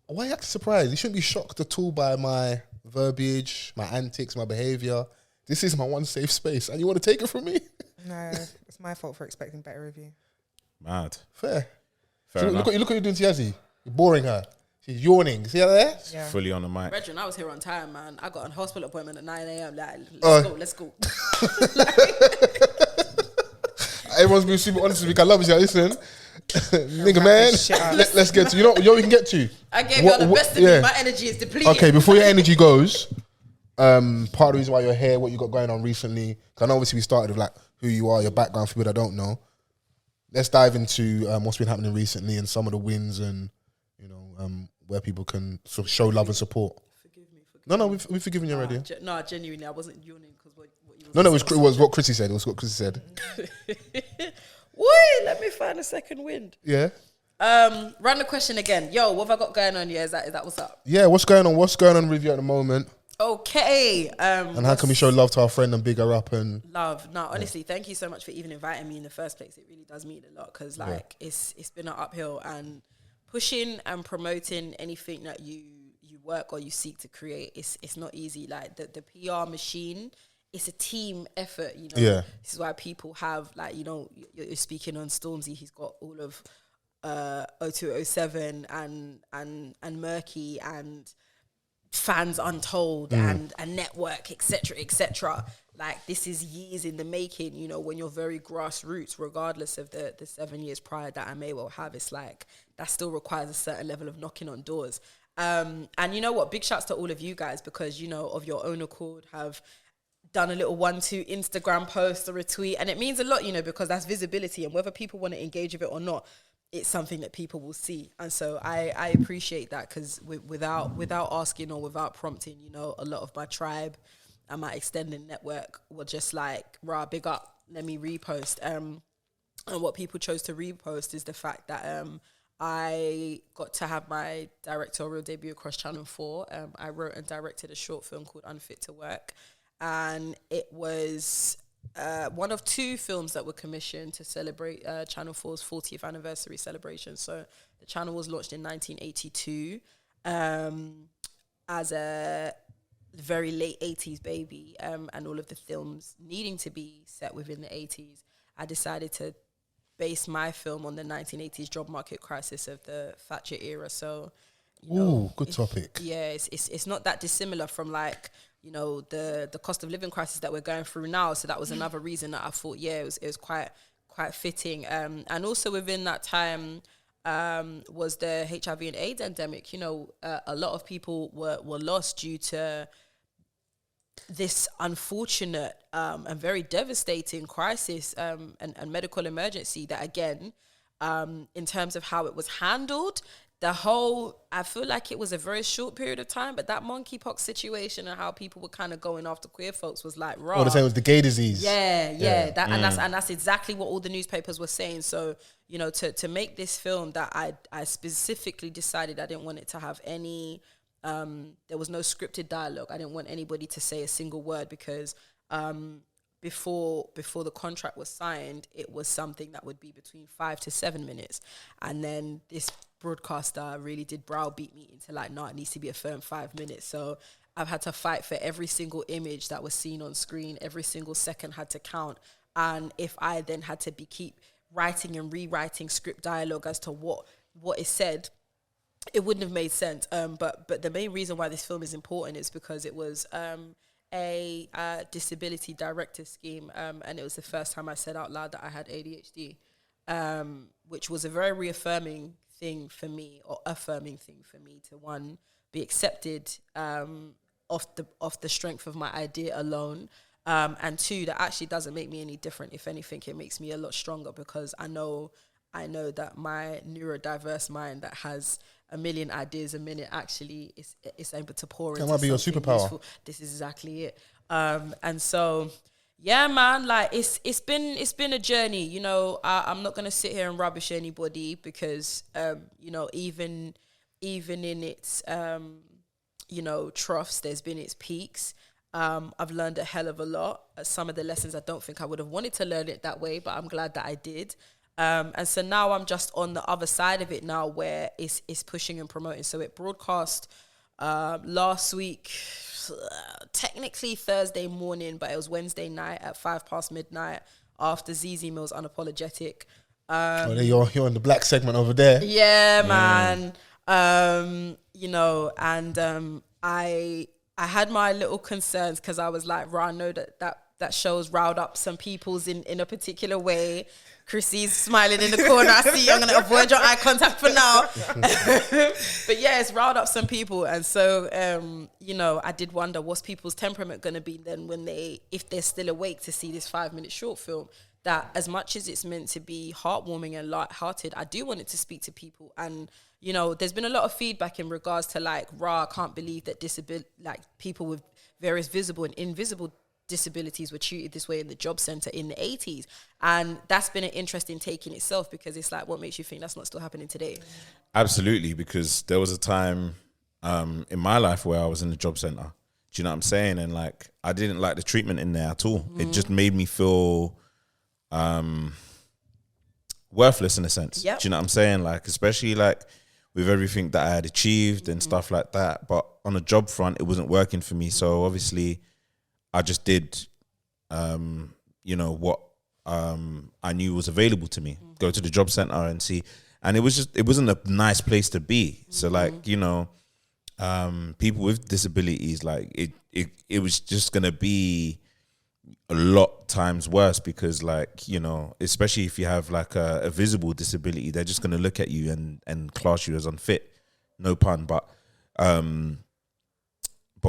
why are you acting surprised? You shouldn't be shocked at all by my verbiage, my antics, my behaviour. This is my one safe space, and you want to take it from me? No, it's my fault for expecting better of you. Mad. Fair. Fair enough. Look what you're doing to Yazzy. You're boring her. She's yawning. See her there? Yeah. Fully on the mic. Brethren, I was here on time, man. I got a hospital appointment at 9 a.m. Like, let's go. Everyone's been super honest with me. I love you. Listen, nigga, man. Let's get to. You know what we can get to. I gave you the best of me. My energy is depleted. Okay, before your energy goes, part of the reason why you're here, what you got going on recently, because I know obviously we started with like who you are, your background for people that don't know. Let's dive into what's been happening recently and some of the wins and where people can sort of show love and support. Forgive me. No, we've forgiven you already. No, genuinely, I wasn't yawning because what you No, it was what Chrissy said. It was what Chrissy said. Wait, let me find a second wind. Yeah. Run the question again. Yo, what have I got going on? Yeah, is that what's up? Yeah, what's going on? What's going on with you at the moment? Okay. And how can we show love to our friend and big her up and love? No, honestly, thank you so much for even inviting me in the first place. It really does mean a lot because it's been an uphill, and pushing and promoting anything that you work or you seek to create, it's not easy. Like the PR machine, it's a team effort, Yeah. This is why people have you're speaking on Stormzy, he's got all of 0207 and Murky and Fans Untold and Network, etc. like this is years in the making, you know, when you're very grassroots, regardless of the 7 years prior that I may well have, it's like that still requires a certain level of knocking on doors. And you know what, big shouts to all of you guys, because, you know, of your own accord have done a little 1-2 Instagram post or a tweet, and it means a lot, you know, because that's visibility, and whether people want to engage with it or not, it's something that people will see. And so I appreciate that, because without asking or without prompting, you know, a lot of my tribe and my extended network were just like, rah, big up, let me repost. And what people chose to repost is the fact that I got to have my directorial debut across Channel 4. I wrote and directed a short film called Unfit to Work. And it was one of 2 films that were commissioned to celebrate Channel 4's 40th anniversary celebration. So the channel was launched in 1982 as a very late 80s baby, and all of the films needing to be set within the 80s. I decided to base my film on the 1980s job market crisis of the Thatcher era. So, you know, good topic. Yeah, it's not that dissimilar from, like, you know, the cost of living crisis that we're going through now. So that was another reason that I thought, yeah, it was quite fitting. And also within that time was the HIV and AIDS endemic. You know, a lot of people were lost due to this unfortunate and very devastating crisis and medical emergency that, again, in terms of how it was handled, I feel like it was a very short period of time, but that monkeypox situation and how people were kind of going after queer folks was like, raw. Oh, the same was the gay disease. And that's exactly what all the newspapers were saying. So, you know, to make this film that I specifically decided I didn't want it to have any, there was no scripted dialogue. I didn't want anybody to say a single word, because before the contract was signed, it was something that would be between 5 to 7 minutes. And then this broadcaster really did browbeat me into like, no, it needs to be a firm 5 minutes. So I've had to fight for every single image that was seen on screen. Every single second had to count. And if I then had to keep writing and rewriting script dialogue as to what is said, it wouldn't have made sense. But the main reason why this film is important is because it was a disability director scheme, and it was the first time I said out loud that I had ADHD, which was a very reaffirming thing for me, or affirming thing for me, to one, be accepted off the strength of my idea alone, and 2, that actually doesn't make me any different. If anything, it makes me a lot stronger, because I know that my neurodiverse mind that has a million ideas a minute actually is able to pour into. That might be your superpower. Useful. This is exactly it. And so, yeah, man, like it's been a journey. You know, I'm not gonna sit here and rubbish anybody, because you know, even in its you know, troughs, there's been its peaks. I've learned a hell of a lot. Some of the lessons I don't think I would have wanted to learn it that way, but I'm glad that I did. And so now I'm just on the other side of it now, where it's pushing and promoting. So it broadcast last week, technically Thursday morning, but it was Wednesday night at 5 past midnight, after ZZ Mill's Unapologetic. You're on the black segment over there. Yeah, man. You know, and I had my little concerns, because I was like, I know that show's riled up some people's in a particular way. Chrissy's smiling in the corner. I see you. I'm going to avoid your eye contact for now. But yeah, it's riled up some people. And so, you know, I did wonder, what's people's temperament going to be then if they're still awake to see this 5-minute short film, that as much as it's meant to be heartwarming and light-hearted, I do want it to speak to people. And, you know, there's been a lot of feedback in regards to like, I can't believe that people with various visible and invisible disabilities were treated this way in the job centre in the 80s. And that's been an interesting take in itself, because it's like, what makes you think that's not still happening today? Absolutely, because there was a time in my life where I was in the job centre. Do you know what I'm saying? And like, I didn't like the treatment in there at all. It just made me feel worthless in a sense. Yep. Do you know what I'm saying? Like, especially like with everything that I had achieved and stuff like that. But on the job front, it wasn't working for me. So obviously I just did, you know, what I knew was available to me. Go to the job centre and see. And it wasn't a nice place to be. So like, you know, people with disabilities, like it was just going to be, a lot times worse because, like, you know, especially if you have like a visible disability, they're just going to look at you and class you as unfit. No pun, but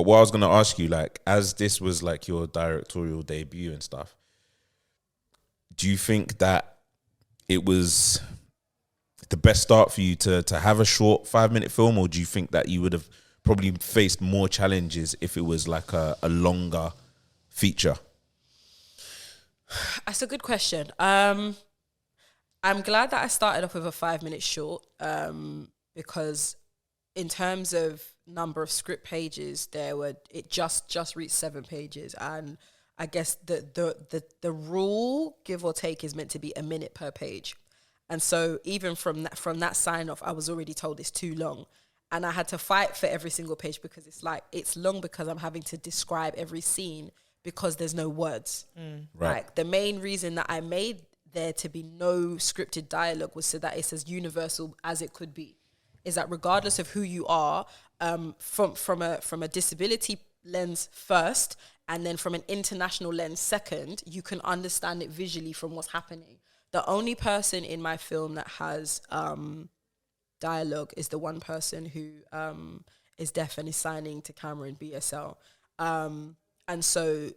what I was going to ask you, like, as this was like your directorial debut and stuff, do you think that it was the best start for you to have a short 5-minute film, or do you think that you would have probably faced more challenges if it was like a longer feature? That's a good question. I'm glad that I started off with a 5-minute short, because in terms of number of script pages, it just reached 7 pages, and I guess the rule, give or take, is meant to be a minute per page. And so even from that sign off, I was already told it's too long. And I had to fight for every single page because it's long because I'm having to describe every scene because there's no words. Right. Like, the main reason that I made there to be no scripted dialogue was so that it's as universal as it could be. Is that regardless of who you are, from a disability lens first, and then from an international lens second, you can understand it visually from what's happening. The only person in my film that has dialogue is the one person who is deaf and is signing to camera in BSL. And so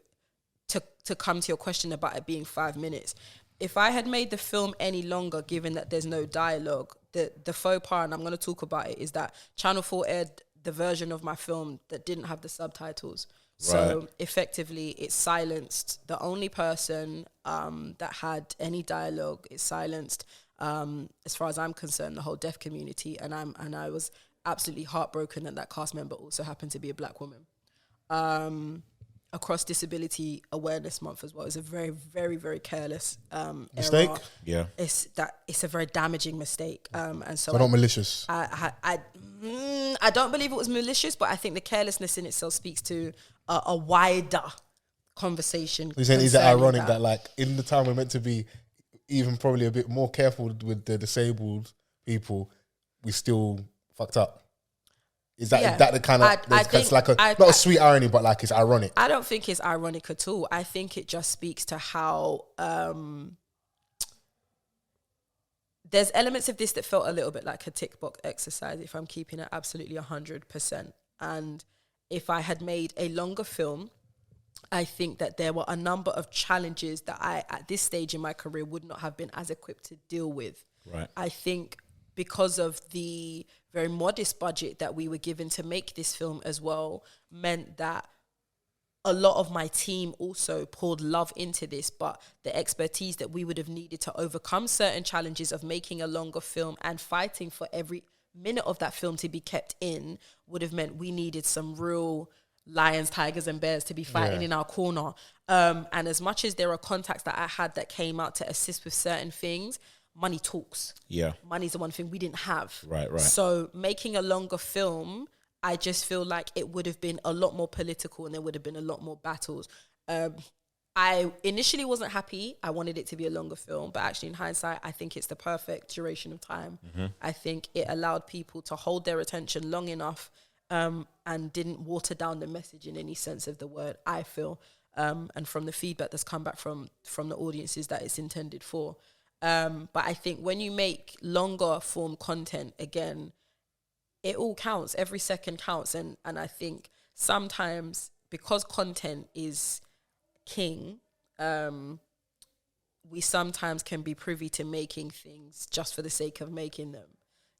to come to your question about it being 5 minutes, if I had made the film any longer, given that there's no dialogue, the faux pas, and I'm going to talk about it, is that Channel 4 aired the version of my film that didn't have the subtitles. So effectively, it silenced the only person that had any dialogue. It silenced, as far as I'm concerned, the whole deaf community, and I was absolutely heartbroken that cast member also happened to be a black woman. Across Disability Awareness Month as well, is a very, very, very careless mistake. error. Yeah, it's a very damaging mistake, and so But not malicious. I don't believe it was malicious, but I think the carelessness in itself speaks to a wider conversation. You're saying, is it ironic that like in the time we're meant to be even probably a bit more careful with the disabled people, we still fucked up? Is that the kind of, it's like not a sweet irony, but like it's ironic? I don't think it's ironic at all. I think it just speaks to how there's elements of this that felt a little bit like a tick box exercise, if I'm keeping it absolutely 100%. And if I had made a longer film, I think that there were a number of challenges that I, at this stage in my career, would not have been as equipped to deal with. Right. I think because of the very modest budget that we were given to make this film as well, meant that a lot of my team also poured love into this, but the expertise that we would have needed to overcome certain challenges of making a longer film and fighting for every minute of that film to be kept in would have meant we needed some real lions, tigers and bears to be fighting in our corner. And as much as there are contacts that I had that came out to assist with certain things, money talks. Yeah. Money's the one thing we didn't have. Right. So making a longer film, I just feel like it would have been a lot more political and there would have been a lot more battles. I initially wasn't happy. I wanted it to be a longer film, but actually in hindsight, I think it's the perfect duration of time. Mm-hmm. I think it allowed people to hold their attention long enough and didn't water down the message in any sense of the word, I feel. And from the feedback that's come back from the audiences that it's intended for. But I think when you make longer form content, again, it all counts. Every second counts. And I think sometimes because content is king, we sometimes can be privy to making things just for the sake of making them.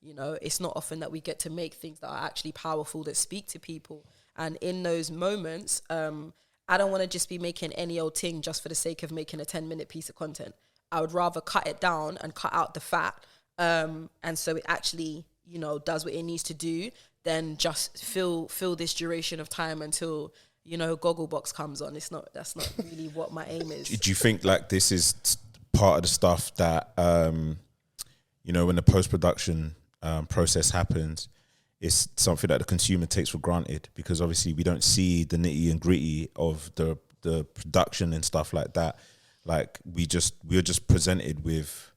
You know, it's not often that we get to make things that are actually powerful, that speak to people. And in those moments, I don't want to just be making any old thing just for the sake of making a 10-minute piece of content. I would rather cut it down and cut out the fat. And so it actually, you know, does what it needs to do, than just fill this duration of time until, you know, Gogglebox comes on. That's not really what my aim is. Do you think like this is part of the stuff that, you know, when the post-production process happens, it's something that the consumer takes for granted, because obviously we don't see the nitty and gritty of the production and stuff like that. Like we're just presented with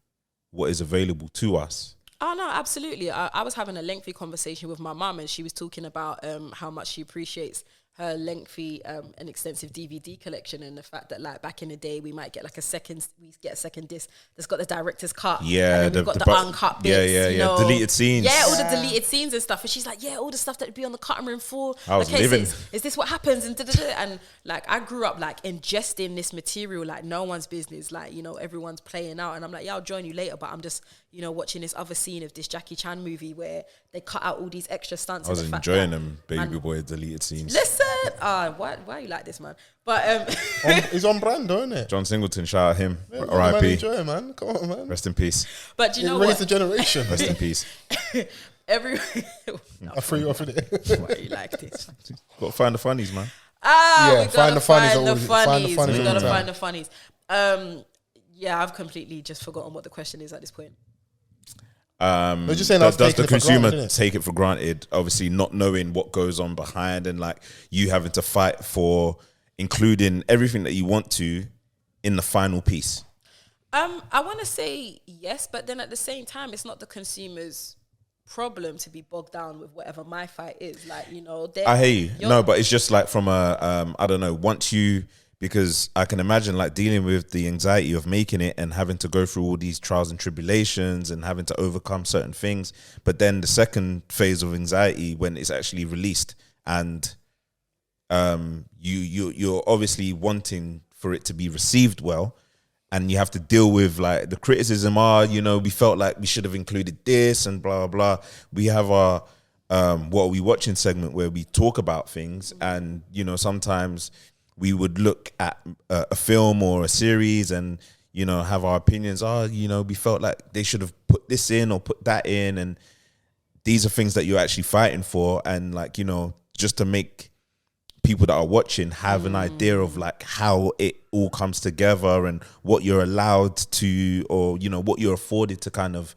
what is available to us. Oh no, absolutely. I was having a lengthy conversation with my mum, and she was talking about how much she appreciates her lengthy and extensive DVD collection, and the fact that like back in the day we might get like a second disc that's got the director's cut, Yeah, and then we've got the uncut bits, you know, deleted scenes. yeah, all the deleted scenes and stuff. And she's like, yeah, all the stuff that would be on the cutting room floor. I was okay, living. so is this what happens? And da-da-da. And like I grew up like ingesting this material like no one's business. Like, you know, everyone's playing out, and I'm like, yeah, I'll join you later, but I'm just, you know, watching this other scene of this Jackie Chan movie where they cut out all these extra stunts. I was and the fact enjoying that, them baby boy deleted scenes. Listen, why you like this, man? But He's on brand, though, isn't it? John Singleton, shout out him. Man, R.I.P. enjoy it, man. Come on, man. Rest in peace. but you know Raise what? the generation. Rest in peace. Every I threw you off in it. why you like this? Got to find the funnies, man. Yeah, We gotta find the funnies find the always- find the funnies. funnies We all gotta the time. find the funnies. Yeah, I've completely just forgotten what the question is at this point. But just saying, I was Does taking the it for consumer granted, innit? take it for granted? Obviously, not knowing what goes on behind, and like you having to fight for including everything that you want to in the final piece. I want to say yes, but then at the same time, it's not the consumer's problem to be bogged down with whatever my fight is. Like, you know, I hear you. No, but it's just like from a I don't know. Once you, because I can imagine like dealing with the anxiety of making it and having to go through all these trials and tribulations and having to overcome certain things. But then the second phase of anxiety when it's actually released, and you're obviously wanting for it to be received well, and you have to deal with like the criticism. You know, we felt like we should have included this and blah blah blah. We have our what are we watching segment where we talk about things, and you know sometimes we would look at a film or a series and, you know, have our opinions. You know, we felt like they should have put this in or put that in. And these are things that you're actually fighting for. And like, you know, just to make people that are watching have an idea of like how it all comes together and what you're allowed to, or, you know, what you're afforded to kind of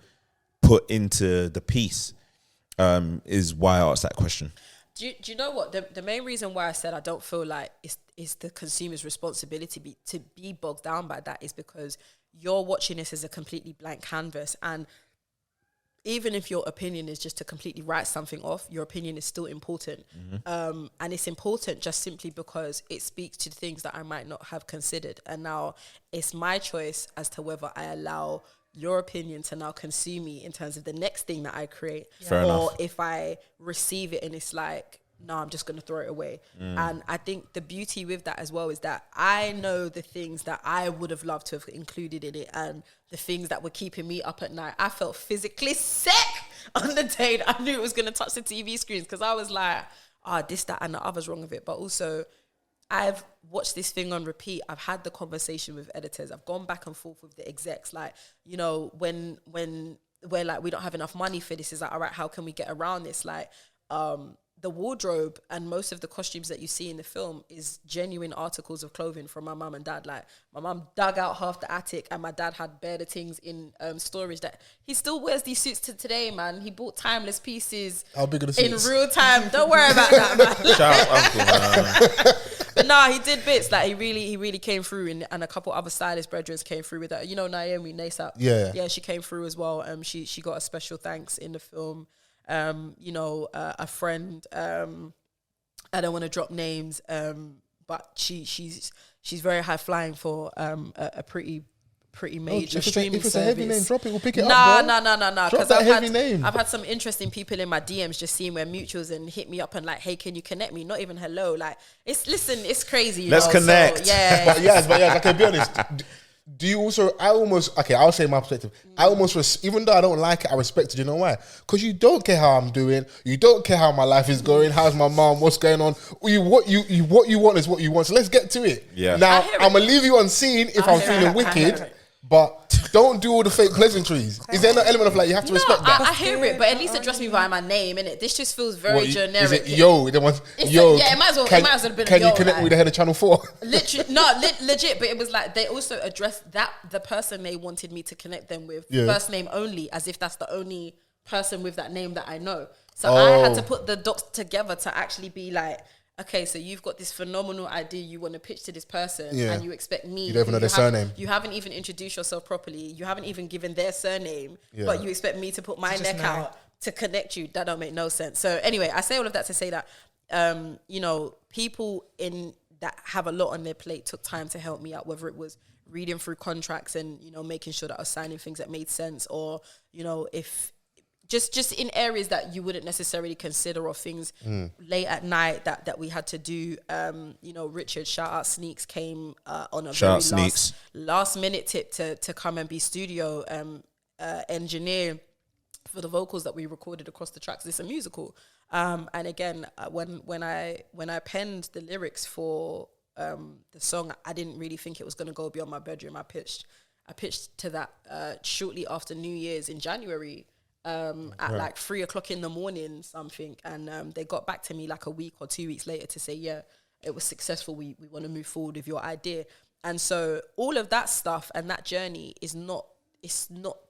put into the piece, is why I asked that question. Do you know what? The main reason why I said I don't feel like it's the consumer's responsibility to be bogged down by that is because you're watching this as a completely blank canvas, and even if your opinion is just to completely write something off, your opinion is still important. And it's important just simply because it speaks to things that I might not have considered. And now it's my choice as to whether I allow your opinion to now consume me in terms of the next thing that I create. Fair or enough. if I receive it and it's like, no, I'm just going to throw it away. And I think the beauty with that as well is that I know the things that I would have loved to have included in it and the things that were keeping me up at night. I felt physically sick on the day that I knew it was going to touch the TV screens, because I was like, this, that, and the other's wrong with it. But also, I've watched this thing on repeat. I've had the conversation with editors. I've gone back and forth with the execs. Like, you know, when we're like, we don't have enough money for this, is like, all right, how can we get around this? Like, the wardrobe and most of the costumes that you see in the film is genuine articles of clothing from my mum and dad. Like, my mum dug out half the attic and my dad had bare the things in storage that he still wears these suits to today, man. He bought timeless pieces. How big are the in suits? real time. Don't worry about that, man. Shout out, Uncle. But nah, he did bits. Like, he really came through, and a couple other stylist brethren came through with that. You know, Naomi Nasap. Yeah, she came through as well. She got a special thanks in the film. You know, a friend. I don't want to drop names, but she's very high flying for a pretty major streaming if it's service. a heavy name, drop it. We'll pick it up, bro. Nah. Drop Because that heavy name. I've had some interesting people in my DMs just seeing we're mutuals and hit me up and like, hey, can you connect me? Not even hello. Like, it's crazy. You Let's know? connect. So, yeah. But yes, okay, be honest. Do you also, I'll say my perspective. I almost, even though I don't like it, I respect it. You know why? Because you don't care how I'm doing. You don't care how my life is going. How's my mom? What's going on? What you want is what you want. So let's get to it. Yeah. Now, I hear it. I'm going to leave you on scene if I'm feeling wicked. But don't do all the fake pleasantries. Is there no element of like, you have to respect that? I hear it, but at least address me by my name, innit? This just feels very generic. Is it yo? It might as well have been Can yo, you connect like- with the head of Channel 4? Literally, legit. But it was like they also addressed that the person they wanted me to connect them with, first name only, as if that's the only person with that name that I know. So I had to put the dots together to actually be like, okay, so you've got this phenomenal idea you want to pitch to this person, and you expect me. You don't even know their surname. You haven't even introduced yourself properly. You haven't even given their surname, but you expect me to put my neck out to connect you. That don't make no sense. So anyway, I say all of that to say that you know, people in that have a lot on their plate took time to help me out, whether it was reading through contracts and, you know, making sure that I was signing things that made sense, or, you know, if just in areas that you wouldn't necessarily consider, or things late at night that we had to do. You know, Richard, shout out Sneaks, came on a very last minute tip to come and be studio engineer for the vocals that we recorded across the tracks. It's a musical. And again, when I penned the lyrics for the song, I didn't really think it was going to go beyond my bedroom. I pitched to that shortly after New Year's in January, at like 3:00 in the morning, something. And they got back to me like a week or 2 weeks later to say, yeah, it was successful. We want to move forward with your idea. And so all of that stuff and that journey it's not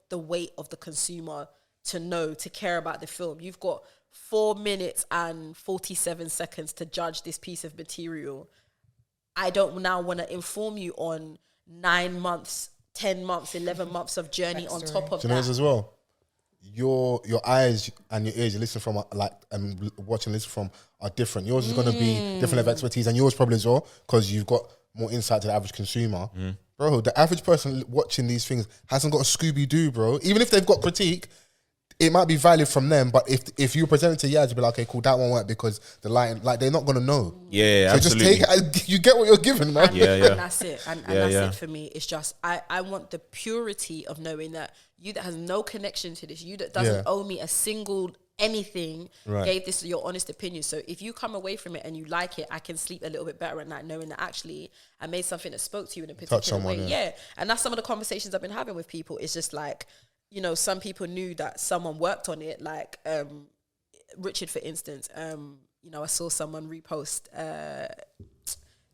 the weight of the consumer to care about the film. You've got 4 minutes and 47 seconds to judge this piece of material. I don't now want to inform you on 9 months, 10 months, 11 months of journey on top of that. As well, your eyes and your ears you listen from and watch and listen from are different. Yours is going to be different level of expertise, and yours probably as well, because you've got more insight to the average consumer. Bro, the average person watching these things hasn't got a Scooby-Doo, bro. Even if they've got critique, it might be valid from them, but if you present it to Yazzy, be like, okay, cool, that won't work because the lighting, like, they're not gonna know. Yeah, so absolutely. just take it, you get what you're given, man. And that's it. And that's it for me. It's just I want the purity of knowing that you that has no connection to this, you that doesn't owe me a single anything, gave this your honest opinion. So if you come away from it and you like it, I can sleep a little bit better at night knowing that actually I made something that spoke to you in a particular way. Yeah. And that's some of the conversations I've been having with people. It's just like, you know, some people knew that someone worked on it, like Richard, for instance. You know, I saw someone repost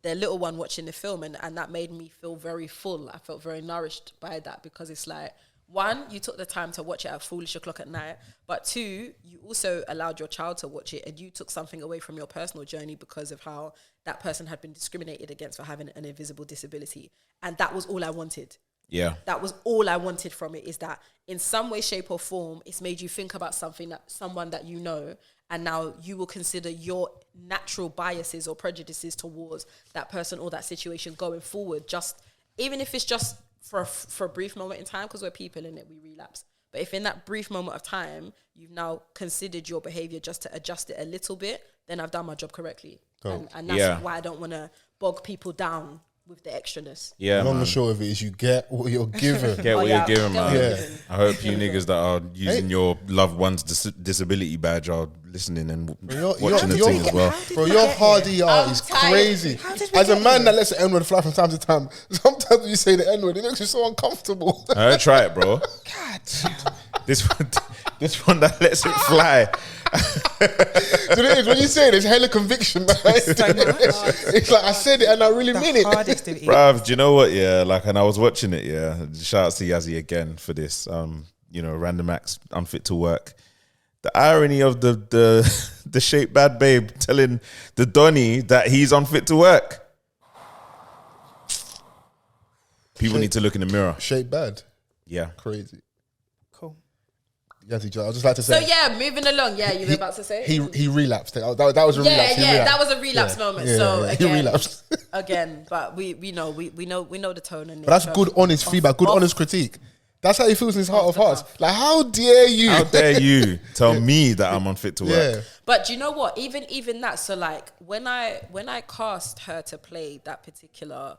their little one watching the film, and that made me feel very full. I felt very nourished by that, because it's like, one, you took the time to watch it at foolish o'clock at night, but two, you also allowed your child to watch it, and you took something away from your personal journey because of how that person had been discriminated against for having an invisible disability. And that was all I wanted. Yeah. That was all I wanted from it, is that in some way, shape or form, it's made you think about someone that you know, and now you will consider your natural biases or prejudices towards that person or that situation going forward, just even if it's just for a brief moment in time, because we're people in it, we relapse. But if in that brief moment of time, you've now considered your behavior just to adjust it a little bit, then I've done my job correctly. And that's why I don't want to bog people down with the extraness. Yeah, long and short of it is you get what you're given. Get what you're given, man. Yeah. I hope you niggas that are using your loved one's disability badge are listening and watching the thing as well. Bro, your hardy art is crazy. As a man that lets the N-word fly from time to time, sometimes when you say the N-word, it makes you so uncomfortable. I don't try it, bro. God. This one that lets it fly. So it is, when you say it, there's hella conviction. It's like I said it and I really mean it. Bruv, do you know what? Yeah, like, and I was watching it. Yeah, shout out to Yazzy again for this. You know, Random Acts, Unfit to Work. The irony of the shape bad babe telling the Donny that he's unfit to work. People need to look in the mirror. Shape bad. Yeah, crazy. Yazzy, I'd just like to say. So yeah, moving along. Yeah, you were about to say he relapsed. That was a relapse. Yeah, that was a relapse moment. So again, he relapsed again. But we know the tone and. But that's good, honest feedback. Good, honest critique. That's how he feels in his heart of hearts. Like, how dare you? How dare you tell me that I'm unfit to work? Yeah. But do you know what? Even that. So like when I cast her to play that particular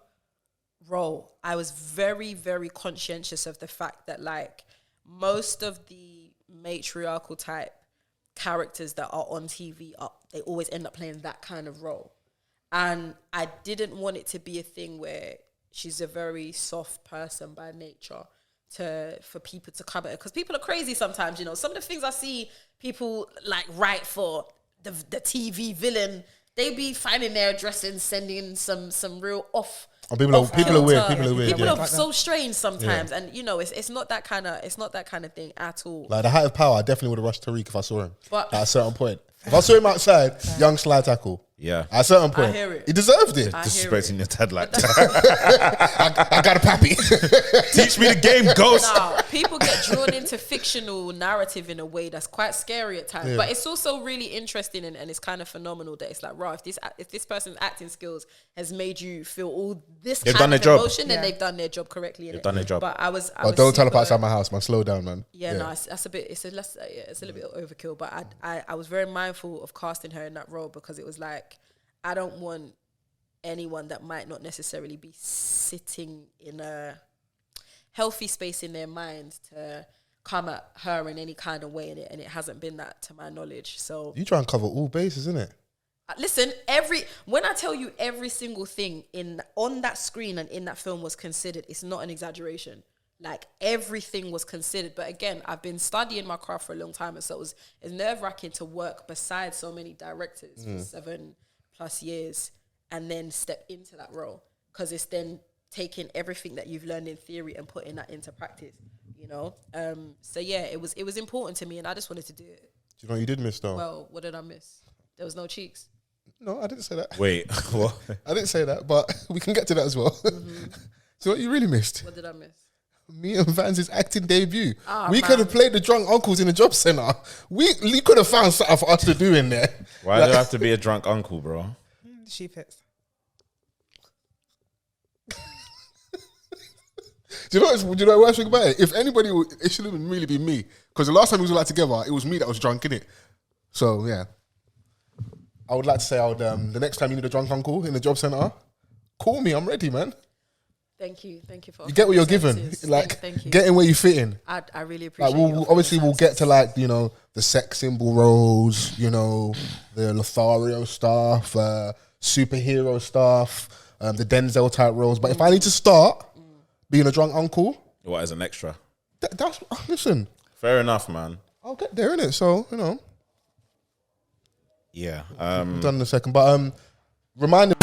role, I was very, very conscientious of the fact that like most of the matriarchal type characters that are on TV they always end up playing that kind of role, and I didn't want it to be a thing where she's a very soft person by nature for people to come at her, because people are crazy sometimes. You know, some of the things I see people like write for the TV villain, they be finding their address and sending some real off. People are weird. People are so strange sometimes, and you know, it's not that kind of thing at all. Like the height of power, I definitely would have rushed Tariq if I saw him. But at a certain point, if I saw him outside, young slide tackle. Yeah. At a certain point, hear it. he deserved it. Disrespecting your dad like that. I got a pappy. Teach me the game, ghost. No, people get drawn into fictional narrative in a way that's quite scary at times. Yeah. But it's also really interesting and it's kind of phenomenal that it's like, right, if this person's acting skills has made you feel all this They've kind done of their job. emotion, then Yeah. they've done their job correctly. They've done their job. But I was Don't tell up super- outside my house, man. Slow down, man. Yeah, no, that's a bit. It's a little bit overkill. But I was very mindful of casting her in that role because it was like I don't want anyone that might not necessarily be sitting in a healthy space in their mind to come at her in any kind of way, and it hasn't been that to my knowledge. So You try and cover all bases, isn't it? listen, when I tell you every single thing on that screen and in that film was considered, it's not an exaggeration. Like everything was considered. But again, I've been studying my craft for a long time, and so it's nerve-wracking to work beside so many directors for 7+ years and then step into that role, because it's then taking everything that you've learned in theory and putting that into practice, you know. So yeah, it was important to me, and I just wanted to do it. Do you know what you did miss, though? Well, what did I miss? There was no cheeks. No, I didn't say that. Wait, what? I didn't say that, but we can get to that as well. So what you really missed? What did I miss? Me and Vans' acting debut. Ah, We man. could have played the drunk uncles in the job centre. We could have found something for us to do in there. Why do I have to be a drunk uncle, bro? She fits. Do you know the worst thing about it? If anybody, it should have really been me. Because the last time we was all like together, it was me that was drunk, innit? So, yeah. I would like to say the next time you need a drunk uncle in the job centre, call me. I'm ready, man. Thank you for. You get what you're given. services. Like, thank you. get in where you fit in. I really appreciate. Like, your obviously we'll get to services. the sex symbol roles, the Lothario stuff, superhero stuff, the Denzel type roles. But if I need to start being a drunk uncle, What, as an extra? that's listen. Fair enough, man. I'll get there, innit? So Yeah. done in a second. But remind